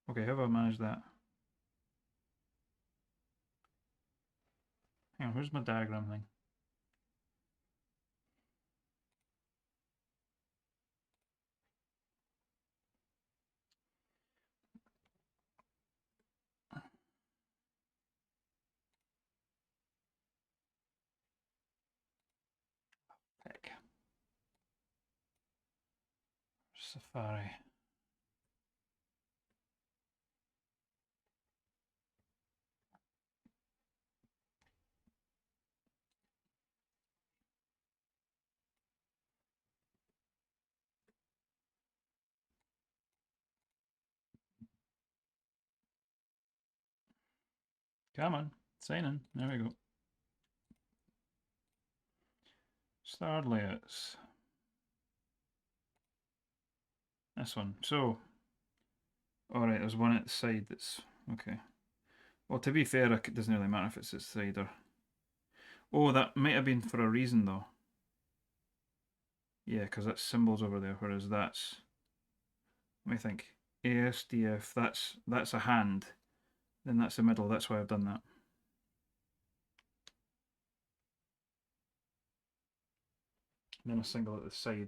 A: Okay, how have I managed that? Hang on, where's my diagram thing? Heck. Safari. Come on, sign in. There we go. Start layouts. This one. So, alright, there's one at the side that's okay. Well, to be fair, it doesn't really matter if it's at the side or. Oh, that might have been for a reason though. Yeah, because that's symbols over there, whereas that's. Let me think. ASDF, that's a hand. Then that's the middle, that's why I've done that. And then a single at the side.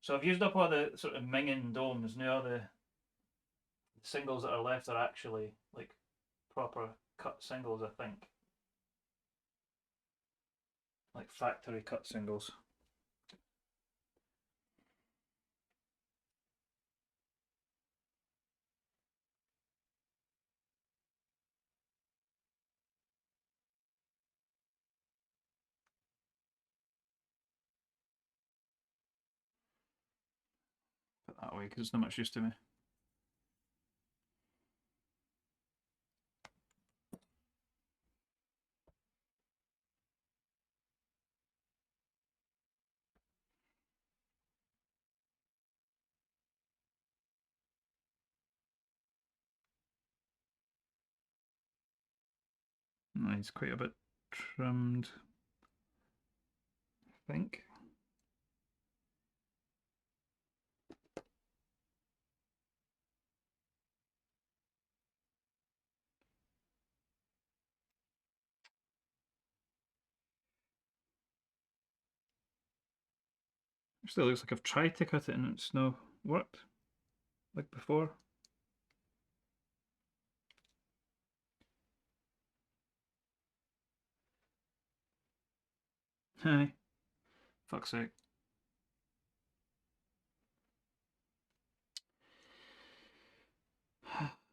A: So I've used up all the sort of minging domes. Now the singles that are left are actually like proper cut singles, I think. Like factory cut singles. Put that away because it's not much use to me. It's quite a bit trimmed, I think. Still looks like I've tried to cut it and it's not worked like before. Hi. Fuck's sake.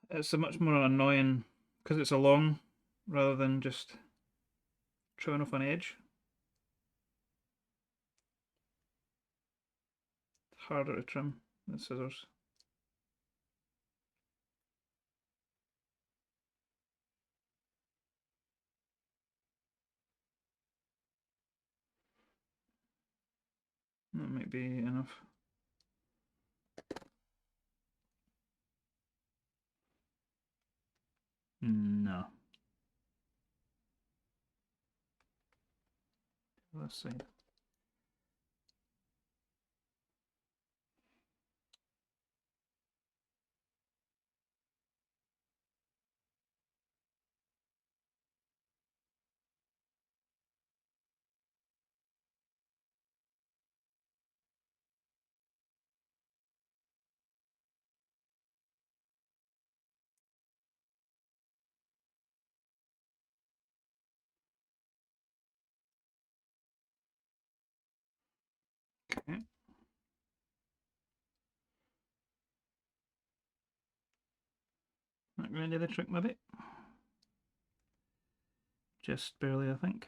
A: It's a much more annoying because it's a long rather than just trimming off an edge. It's harder to trim than scissors. That might be enough. No. Let's see. Okay. Not going to do the trick maybe. Just barely, I think.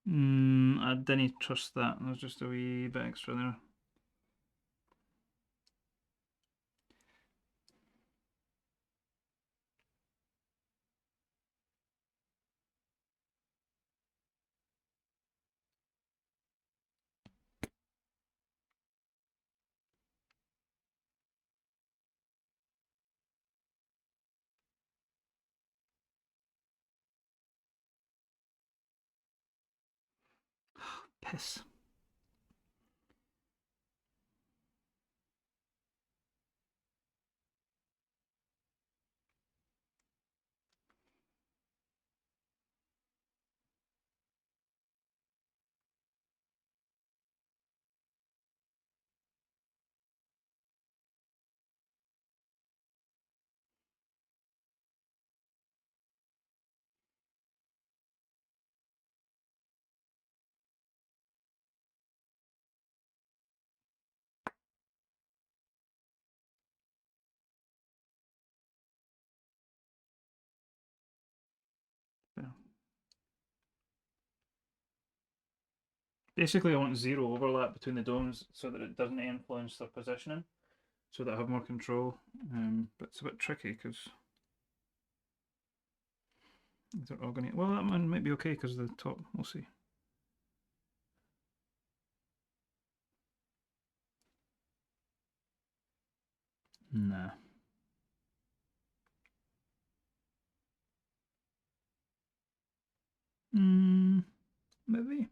A: I didn't trust that. There's just a wee bit extra there. Piss. There. Basically, I want zero overlap between the domes so that it doesn't influence their positioning, so that I have more control. But it's a bit tricky because they're all going to. Well, that one might be okay because the top. We'll see. Nah. Maybe.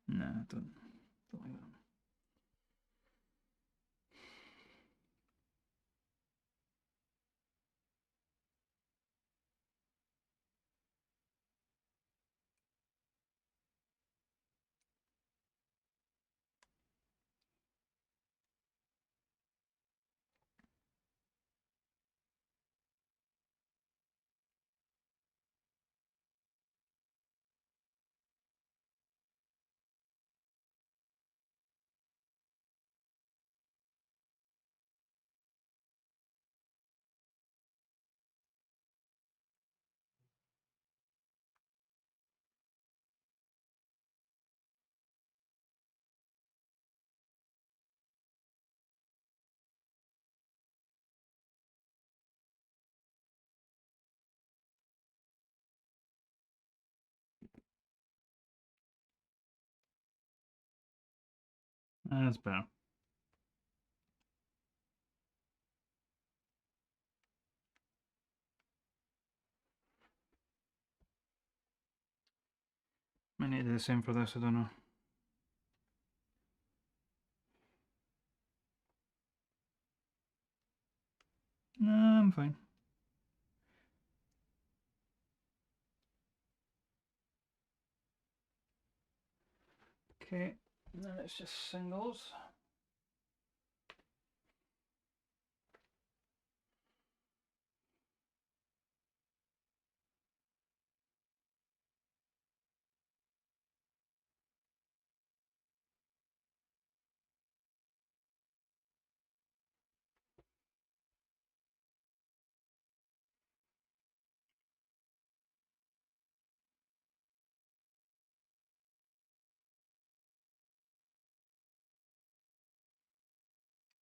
A: Nah, don't like that. That's better. Might need to do the same for this, I don't know. No, I'm fine. Okay, and then it's just singles.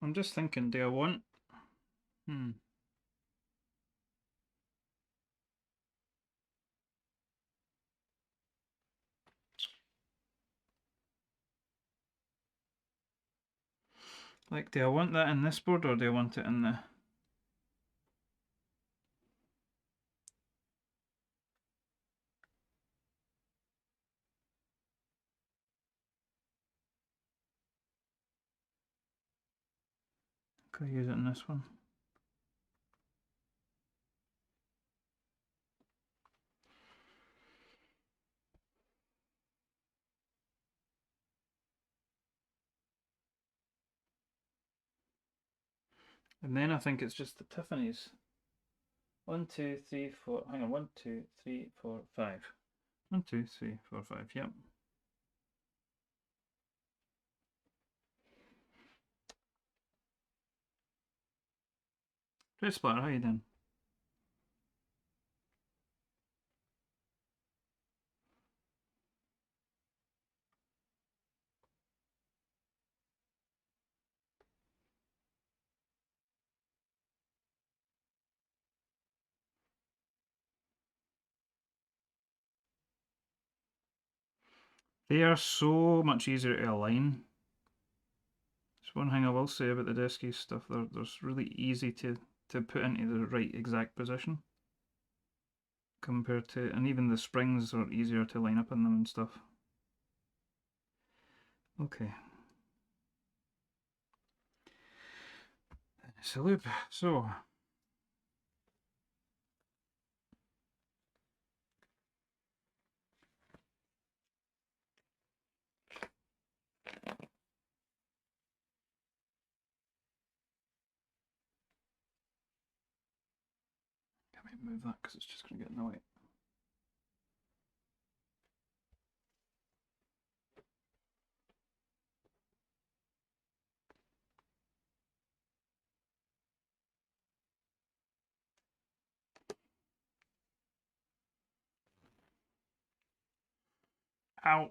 A: I'm just thinking, do I want? Like, do I want that in this board or do I want it in the... Could I use it in this one? And then I think it's just the Tiffany's. 1, 2, 3, 4. Hang on. 1, 2, 3, 4, 5. 1, 2, 3, 4, 5. Yep. Trade Splatter, how you doing? They are so much easier to align. That's one thing I will say about the Deskies stuff. They're really easy to put into the right exact position. Compared to, and even the springs are easier to line up in them and stuff. Okay. It's a loop. So. Can we move that because it's just going to get in the way. Ow.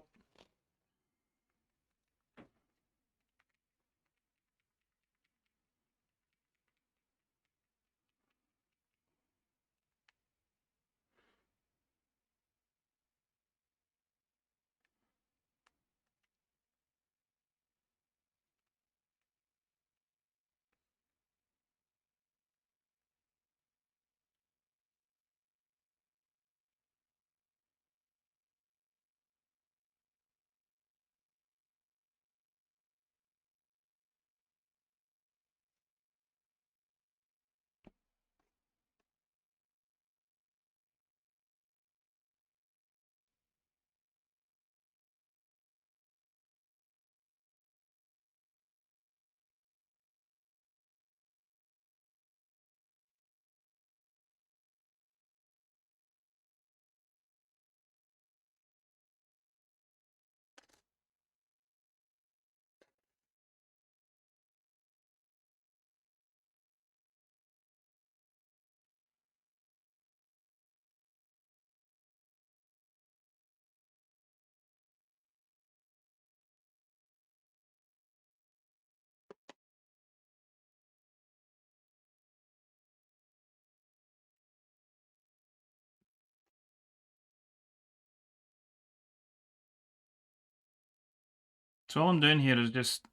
A: So all I'm doing here is just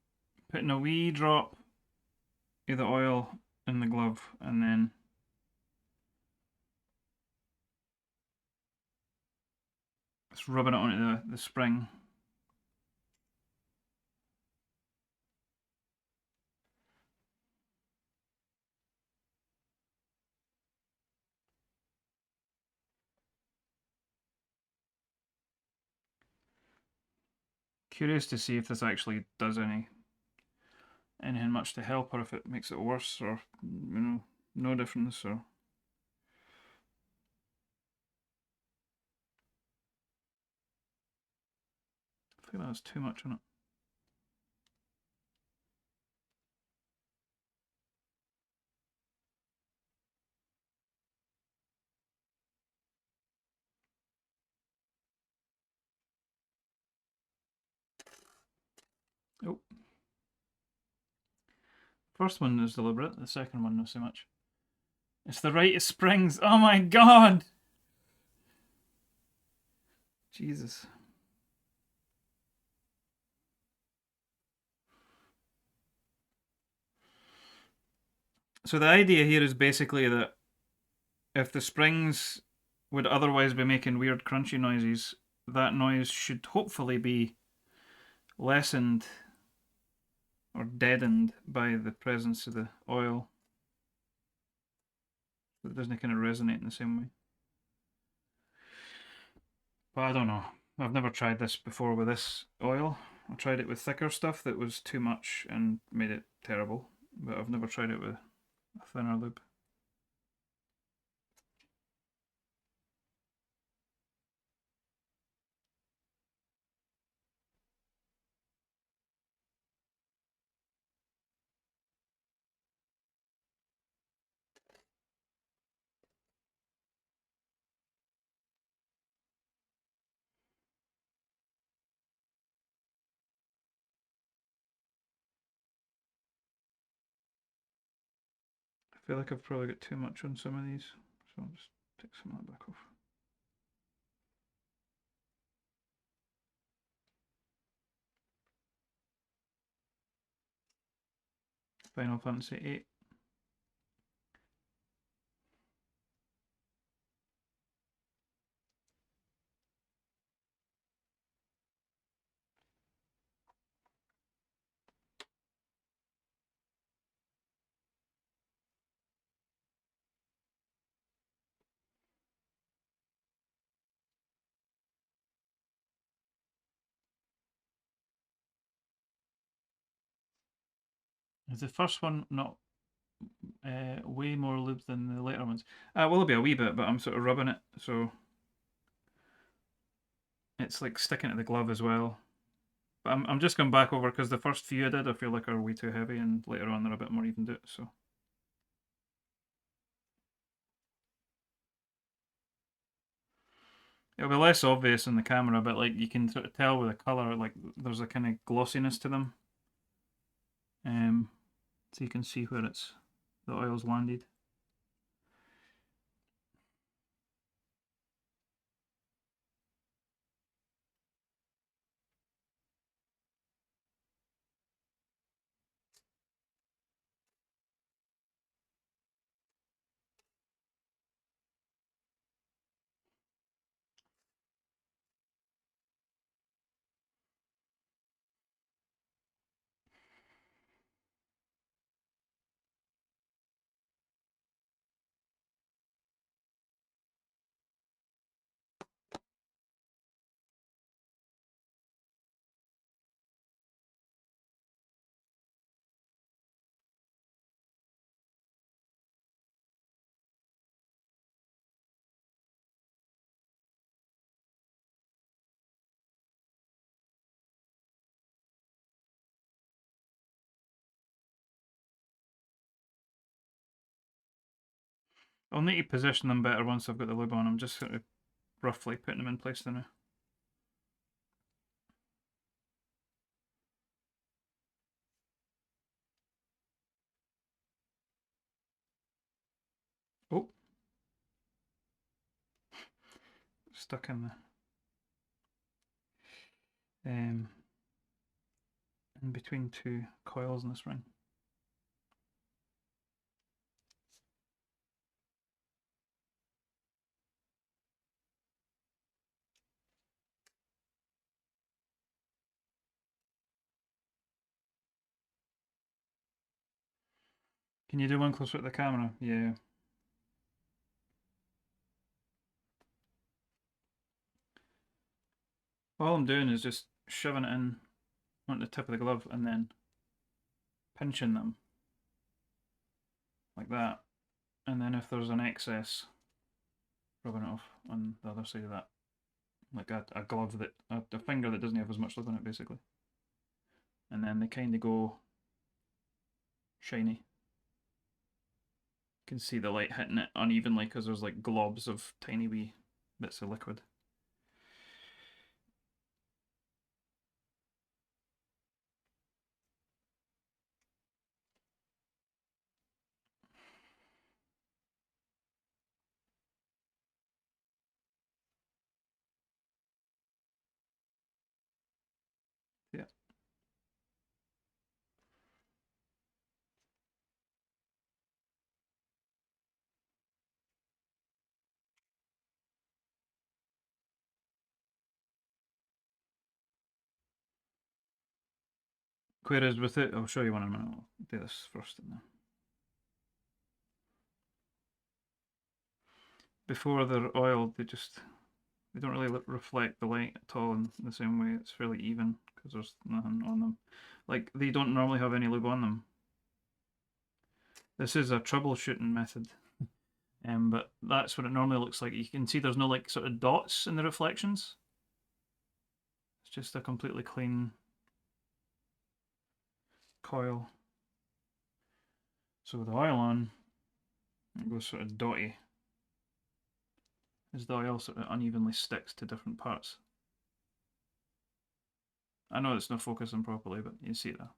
A: putting a wee drop of the oil in the glove and then just rubbing it onto the spring. Curious to see if this actually does anything much to help, or if it makes it worse, or no difference. Or I think that was too much on it. Oh. First one is deliberate, the second one not so much. It's the right springs. Oh my god! Jesus. So the idea here is basically that if the springs would otherwise be making weird crunchy noises, that noise should hopefully be lessened or deadened by the presence of the oil. So it doesn't kind of resonate in the same way. But I don't know. I've never tried this before with this oil. I tried it with thicker stuff that was too much and made it terrible. But I've never tried it with a thinner lube. I feel like I've probably got too much on some of these, so I'll just take some of that back off. Final Fantasy 8. Is the first one not way more lube than the later ones? Will be a wee bit, but I'm sort of rubbing it, so it's like sticking to the glove as well. But I'm just going back over because the first few I did I feel like are way too heavy, and later on they're a bit more evened out. So it'll be less obvious in the camera, but like you can sort of tell with the color, like there's a kind of glossiness to them. So you can see where it's the oil's landed. I'll need to position them better once I've got the lube on. I'm just sort of roughly putting them in place now. Oh, stuck in in between two coils in this ring. Can you do one closer at the camera? Yeah. All I'm doing is just shoving it in on the tip of the glove and then pinching them like that. And then if there's an excess, rubbing it off on the other side of that. Like a glove that, a finger that doesn't have as much lube on it basically. And then they kind of go shiny. You can see the light hitting it unevenly because there's like globs of tiny wee bits of liquid. Yeah. Whereas with it, I'll show you one in a minute. I'll do this first and then. Before they're oiled, they don't really reflect the light at all in the same way. It's fairly even because there's nothing on them. Like, they don't normally have any lube on them. This is a troubleshooting method, but that's what it normally looks like. You can see there's no like sort of dots in the reflections. It's just a completely clean coil. So with the oil on, it goes sort of dotty as the oil sort of unevenly sticks to different parts. I know it's not focusing properly, but you see that.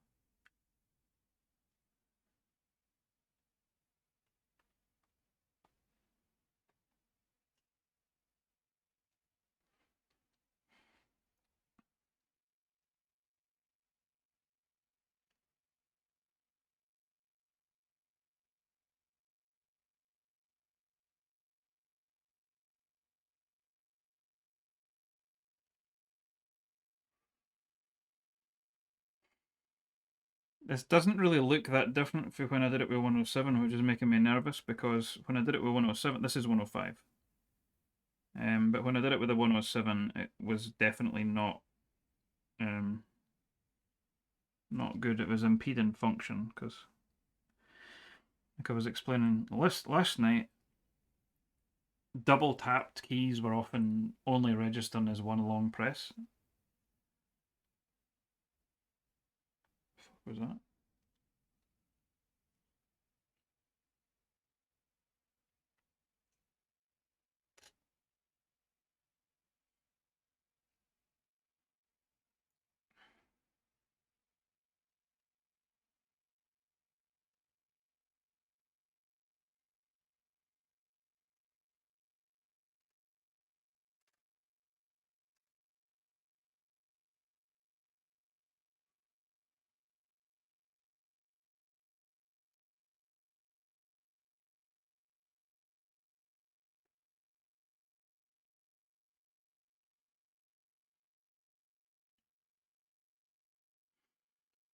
A: This doesn't really look that different from when I did it with 107, which is making me nervous because when I did it with 107, this is 105. But when I did it with the 107, it was definitely not good. It was impeding function because, like I was explaining last night, double tapped keys were often only registering as one long press. What was that?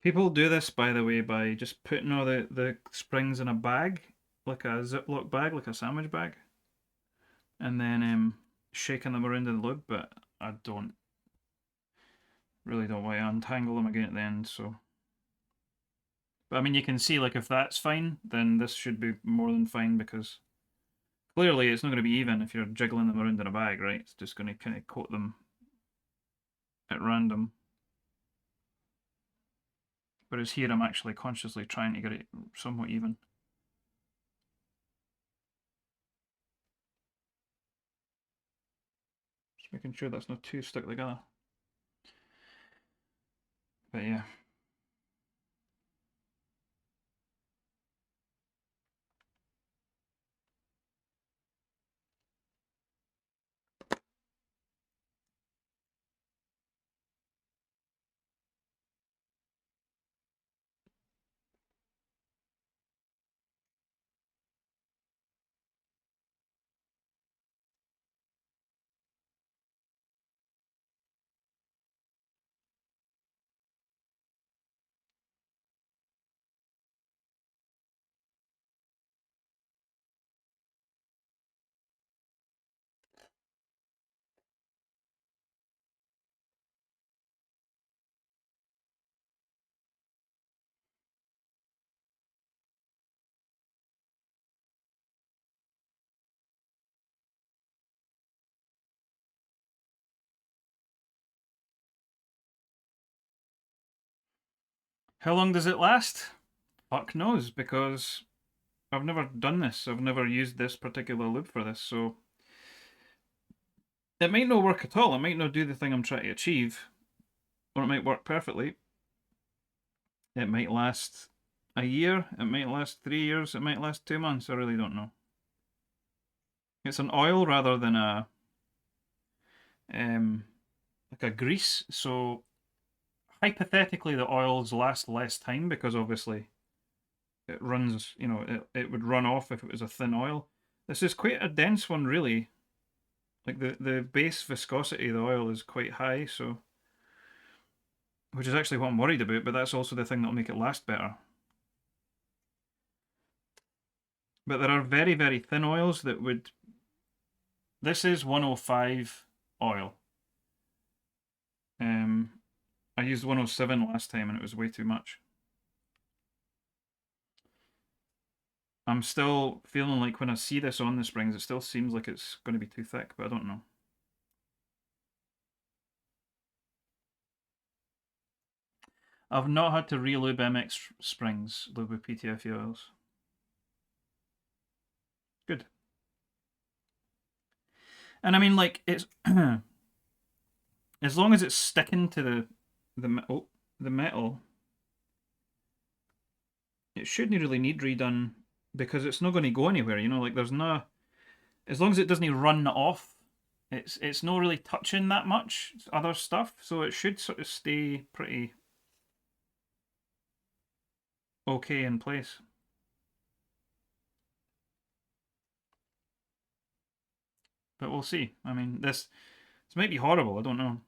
A: People do this, by the way, by just putting all the springs in a bag, like a Ziploc bag, like a sandwich bag, and then shaking them around in the lube, but I really don't want to untangle them again at the end, so. But I mean, you can see, like, if that's fine, then this should be more than fine because clearly it's not going to be even if you're jiggling them around in a bag, right? It's just going to kind of coat them at random. Whereas here I'm actually consciously trying to get it somewhat even. Just making sure that's not too stuck together. But yeah. How long does it last? Fuck knows, because I've never done this. I've never used this particular lube for this, so it might not work at all. It might not do the thing I'm trying to achieve, or it might work perfectly. It might last a year, it might last 3 years, it might last 2 months. I really don't know. It's an oil rather than like a grease, so hypothetically the oils last less time because obviously it runs, it would run off if it was a thin oil. This is quite a dense one, really. Like the base viscosity of the oil is quite high, so which is actually what I'm worried about, but that's also the thing that'll make it last better. But there are very, very thin oils that would... This is 105 oil. I used 107 last time and it was way too much. I'm still feeling like when I see this on the springs, it still seems like it's going to be too thick, but I don't know. I've not had to re-lube MX springs, lube with PTFE oils. Good. And I mean, like, it's as long as it's sticking to the metal, it shouldn't really need redone because it's not going to go anywhere. You know, like there's no, as long as it doesn't run off, it's not really touching that much other stuff, so it should sort of stay pretty okay in place. But we'll see. I mean, this might be horrible. I don't know.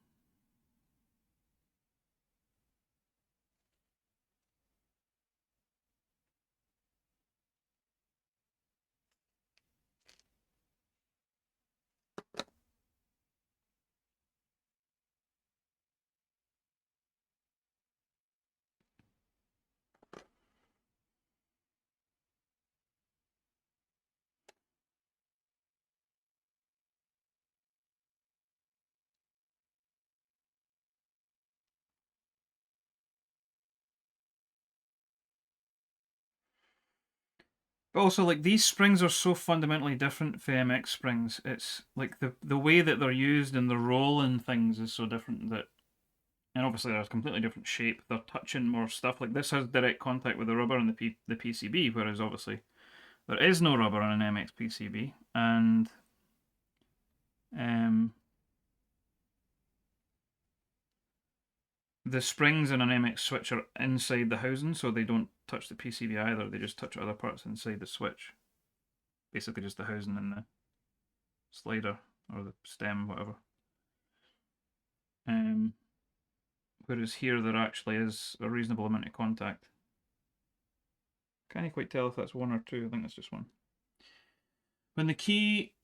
A: But also, like, these springs are so fundamentally different from MX springs. It's like the way that they're used and the roll and things is so different that, and obviously they're a completely different shape. They're touching more stuff. Like this has direct contact with the rubber and the PCB, whereas obviously there is no rubber on an MX PCB, and the springs in an MX switch are inside the housing, so they don't touch the PCB either. They just touch other parts inside the switch. Basically, just the housing and the slider or the stem, whatever. Whereas here there actually is a reasonable amount of contact. Can't quite tell if that's one or two. I think that's just one. When the key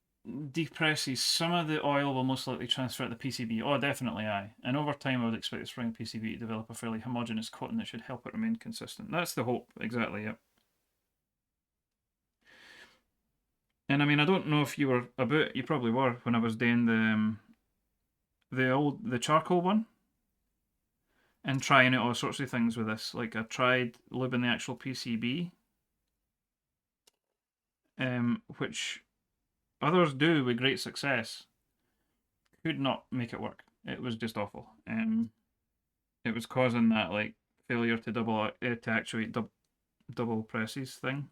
A: depresses, some of the oil will most likely transfer to the PCB. Oh, definitely, aye. And over time, I would expect the spring PCB to develop a fairly homogeneous coating that should help it remain consistent. That's the hope, exactly, yep. And I mean, I don't know if you were about. You probably were when I was doing the charcoal one, and trying out all sorts of things with this. Like I tried lubing the actual PCB, which others do with great success. Could not make it work. It was just awful. It was causing that like failure to to actuate double presses thing.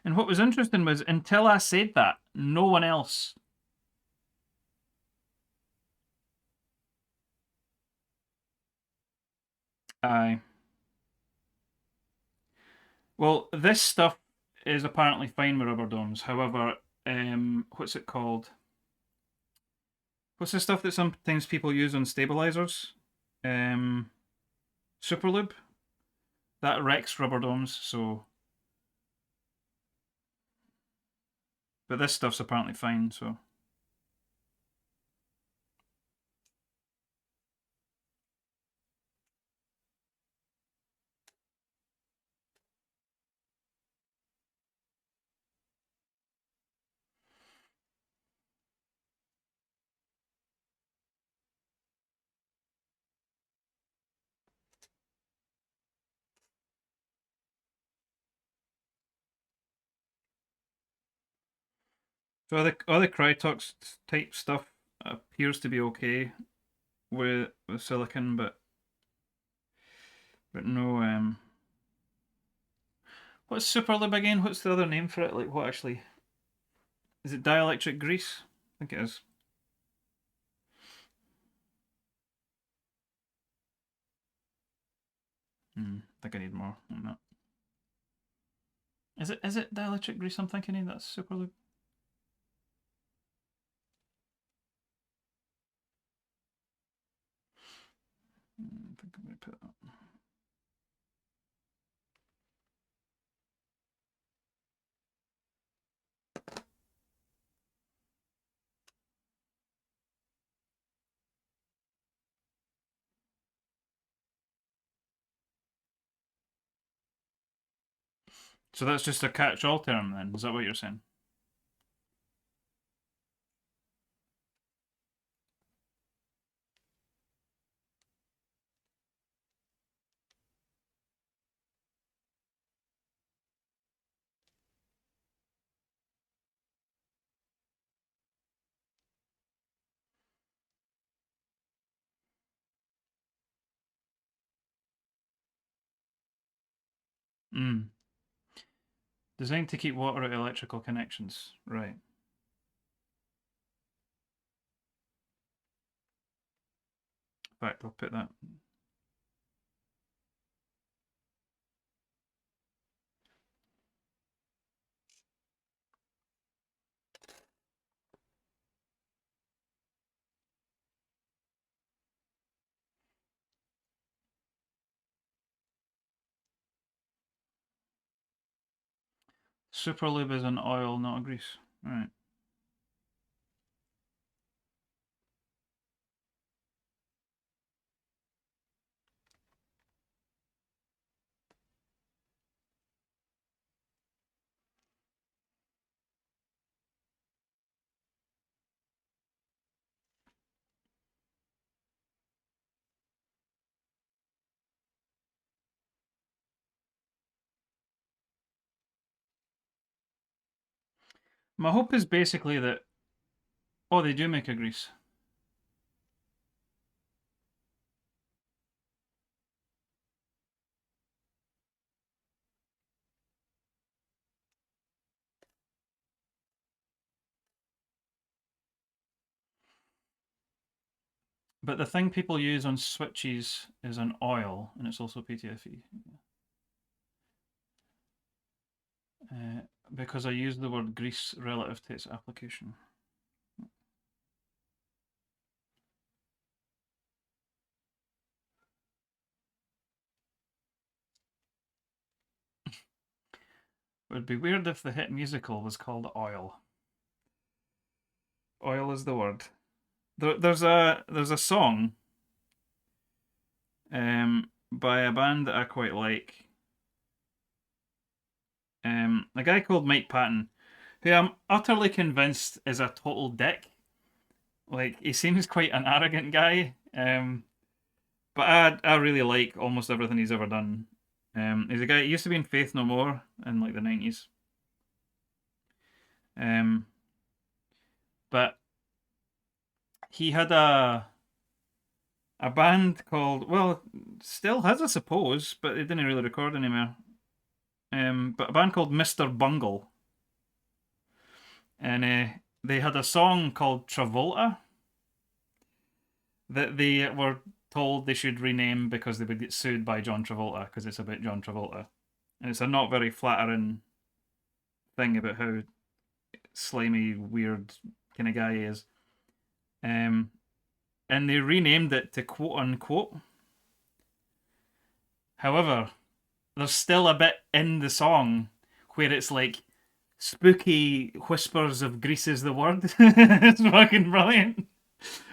A: And what was interesting was until I said that, no one else. Aye. Well, this stuff is apparently fine with rubber domes. However, what's it called? What's the stuff that sometimes people use on stabilizers? Superlube. That wrecks rubber domes. So, but this stuff's apparently fine. So. So all the Crytox type stuff appears to be okay with silicon, but no. What's Superlib again? What's the other name for it? Like what actually? Is it dielectric grease? I think it is. I think I need more on that. Is it dielectric grease I'm thinking of? That's Superlib. put that. So that's just a catch-all term then? Is that what you're saying? Mm. Designed to keep water out of electrical connections. Right. In fact, I'll put that. Superlube is an oil, not a grease. Right. My hope is basically that... Oh, they do make a grease. But the thing people use on switches is an oil, and it's also PTFE. Because I use the word grease relative to its application. It would be weird if the hit musical was called Oil. Oil is the word. There's a song by a band that I quite like. A guy called Mike Patton, who I'm utterly convinced is a total dick. Like, he seems quite an arrogant guy. But I really like almost everything he's ever done. He's a guy. He used to be in Faith No More in like the 90s. But he had a band called, well, still has, I suppose, but they didn't really record anymore. But a band called Mr. Bungle, and they had a song called Travolta that they were told they should rename because they would get sued by John Travolta because it's about John Travolta, and it's a not very flattering thing about how slimy, weird kind of guy he is. And they renamed it to quote unquote. However, there's still a bit in the song where it's like spooky whispers of Grease is the word. It's fucking brilliant.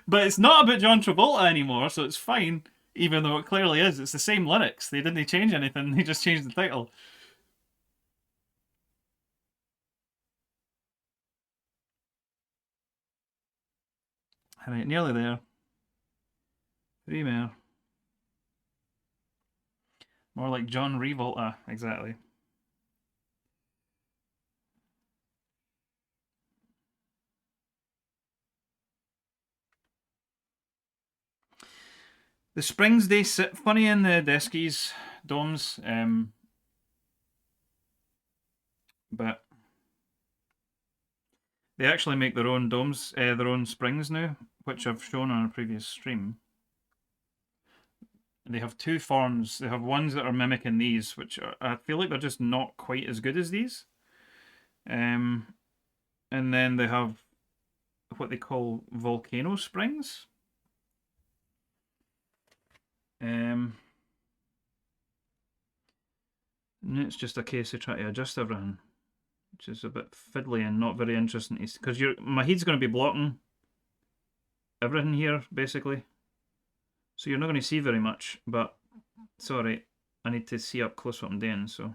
A: But it's not about John Travolta anymore, so it's fine, even though it clearly is. It's the same lyrics. They didn't change anything, they just changed the title. Alright, nearly there. 3 more. More like John Revolta, exactly. The springs, they sit funny in the deskies domes, but they actually make their own domes, their own springs now, which I've shown on a previous stream. They have two forms. They have ones that are mimicking these, which I feel like they're just not quite as good as these. And then they have what they call volcano springs. And it's just a case of trying to adjust everything, which is a bit fiddly and not very interesting, because my heat's going to be blocking everything here, basically. So you're not going to see very much, but sorry, I need to see up close what I'm doing, so...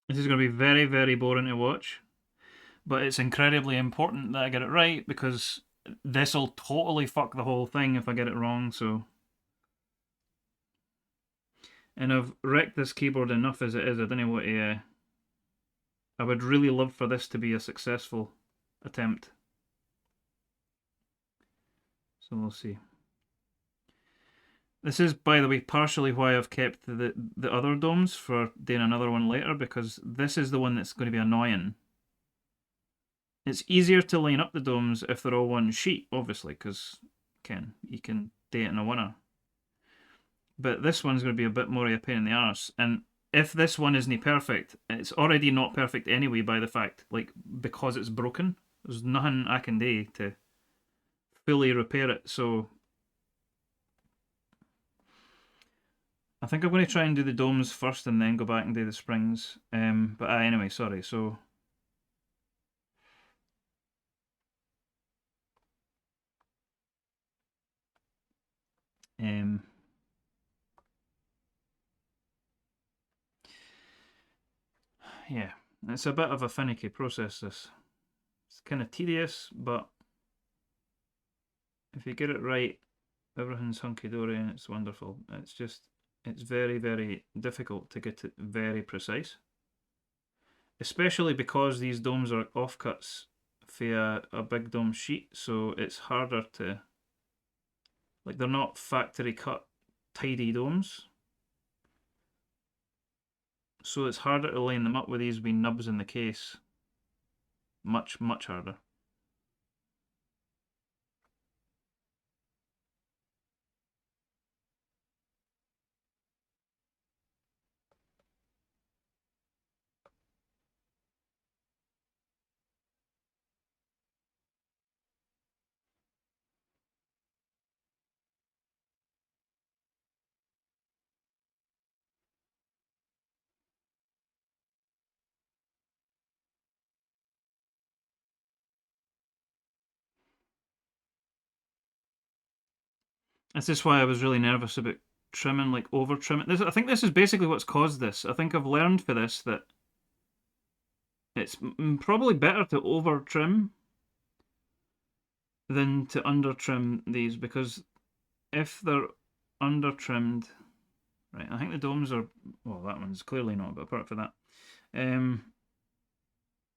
A: This is going to be very, very boring to watch, but it's incredibly important that I get it right, because this will totally fuck the whole thing if I get it wrong, so... And I've wrecked this keyboard enough as it is. I don't know what to... I would really love for this to be a successful attempt. So we'll see. This is, by the way, partially why I've kept the other domes for doing another one later, because this is the one that's going to be annoying. It's easier to line up the domes if they're all one sheet, obviously, because you can do it in a winner. But this one's going to be a bit more of a pain in the arse. And if this one isn't perfect, it's already not perfect anyway by the fact, like, because it's broken. There's nothing I can do to fully repair it, so... I think I'm going to try and do the domes first and then go back and do the springs. But anyway, sorry, so... yeah, it's a bit of a finicky process, this. It's kind of tedious, but if you get it right, everything's hunky-dory and it's wonderful. It's just, it's very, very difficult to get it very precise. Especially because these domes are offcuts via a big dome sheet, so it's harder to... Like, they're not factory cut, tidy domes. So it's harder to line them up with these wee nubs in the case. Much, much harder. This is why I was really nervous about trimming, like over trimming. I think this is basically what's caused this. I think I've learned for this that it's probably better to over trim than to under trim these, because if they're under trimmed, right, I think the domes are, well, that one's clearly not, but apart from that,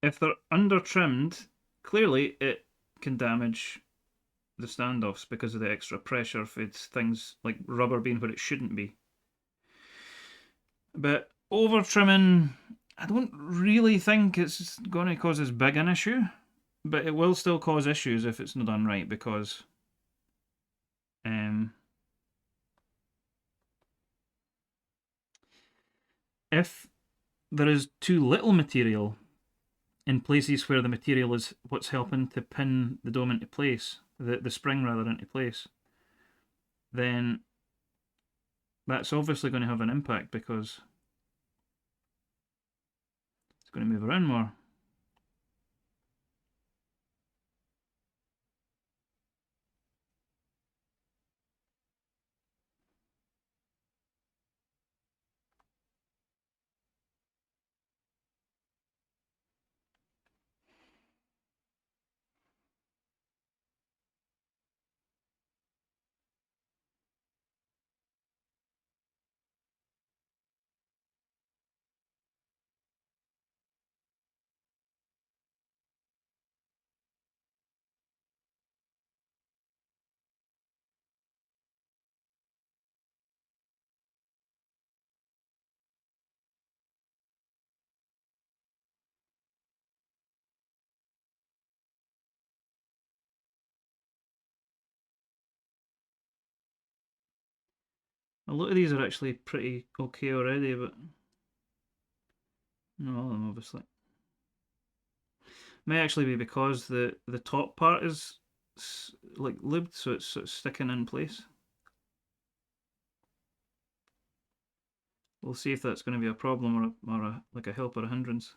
A: if they're under trimmed, clearly it can damage the standoffs because of the extra pressure if it's things like rubber being where it shouldn't be. But over trimming, I don't really think it's going to cause as big an issue, but it will still cause issues if it's not done right, because if there is too little material in places where the material is what's helping to pin the dome into place, the spring rather, into place, then that's obviously going to have an impact, because it's going to move around more. A lot of these are actually pretty okay already, but not all of them obviously. May actually be because the top part is like lubed, so it's sort of sticking in place. We'll see if that's going to be a problem or like a help or a hindrance.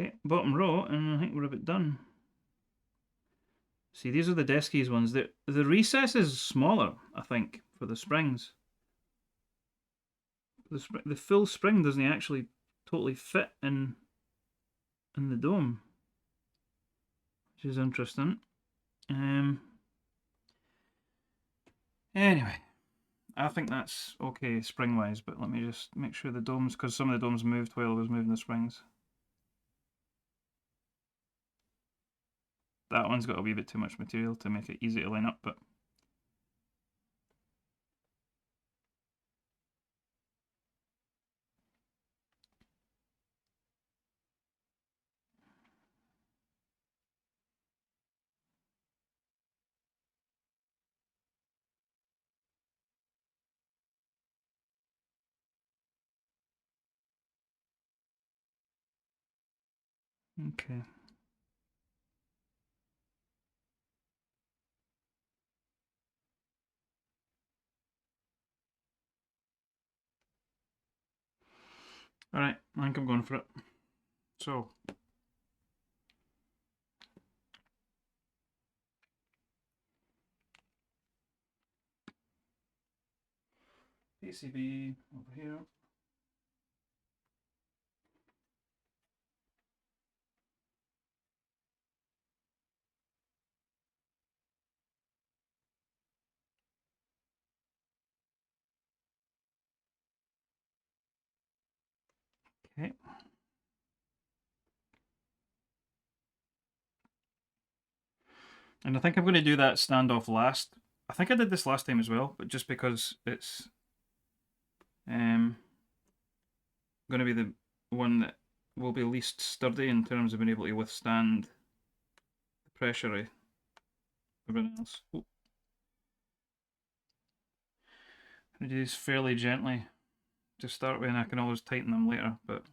A: Okay, bottom row, and I think we're about done. See, these are the deskies ones. The recess is smaller, I think, for the springs. The full spring doesn't actually totally fit in the dome, which is interesting. Anyway, I think that's okay spring-wise, but let me just make sure the domes, because some of the domes moved while I was moving the springs. That one's got a wee bit too much material to make it easy to line up, but okay. Alright, I think I'm going for it. So, PCB over here. Okay. And I think I'm going to do that standoff last. I think I did this last time as well, but just because it's going to be the one that will be least sturdy in terms of being able to withstand the pressure of everything else. Oh. I'm going to do this fairly gently to start with, and I can always tighten them later, but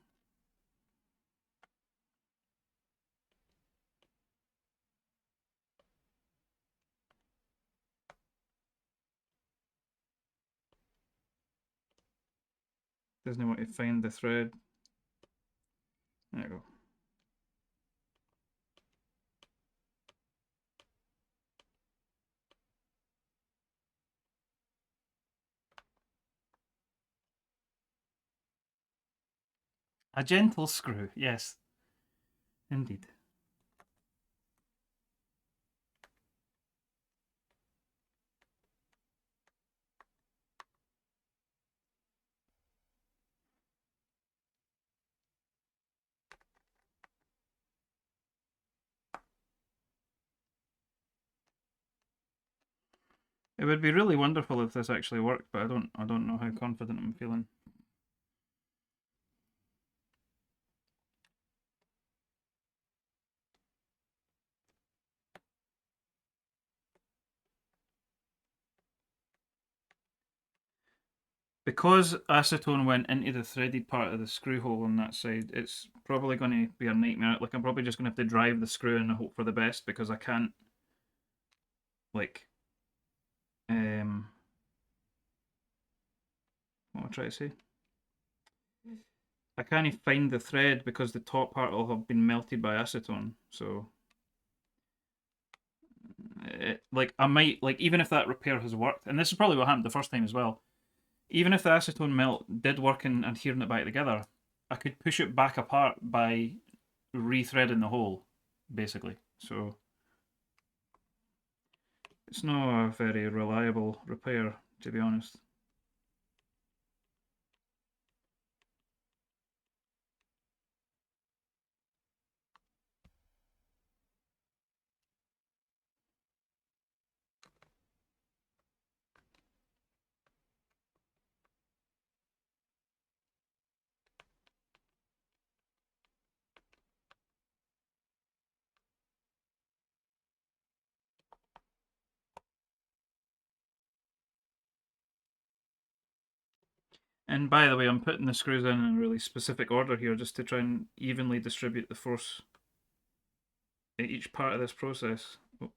A: doesn't want to find the thread. There you go. A gentle screw, yes, indeed. It would be really wonderful if this actually worked, but I don't know how confident I'm feeling. Because acetone went into the threaded part of the screw hole on that side, it's probably going to be a nightmare. Like, I'm probably just going to have to drive the screw in and hope for the best, because I can't, like, what am I trying to say? I can't find the thread because the top part will have been melted by acetone, so... like, I might, like, even if that repair has worked, and this is probably what happened the first time as well, even if the acetone melt did work in adhering it back together, I could push it back apart by rethreading the hole, basically. So it's not a very reliable repair, to be honest. And by the way, I'm putting the screws in a really specific order here just to try and evenly distribute the force at each part of this process. Oh.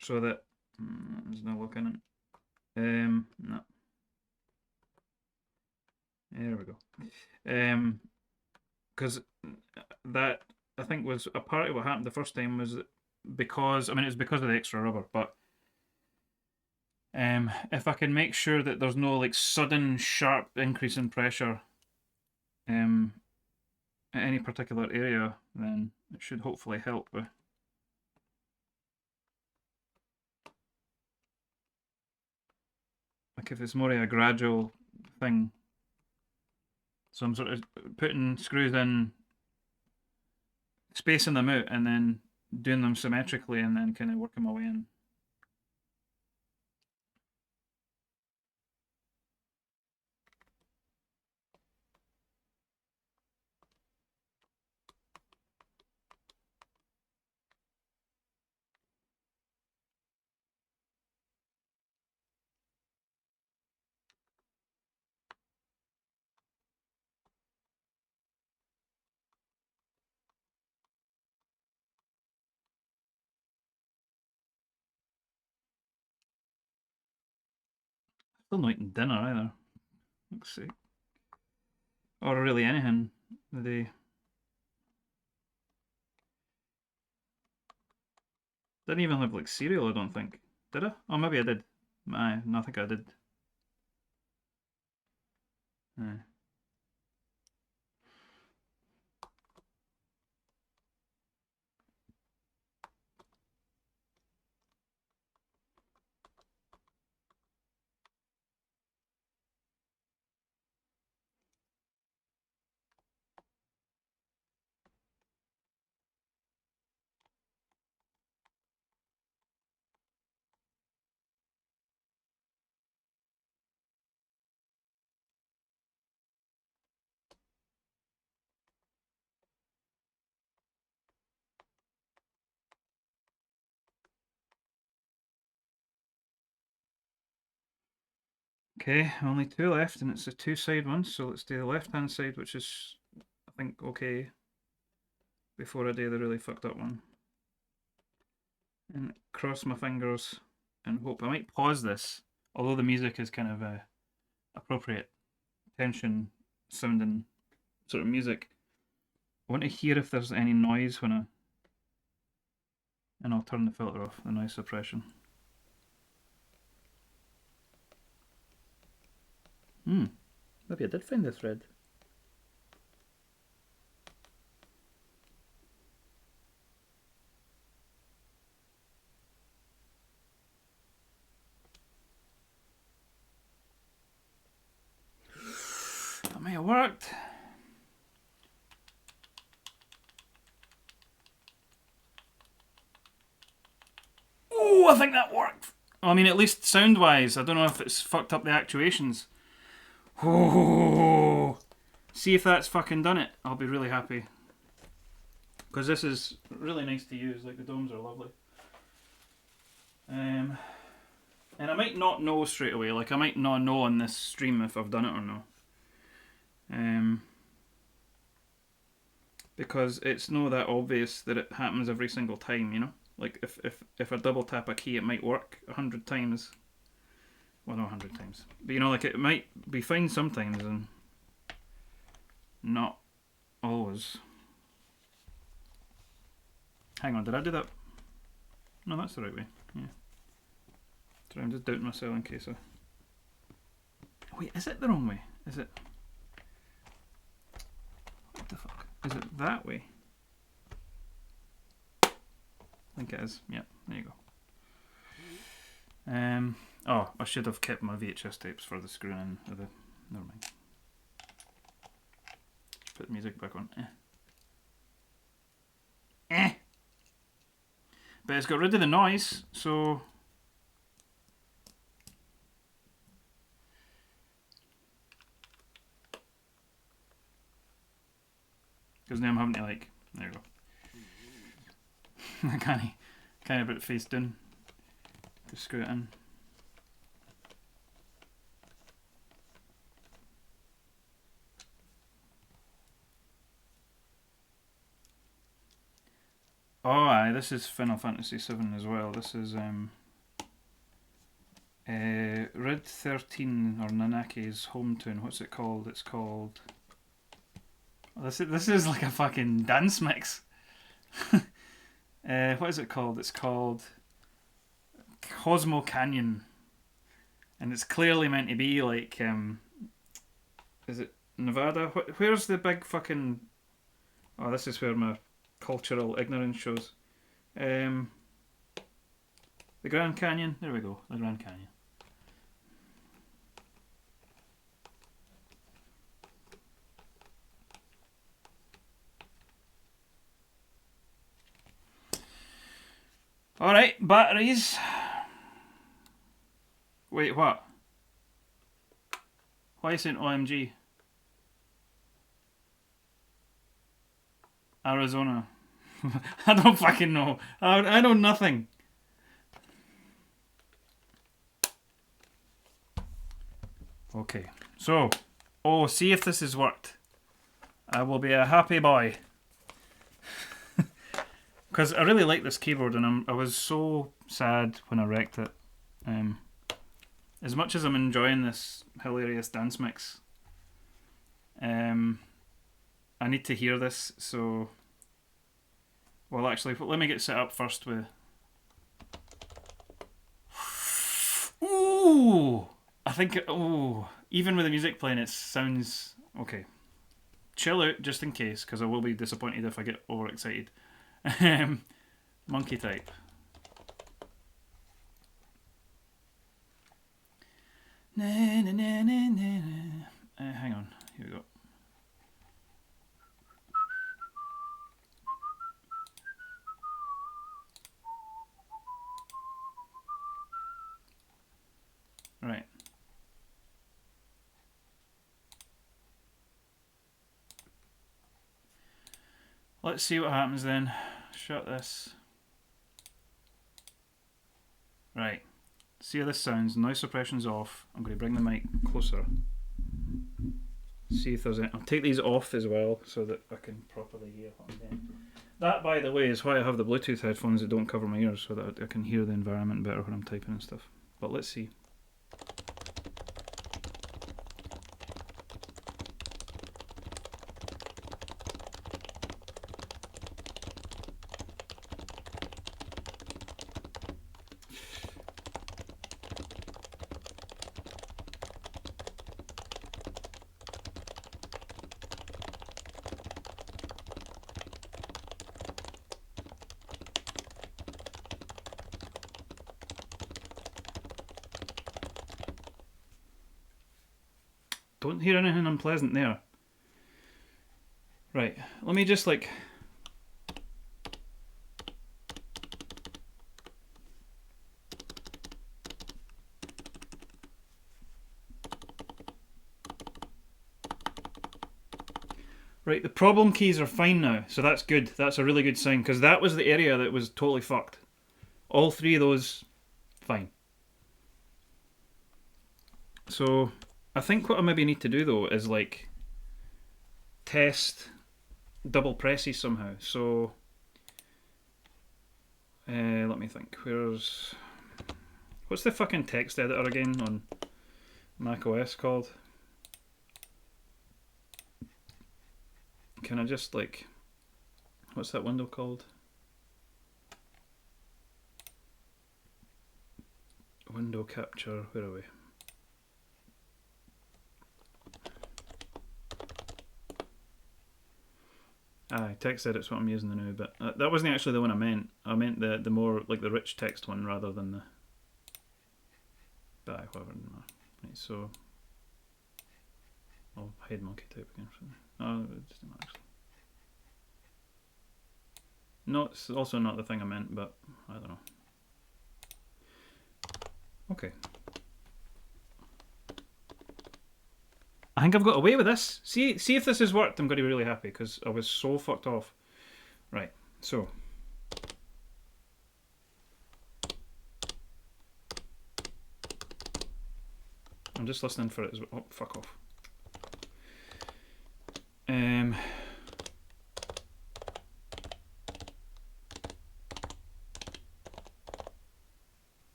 A: So that there's no look in it. No. There we go. Because that I think was a part of what happened the first time was because it was because of the extra rubber, but if I can make sure that there's no like sudden sharp increase in pressure at any particular area, then it should hopefully help with. Like if it's more of a gradual thing. So I'm sort of putting screws in, spacing them out, and then doing them symmetrically, and then kind of working my way in. Still not eating dinner either. Let's see. Or really anything the day. Didn't even have like cereal, I don't think. Did I? Oh, maybe I did. No, I think I did. Aye. Okay, only two left, and it's a two-side one. So let's do the left-hand side, which is, I think, okay. Before I do the really fucked up one, and cross my fingers and hope. I might pause this, although the music is kind of appropriate tension sounding sort of music. I want to hear if there's any noise when and I'll turn the filter off, the noise suppression. Maybe I did find the thread. That may have worked. Oh, I think that worked. I mean, at least sound-wise. I don't know if it's fucked up the actuations. Oh, see if that's fucking done it. I'll be really happy. Because this is really nice to use. Like, the domes are lovely. And I might not know straight away. Like, I might not know on this stream if I've done it or not. Because it's not that obvious that it happens every single time, you know? Like, if I double tap a key, it might work 100 times. Well, not 100 times. But, you know, like, it might be fine sometimes and not always. Hang on, did I do that? No, that's the right way. Yeah. Sorry, I'm just doubting myself in case I... Wait, is it the wrong way? Is it... Is it that way? I think it is. Yep, there you go. Oh, I should have kept my VHS tapes for the screwing in of the... Never mind. Put the music back on. But it's got rid of the noise, so... Because now I'm having to like... There you go. I can't put it face down to screw it in. Oh, aye, this is Final Fantasy VII as well. This is Red 13 or Nanaki's hometown. What's it called? It's called... Oh, this is like a fucking dance mix. What is it called? It's called Cosmo Canyon. And it's clearly meant to be like... is it Nevada? Where's the big fucking... Oh, this is where my cultural ignorance shows. The Grand Canyon. There we go. The Grand Canyon. Alright, batteries. Wait, what? Why is it OMG? Arizona. I don't fucking know. I know nothing. Okay, so, see if this has worked. I will be a happy boy. Because I really like this keyboard, and I was so sad when I wrecked it. As much as I'm enjoying this hilarious dance mix, I need to hear this, so... Well, actually, let me get set up first with... Ooh! I think... even with the music playing, it sounds... Okay. Chill out, just in case, because I will be disappointed if I get overexcited. Monkey type. Hang on, here we go. Right. Let's see what happens then. Shut this. Right. See how this sounds. Noise suppression's off. I'm going to bring the mic closer. See if there's any... I'll take these off as well so that I can properly hear what I'm saying. That, by the way, is why I have the Bluetooth headphones that don't cover my ears, so that I can hear the environment better when I'm typing and stuff. But let's see. Don't hear anything unpleasant there. Right, let me just like... Right, the problem keys are fine now, so that's good. That's a really good sign, because that was the area that was totally fucked. All three of those, fine. So... I think what I maybe need to do though is like test double presses somehow. So let me think. What's the fucking text editor again on Mac OS called? Can I just like, what's that window called? Window capture, where are we? Aye, text edit's what I'm using now, but that wasn't actually the one I meant. I meant the more like the rich text one rather than the. But aye, whatever. Right, so I'll hide monkey type again. Oh, it doesn't matter actually. No, it's also not the thing I meant, but I don't know. Okay. I think I've got away with this. See if this has worked. I'm going to be really happy because I was so fucked off. Right, so. I'm just listening for it as well. Oh, fuck off.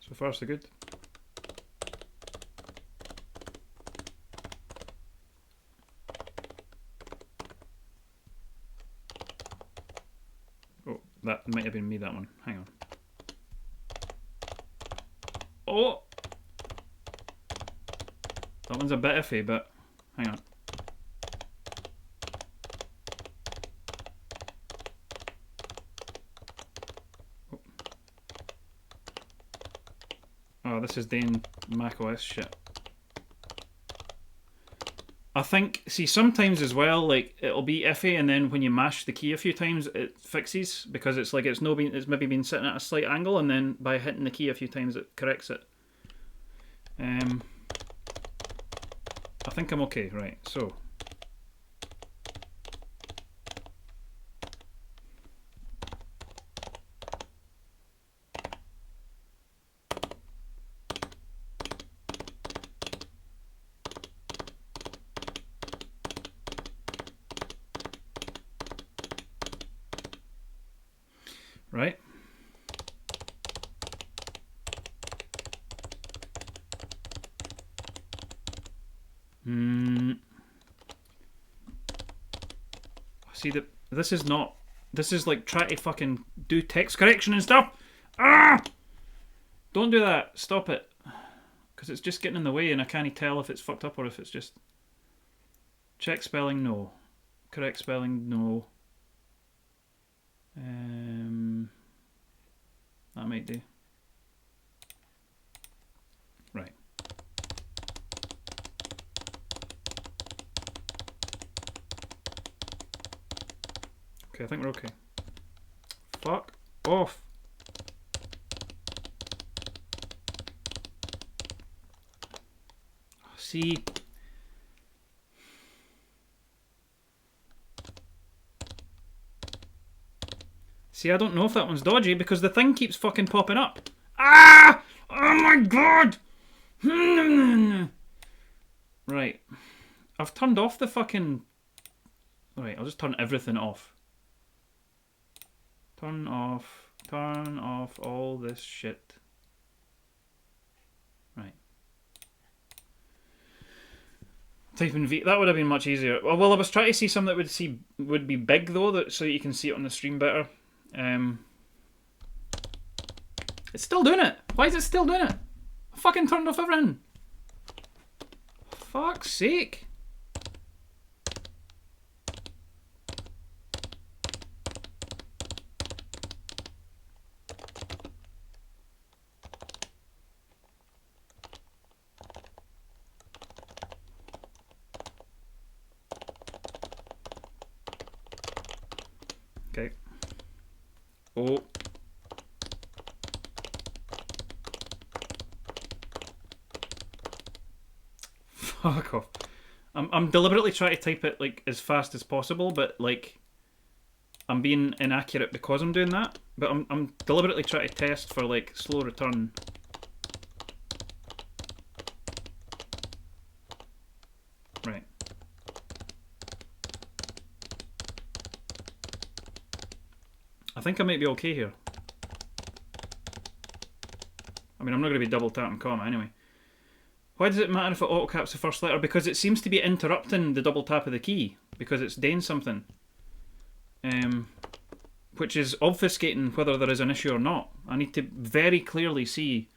A: So far, so good. Oh, that might have been me, that one. Hang on. Oh! That one's a bit iffy, but hang on. Oh, this is Dane macOS shit. I think, see, sometimes as well, like, it'll be iffy, and then when you mash the key a few times, it fixes, because it's like it's maybe been sitting at a slight angle, and then by hitting the key a few times, it corrects it. I think I'm okay, right, so. Right. See, this is not. This is like try to fucking do text correction and stuff. Ah! Don't do that. Stop it. Because it's just getting in the way and I can't tell if it's fucked up or if it's just. Check spelling, no. Correct spelling, no. That might do. Right. Okay, I think we're okay. Fuck off. See. See, I don't know if that one's dodgy because the thing keeps fucking popping up. Ah! Oh my god! Right. I've turned off the fucking... Right, I'll just turn everything off. Turn off all this shit. Right. Typing V, that would have been much easier. Well, I was trying to see something that would be big though, so that you can see it on the stream better. It's still doing it. Why is it still doing it? I fucking turned off everything. Fuck's sake. Okay. Oh. Fuck off. I'm deliberately trying to type it like as fast as possible, but like I'm being inaccurate because I'm doing that. But I'm deliberately trying to test for like slow return. Right. I think I might be okay here. I mean, I'm not going to be double tapping comma anyway. Why does it matter if it auto caps the first letter? Because it seems to be interrupting the double tap of the key because it's doing something, which is obfuscating whether there is an issue or not. I need to very clearly see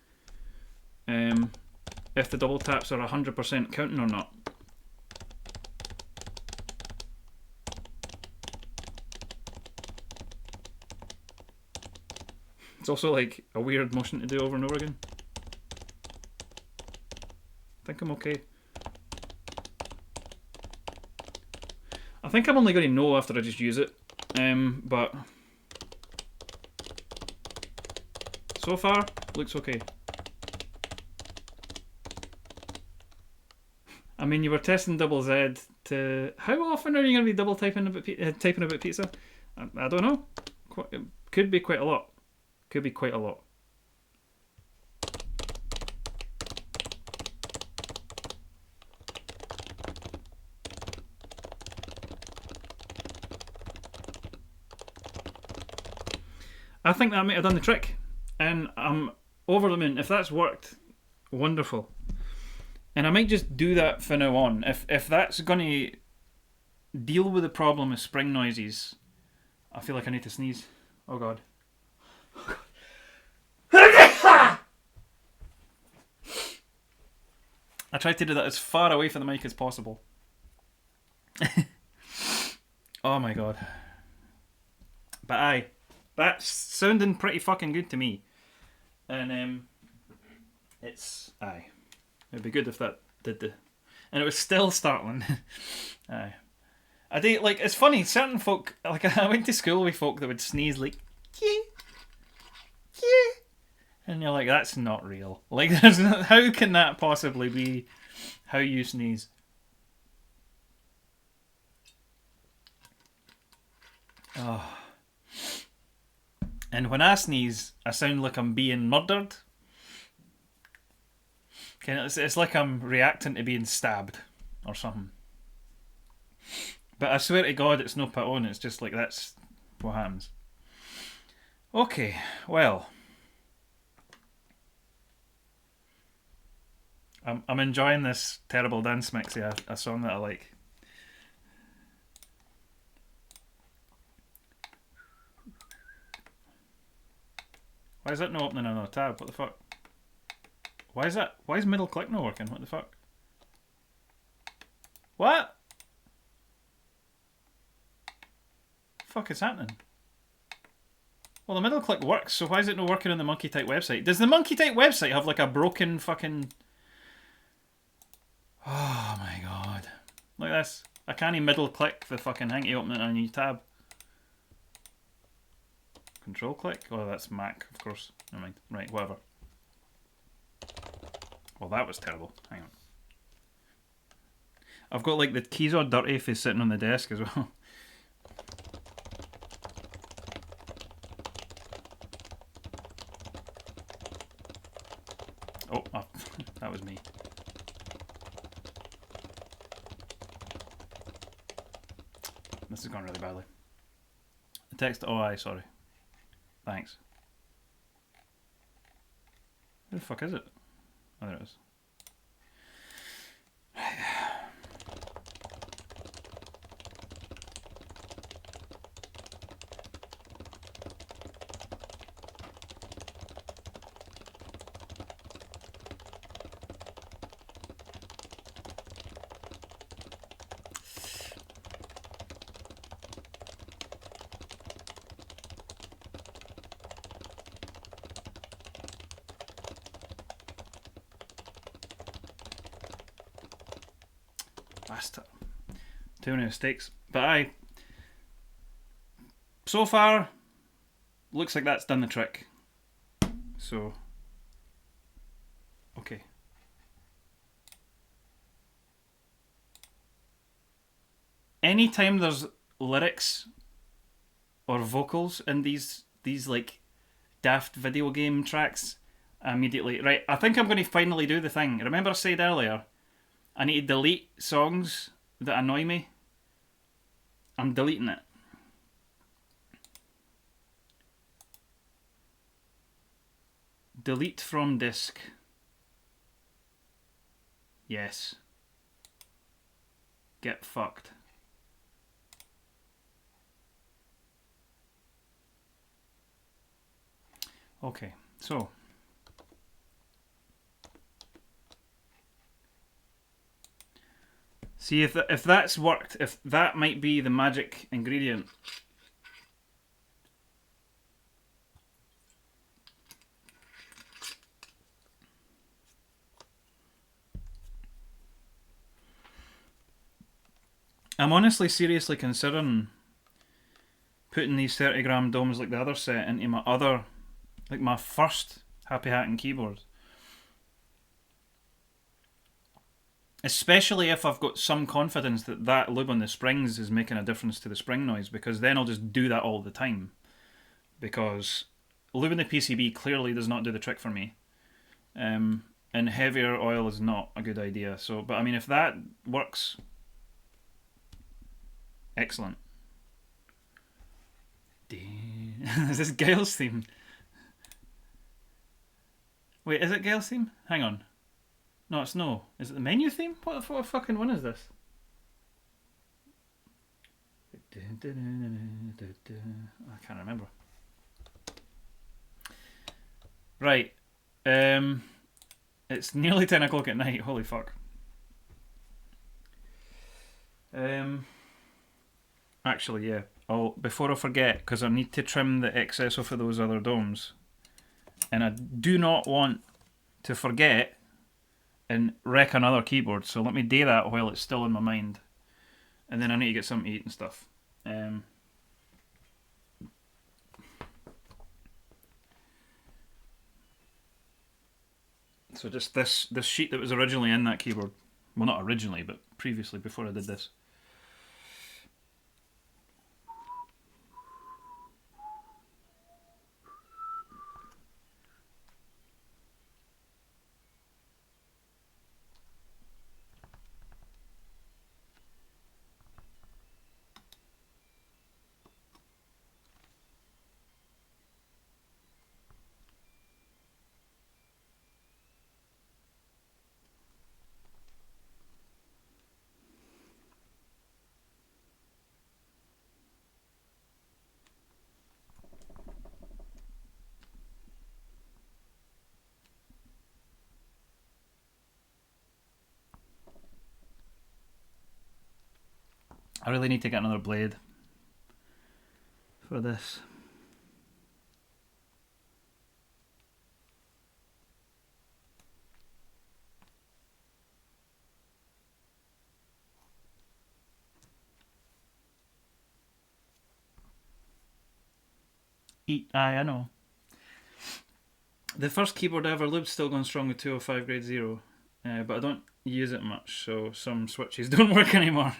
A: if the double taps are 100% counting or not. It's also like a weird motion to do over and over again. I think I'm okay. I think I'm only going to know after I just use it. But so far, looks okay. I mean, you were testing double Z to... How often are you going to be double typing about pizza? I don't know. It could be quite a lot. Could be quite a lot. I think that might have done the trick. And I'm over the moon. If that's worked, wonderful. And I might just do that from now on. If that's going to deal with the problem of spring noises, I feel like I need to sneeze. Oh god. I tried to do that as far away from the mic as possible. Oh my god. But aye, that's sounding pretty fucking good to me. And it's aye. It'd be good if that did the... And it was still startling. Aye. I do, like, it's funny, certain folk, like, I went to school with folk that would sneeze like, yeah, yeah. And you're like, that's not real. Like, there's no, how can that possibly be how you sneeze? Oh. And when I sneeze, I sound like I'm being murdered. It's like I'm reacting to being stabbed or something. But I swear to God, it's no put on. It's just like that's what happens. Okay, well, I'm enjoying this terrible dance mix. Yeah, a song that I like. Why is that not opening another tab? What the fuck? Why is that? Why is middle click not working? What the fuck? What? Fuck is happening? Well, the middle click works, so why is it not working on the Monkey Type website? Does the Monkey Type website have like a broken fucking... Oh my god. Look at this. I can't even middle click the fucking thing to open it on a new tab. Control click? Oh, that's Mac, of course. Never mind. Right, whatever. Well, that was terrible. Hang on. I've got like the keys all dirty if he's sitting on the desk as well. Oh, that was me. This has gone really badly. The text, oh aye, sorry. Thanks. Where the fuck is it? Oh, there it is. Bastard. Too many mistakes. But so far, looks like that's done the trick. So, okay. Anytime there's lyrics or vocals in these like daft video game tracks, immediately, right, I think I'm going to finally do the thing. Remember I said earlier, I need to delete songs that annoy me. I'm deleting it. Delete from disk. Yes. Get fucked. Okay, so see if that's worked, if that might be the magic ingredient. I'm honestly seriously considering putting these 30-gram domes like the other set into my other, like my first Happy Hacking keyboard. Especially if I've got some confidence that that lube on the springs is making a difference to the spring noise, because then I'll just do that all the time. Because lubing the PCB clearly does not do the trick for me. And heavier oil is not a good idea. So, but I mean, if that works, excellent. Is this Gail's theme? Wait, is it Gail's theme? Hang on. No, it's no. Is it the menu theme? What fucking one is this? I can't remember. Right. It's nearly 10 o'clock at night. Holy fuck. Actually, yeah. Before I forget, because I need to trim the excess off of those other domes. And I do not want to forget and wreck another keyboard, so let me do that while it's still in my mind. And then I need to get something to eat and stuff. So just this sheet that was originally in that keyboard. Well, not originally, but previously, before I did this. I really need to get another blade for this. I know. The first keyboard I ever lubed still going strong with 205 grade 0, but I don't use it much, so some switches don't work anymore.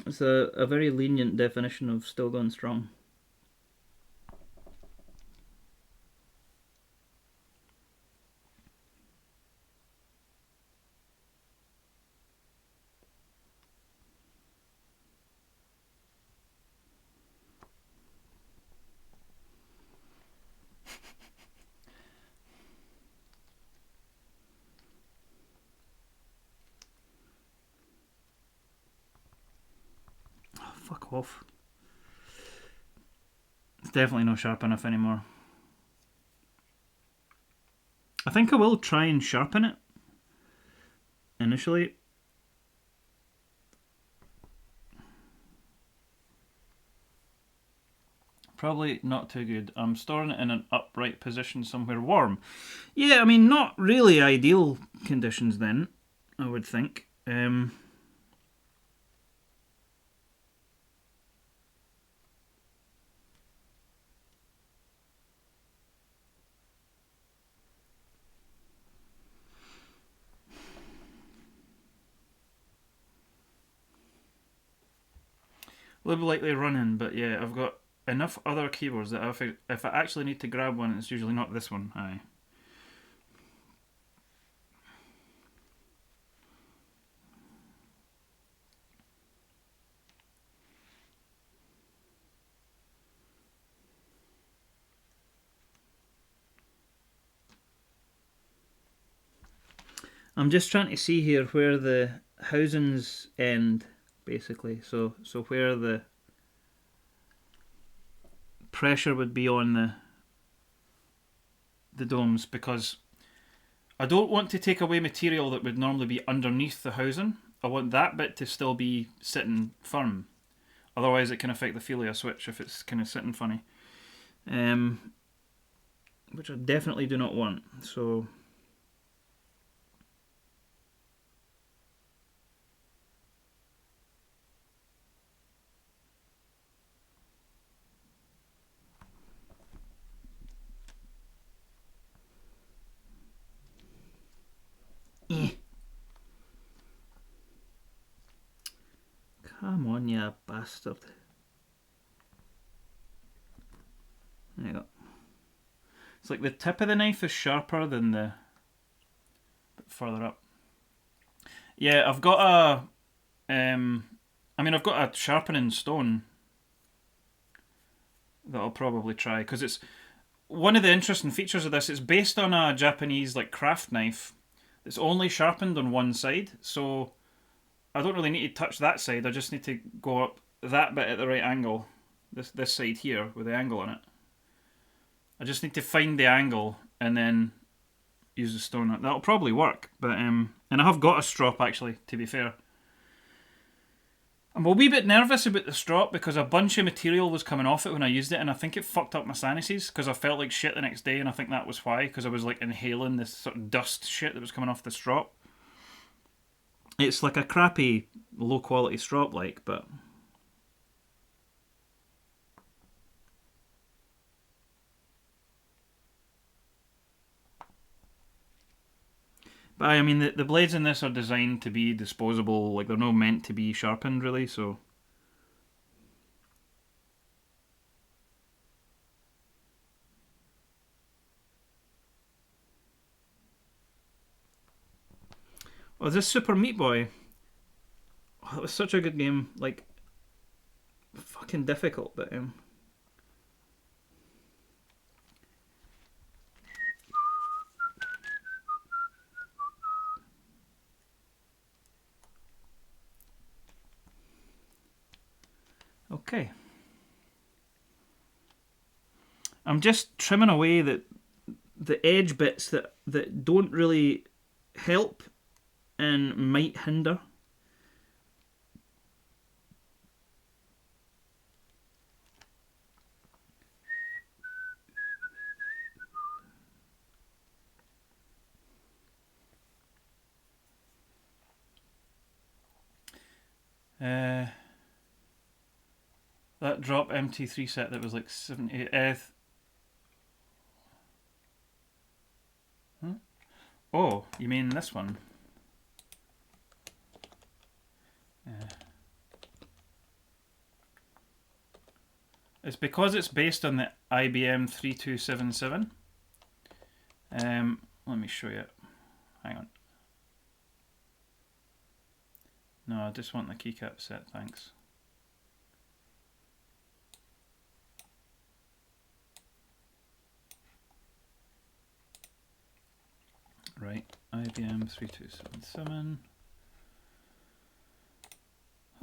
A: It's a very lenient definition of still going strong. Fuck off. It's definitely not sharp enough anymore. I think I will try and sharpen it initially. Probably not too good. I'm storing it in an upright position somewhere warm. Yeah, I mean, not really ideal conditions then, I would think. Lube likely running, but yeah, I've got enough other keyboards that if I actually need to grab one, it's usually not this one. Aye. I'm just trying to see here where the housings end, basically. So where the pressure would be on the domes, because I don't want to take away material that would normally be underneath the housing. I want that bit to still be sitting firm. Otherwise it can affect the feel of a switch if it's kind of sitting funny. Which I definitely do not want. So on, you bastard. There you go. It's like the tip of the knife is sharper than the bit further up. Yeah, I've got a I've got a sharpening stone that I'll probably try, because it's one of the interesting features of this. It's based on a Japanese like craft knife that's only sharpened on one side, so I don't really need to touch that side. I just need to go up that bit at the right angle. This side here with the angle on it. I just need to find the angle and then use the stone. That'll probably work, but and I have got a strop actually, to be fair. I'm a wee bit nervous about the strop because a bunch of material was coming off it when I used it, and I think it fucked up my sinuses because I felt like shit the next day, and I think that was why, because I was like inhaling this sort of dust shit that was coming off the strop. It's like a crappy, low quality strop, like, but I mean, the blades in this are designed to be disposable, like they're not meant to be sharpened really, so. Oh, is this Super Meat Boy? Oh, that was such a good game, like, fucking difficult, but okay. I'm just trimming away the edge bits that don't really help and might hinder. That drop MT3 set that was like 70. Huh? Oh, you mean this one? It's because it's based on the IBM 3277. Let me show you it. Hang on. No, I just want the keycap set, thanks. Right, IBM 3277.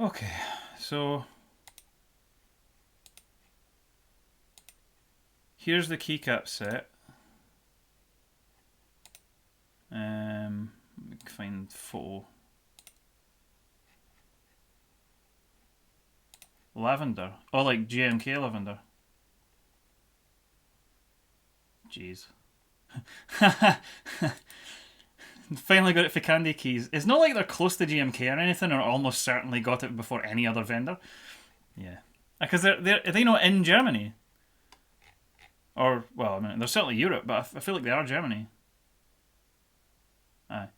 A: Okay, so here's the keycap set. Let me find photo. Lavender. Oh, like GMK lavender. Jeez. Finally got it for Candy Keys. It's not like they're close to GMK or anything, or almost certainly got it before any other vendor. Yeah. Because are they not in Germany? Or, well, I mean, they're certainly Europe, but I feel like they are Germany. Aye.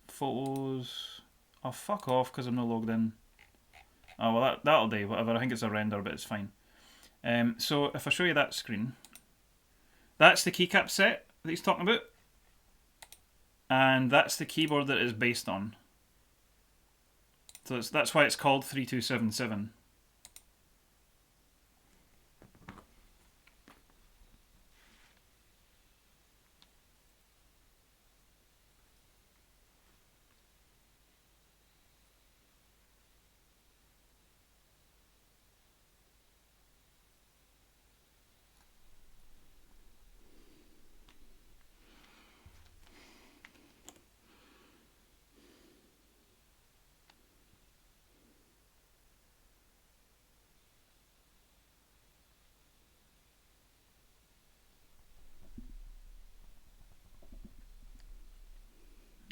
A: Photos. Oh, fuck off, because I'm not logged in. Oh, well, that'll do, whatever. I think it's a render, but it's fine. So, if I show you that screen, that's the keycap set that he's talking about. And that's the keyboard that it's based on. So that's why it's called 3277.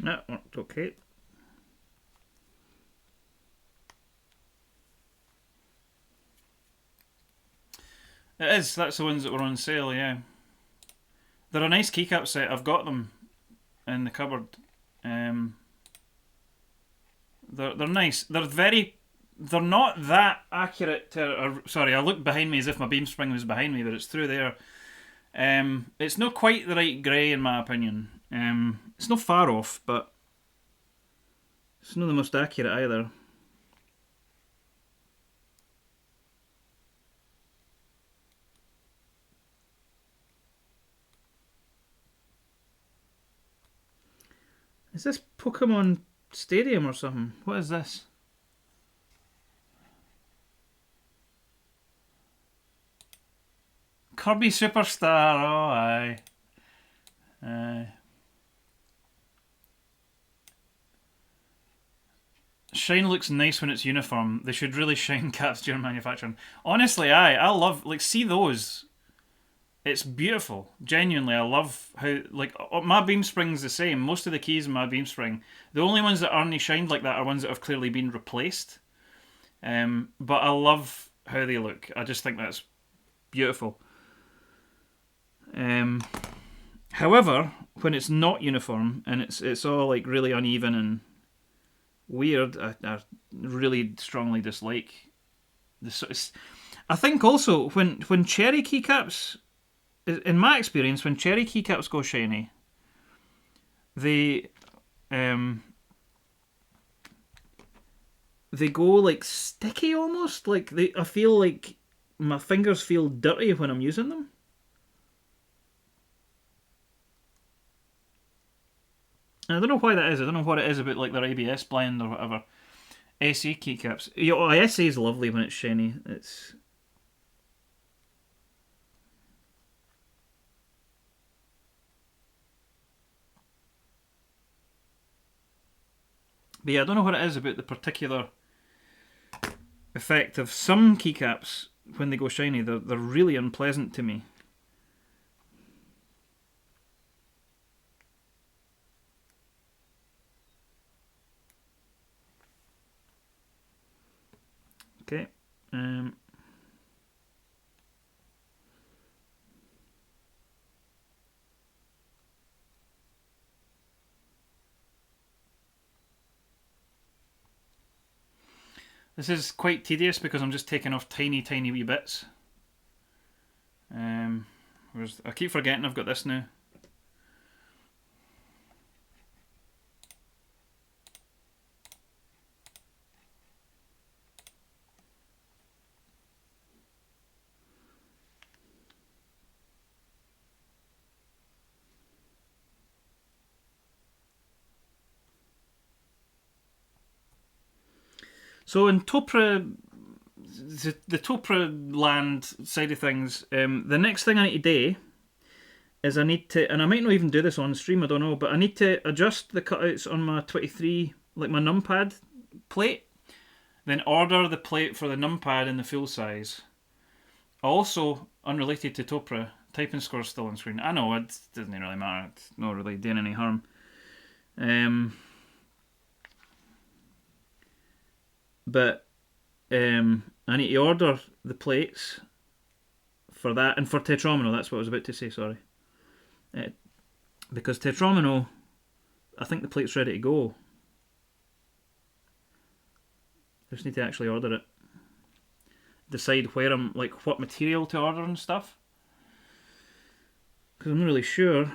A: That worked okay. It is, that's the ones that were on sale, yeah. They're a nice keycap set, I've got them in the cupboard. They're nice. They're not that accurate to. Sorry, I looked behind me as if my beam spring was behind me, but it's through there. It's not quite the right grey in my opinion. It's not far off, but it's not the most accurate either. Is this Pokemon Stadium or something? What is this? Kirby Superstar, oh aye. Shine looks nice when it's uniform. They should really shine caps during manufacturing. Honestly, I love, like, see those. It's beautiful. Genuinely, I love how, like, my beam spring's the same. Most of the keys in my beam spring, the only ones that aren't shined like that are ones that have clearly been replaced. But I love how they look. I just think that's beautiful. However, when it's not uniform and it's all like really uneven and weird, I really strongly dislike this. I think also when cherry keycaps, in my experience, when cherry keycaps go shiny, they go like sticky almost. Like I feel like my fingers feel dirty when I'm using them. And I don't know why that is. I don't know what it is about like their ABS blend or whatever. SE keycaps. SE is lovely when it's shiny. It's But yeah, I don't know what it is about the particular effect of some keycaps when they go shiny. They're really unpleasant to me. Okay. This is quite tedious because I'm just taking off tiny wee bits. I keep forgetting I've got this now. So in Topra, the Topra land side of things, the next thing I need to do is I need to, and I might not even do this on stream, I don't know, but I need to adjust the cutouts on my 23, like my numpad plate, then order the plate for the numpad in the full size. Also, unrelated to Topra, typing score's still on screen. I know, it doesn't really matter, it's not really doing any harm. But I need to order the plates for that, and for Tetromino, that's what I was about to say, sorry. Because Tetromino, I think the plate's ready to go. I just need to actually order it. Decide where I'm, like, what material to order and stuff. Because I'm not really sure.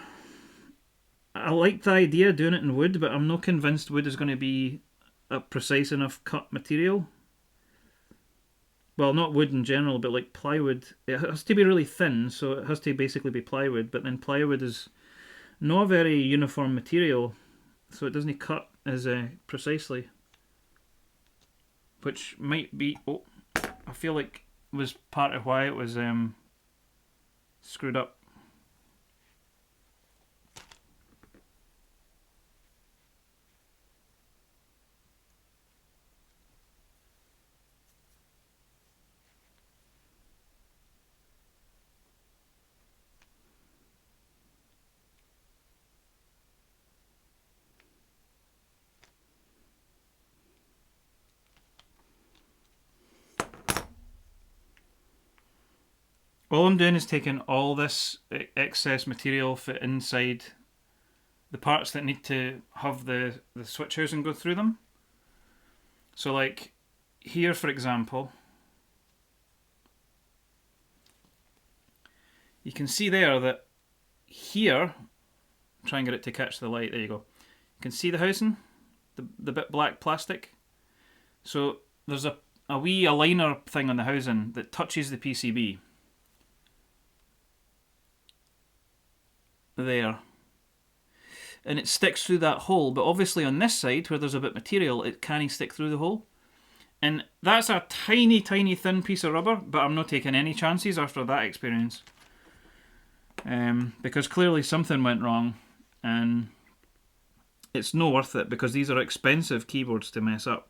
A: I like the idea of doing it in wood, but I'm not convinced wood is going to be a precise enough cut material. Well, not wood in general, but like plywood. It has to be really thin, so it has to basically be plywood, but then plywood is not a very uniform material, so it doesn't cut as precisely. Which might be, I feel like was part of why it was screwed up. All I'm doing is taking all this excess material for inside the parts that need to have the switch housing go through them. So like here, for example, you can see there that here, try and get it to catch the light, there you go. You can see the housing, the bit black plastic. So there's a wee aligner thing on the housing that touches the PCB. There. And it sticks through that hole, but obviously on this side, where there's a bit of material, it can't stick through the hole. And that's a tiny, tiny thin piece of rubber, but I'm not taking any chances after that experience. Because clearly something went wrong, and it's no worth it, because these are expensive keyboards to mess up.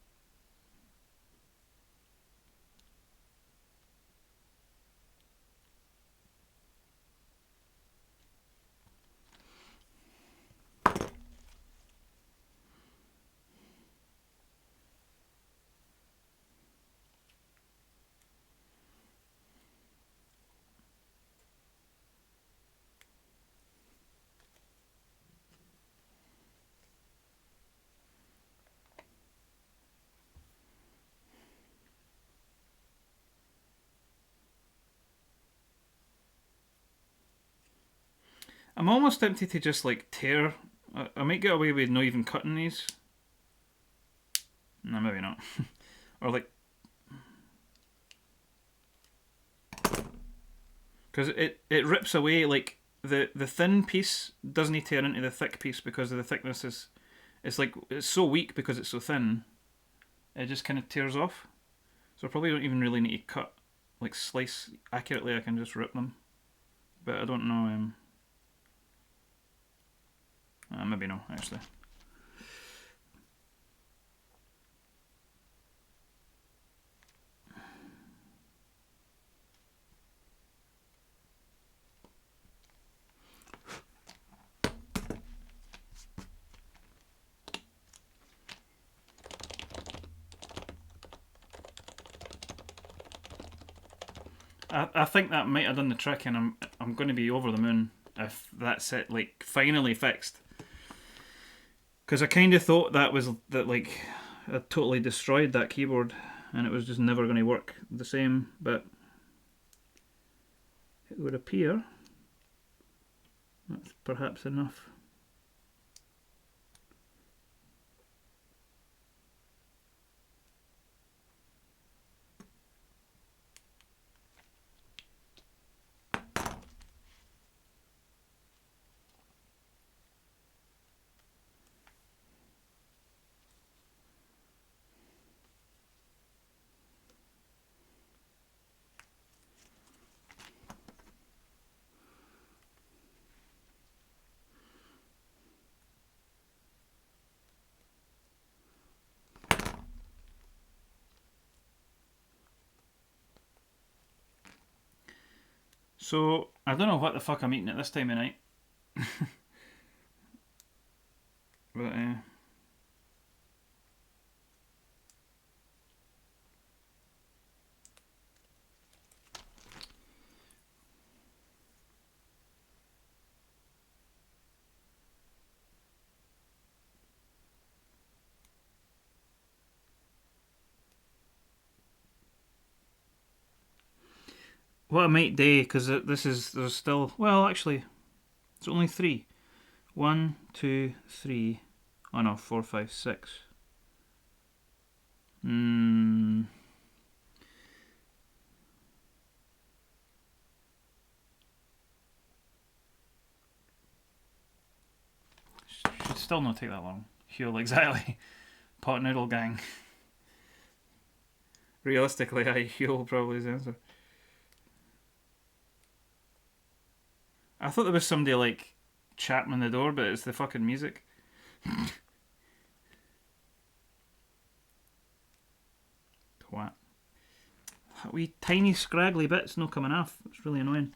A: I'm almost tempted to just like tear. I might get away with not even cutting these. No, maybe not. Or like, because it rips away. Like the thin piece doesn't tear into the thick piece because of the thickness is. It's like it's so weak because it's so thin. It just kind of tears off. So I probably don't even really need to cut, like slice accurately. I can just rip them. But I don't know. Maybe no, actually. I think that might have done the trick, and I'm going to be over the moon if that's it, like finally fixed. Because I kind of thought that like I totally destroyed that keyboard, and it was just never going to work the same. But it would appear that's perhaps enough. So I don't know what the fuck I'm eating at this time of night. But what I might do, because there's still, well, actually, it's only 3. 1, 2, 3. Oh no, 4, 5, 6. Should still not take that long. Huel, exactly. Pot noodle gang. Realistically, Huel probably is the answer. I thought there was somebody like chatting on the door, but it's the fucking music. Twat. Wee tiny scraggly bits no coming off. It's really annoying.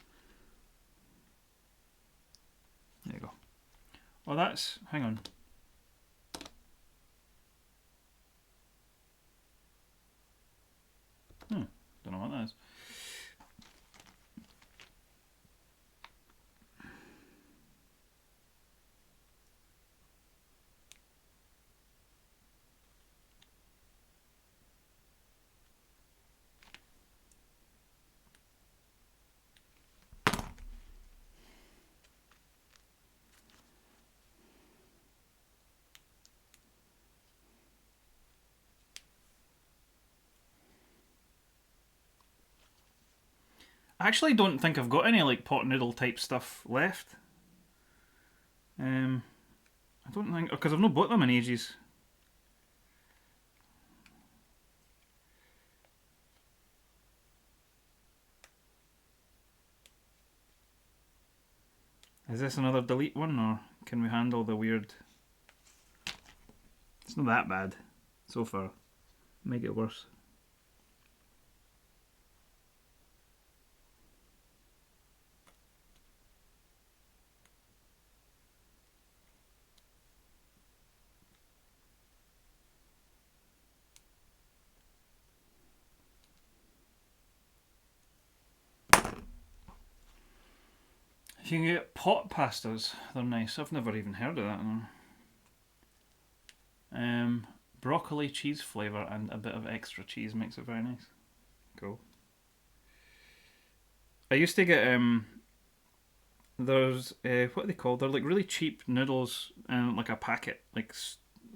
A: There you go. Oh, that's... hang on. Don't know what that is. I actually don't think I've got any like pot noodle type stuff left. I don't think, because I've not bought them in ages. Is this another delete one, or can we handle the weird? It's not that bad so far. Make it worse. If you can get pot pastas, they're nice. I've never even heard of that. No. Broccoli cheese flavour and a bit of extra cheese makes it very nice. Cool. I used to get there's what are they called? They're like really cheap noodles, like a packet, like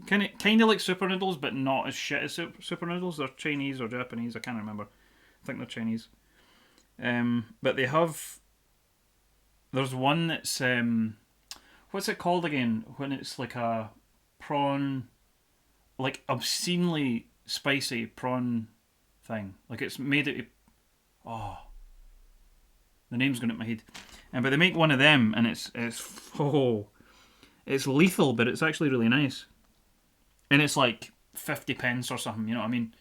A: kind of like super noodles, but not as shit as super noodles. They're Chinese or Japanese. I can't remember. I think they're Chinese. But they have. There's one that's what's it called again? When it's like a prawn, like obscenely spicy prawn thing. Like it's made it. Oh, the name's going out my head. But they make one of them, and it's lethal, but it's actually really nice. And it's like 50p or something. You know what I mean?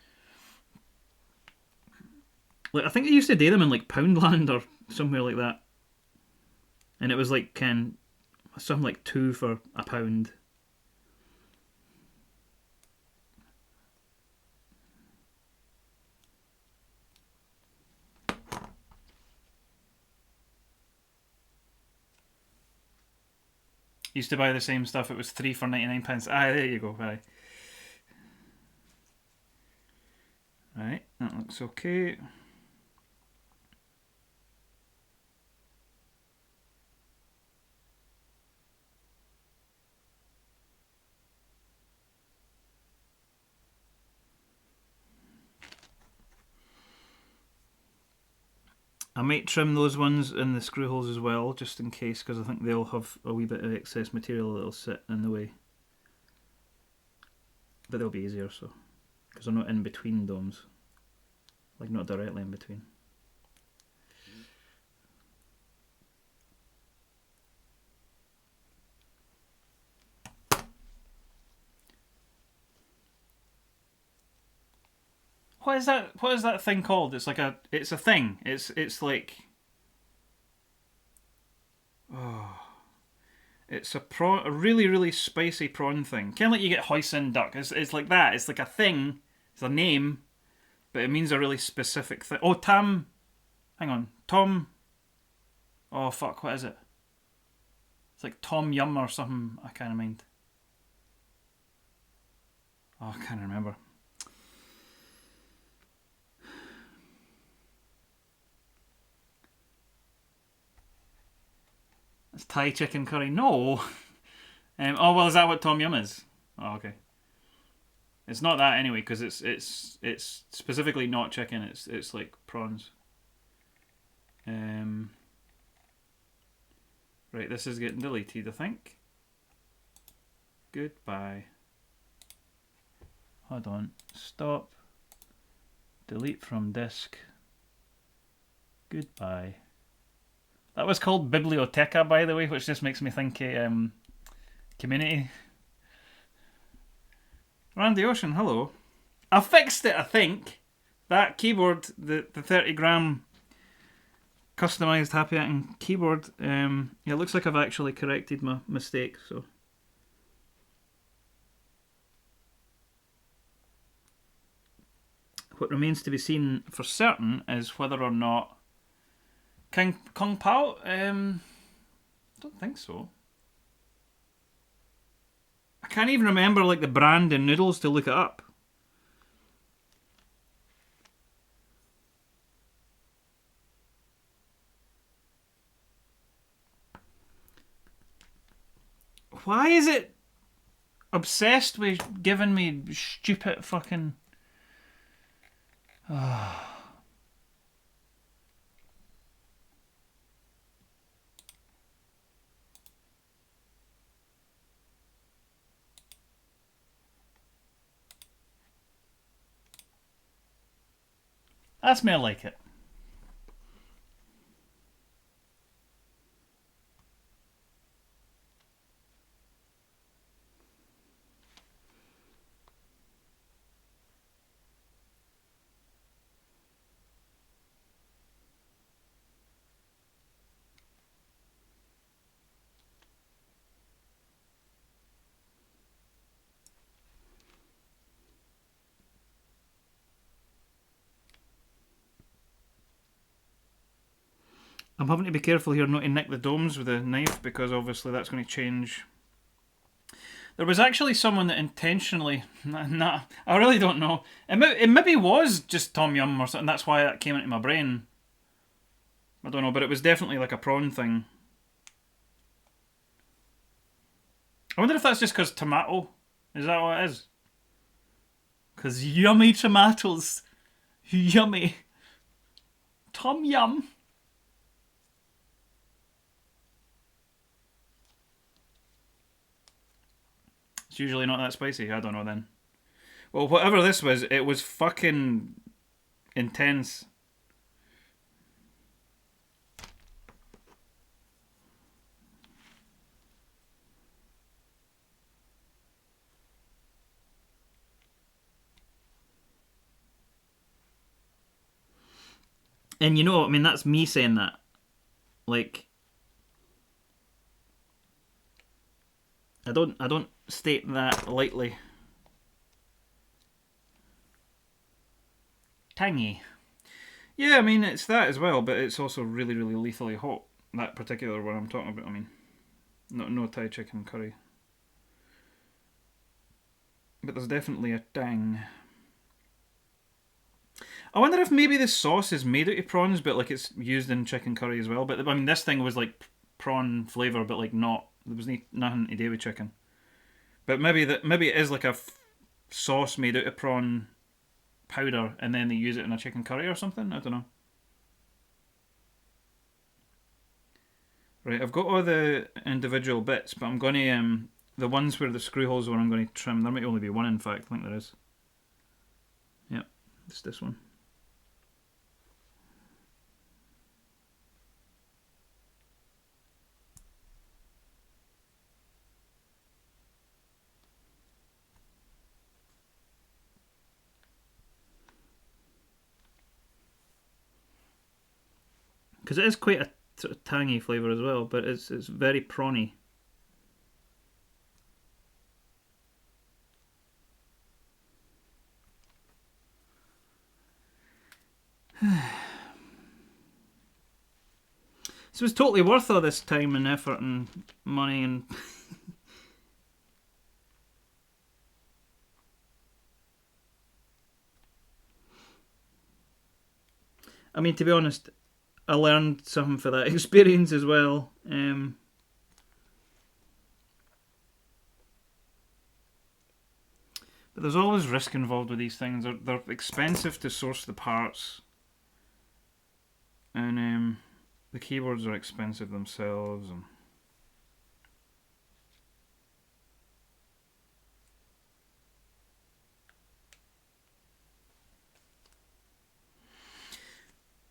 A: Like I think they used to do them in like Poundland or somewhere like that. And it was like something like 2 for £1. Used to buy the same stuff. It was 3 for 99p. Ah, there you go. Aye. Right, that looks okay. I might trim those ones in the screw holes as well, just in case, because I think they'll have a wee bit of excess material that'll sit in the way. But they'll be easier, so. Because they're not in between domes. Like, not directly in between. What is that? What is that thing called? It's like it's a thing. It's like. Oh. It's a really, really spicy prawn thing. Kind of like you get hoisin duck. It's like that. It's like a thing. It's a name, but it means a really specific thing. Oh, hang on. Tom. Oh, fuck, what is it? It's like Tom Yum or something. I can't mind. Oh, I can't remember. It's Thai chicken curry. No. Oh well, is that what Tom Yum is? Oh, okay. It's not that anyway, because it's specifically not chicken. It's like prawns. Right, this is getting deleted, I think. Goodbye. Hold on. Stop. Delete from disk. Goodbye. That was called Biblioteca, by the way, which just makes me think Community. Randy Ocean, hello. I fixed it, I think. That keyboard, the 30-gram customized happy acting keyboard, it looks like I've actually corrected my mistake, so. What remains to be seen for certain is whether or not Kung Pao? Don't think so. I can't even remember like the brand and noodles to look it up. Why is it obsessed with giving me stupid fucking... That's more like it. I'm having to be careful here not to nick the domes with a knife because obviously that's going to change. There was actually someone that intentionally... Nah, I really don't know. It maybe was just Tom Yum or something. That's why that came into my brain. I don't know, but it was definitely like a prawn thing. I wonder if that's just because tomato. Is that what it is? Because yummy tomatoes. Yummy. Tom Yum. It's usually not that spicy. I don't know then. Well, whatever this was, it was fucking intense. And you know, I mean, that's me saying that. Like, I don't state that lightly. Tangy. Yeah, I mean, it's that as well, but it's also really, really lethally hot. That particular one I'm talking about, I mean. No Thai chicken curry. But there's definitely a tang. I wonder if maybe this sauce is made out of prawns, but like it's used in chicken curry as well. But I mean, this thing was like prawn flavour, but like not. There was nothing to do with chicken. But maybe it is like a sauce made out of prawn powder, and then they use it in a chicken curry or something. I don't know. Right, I've got all the individual bits, but I'm going to the ones where the screw holes are. I'm going to trim. There might only be one, in fact. I think there is. Yep, it's this one. Because it is quite a sort of tangy flavour as well, but it's very prawny. So it's totally worth all this time and effort and money and... I mean, to be honest, I learned something for that experience as well. But there's always risk involved with these things. They're expensive to source the parts. And the keyboards are expensive themselves.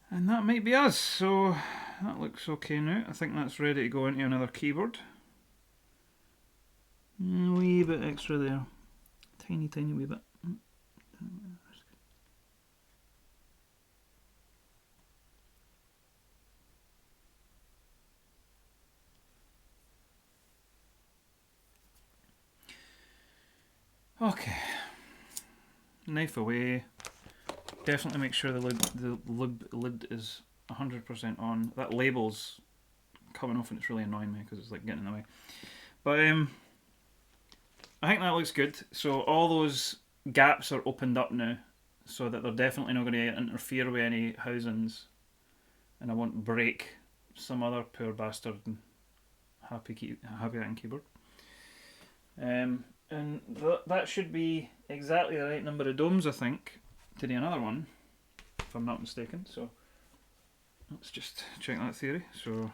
A: And that might be us. So that looks okay now. I think that's ready to go into another keyboard. A wee bit extra there. Tiny wee bit. Okay. Knife away. Definitely make sure the lid is 100% on. That label's coming off and it's really annoying me because it's like getting in the way. But I think that looks good. So all those gaps are opened up now, so that they're definitely not going to interfere with any housings, and I won't break some other poor bastard happy acting keyboard. And that should be exactly the right number of domes, I think, to do another one, if I'm not mistaken. So let's just check that theory. So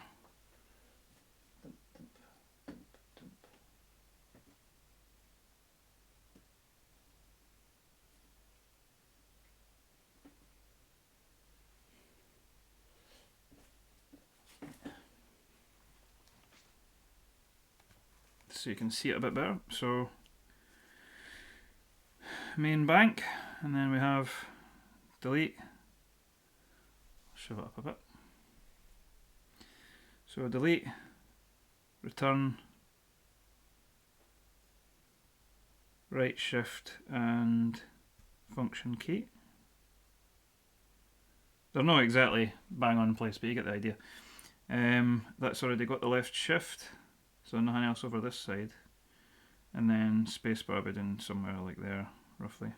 A: so you can see it a bit better. So main bank, and then we have delete. Shove it up a bit. So delete, return, right shift and function key. They're not exactly bang on place, but you get the idea. That's already got the left shift, so nothing else over this side. And then spacebar be down somewhere like there, roughly.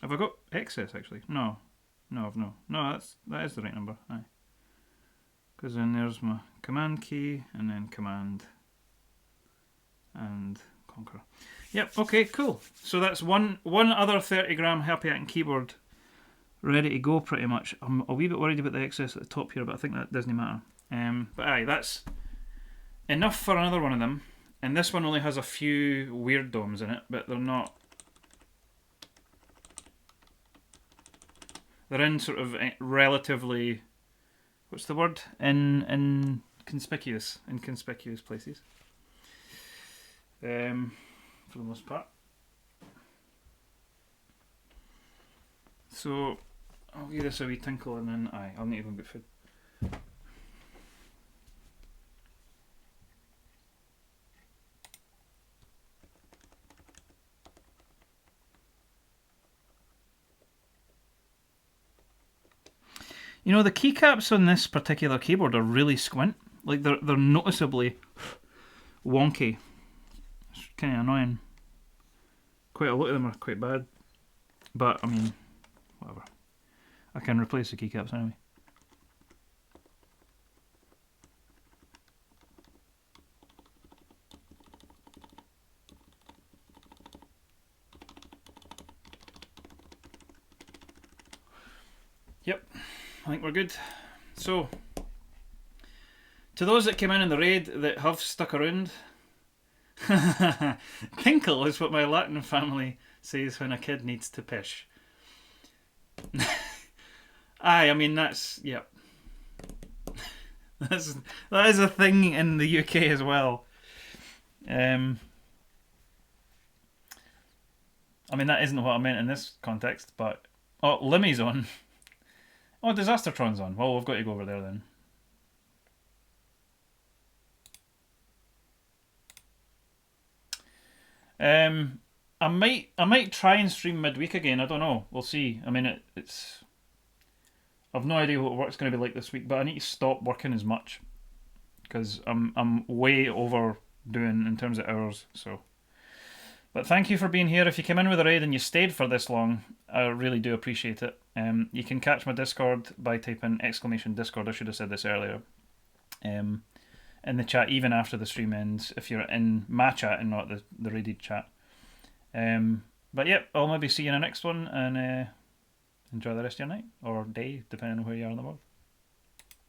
A: Have I got excess actually? No, I've no. No, that is the right number. Aye. Because then there's my command key, and then command and conquer. Yep. Okay. Cool. So that's one other 30-gram Happy Acting keyboard ready to go. Pretty much. I'm a wee bit worried about the excess at the top here, but I think that doesn't matter. But aye, that's enough for another one of them. And this one only has a few weird DOMs in it, but they're not. They're in sort of relatively, what's the word? In conspicuous places. For the most part. So I'll give this a wee tinkle, and then I'll need to go and get food. You know, the keycaps on this particular keyboard are really squint. Like they're noticeably wonky. It's kind of annoying. Quite a lot of them are quite bad. But, I mean, whatever. I can replace the keycaps anyway. Yep, I think we're good. So, to those that came in the raid that have stuck around, tinkle is what my Latin family says when a kid needs to pish. Aye, I mean that's, yep. That is a thing in the UK as well. I mean that isn't what I meant in this context, but oh, Limmy's on. Oh, Disastertron's on. Well, we've got to go over there then. I might try and stream midweek again. I don't know. We'll see. I mean, it's. I've no idea what work's going to be like this week, but I need to stop working as much because I'm way overdoing in terms of hours. So, but thank you for being here. If you came in with a raid and you stayed for this long, I really do appreciate it. You can catch my Discord by typing !Discord. I should have said this earlier. In the chat, even after the stream ends, if you're in my chat and not the raided chat. But yep, I'll maybe see you in the next one, and enjoy the rest of your night or day, depending on where you are in the world.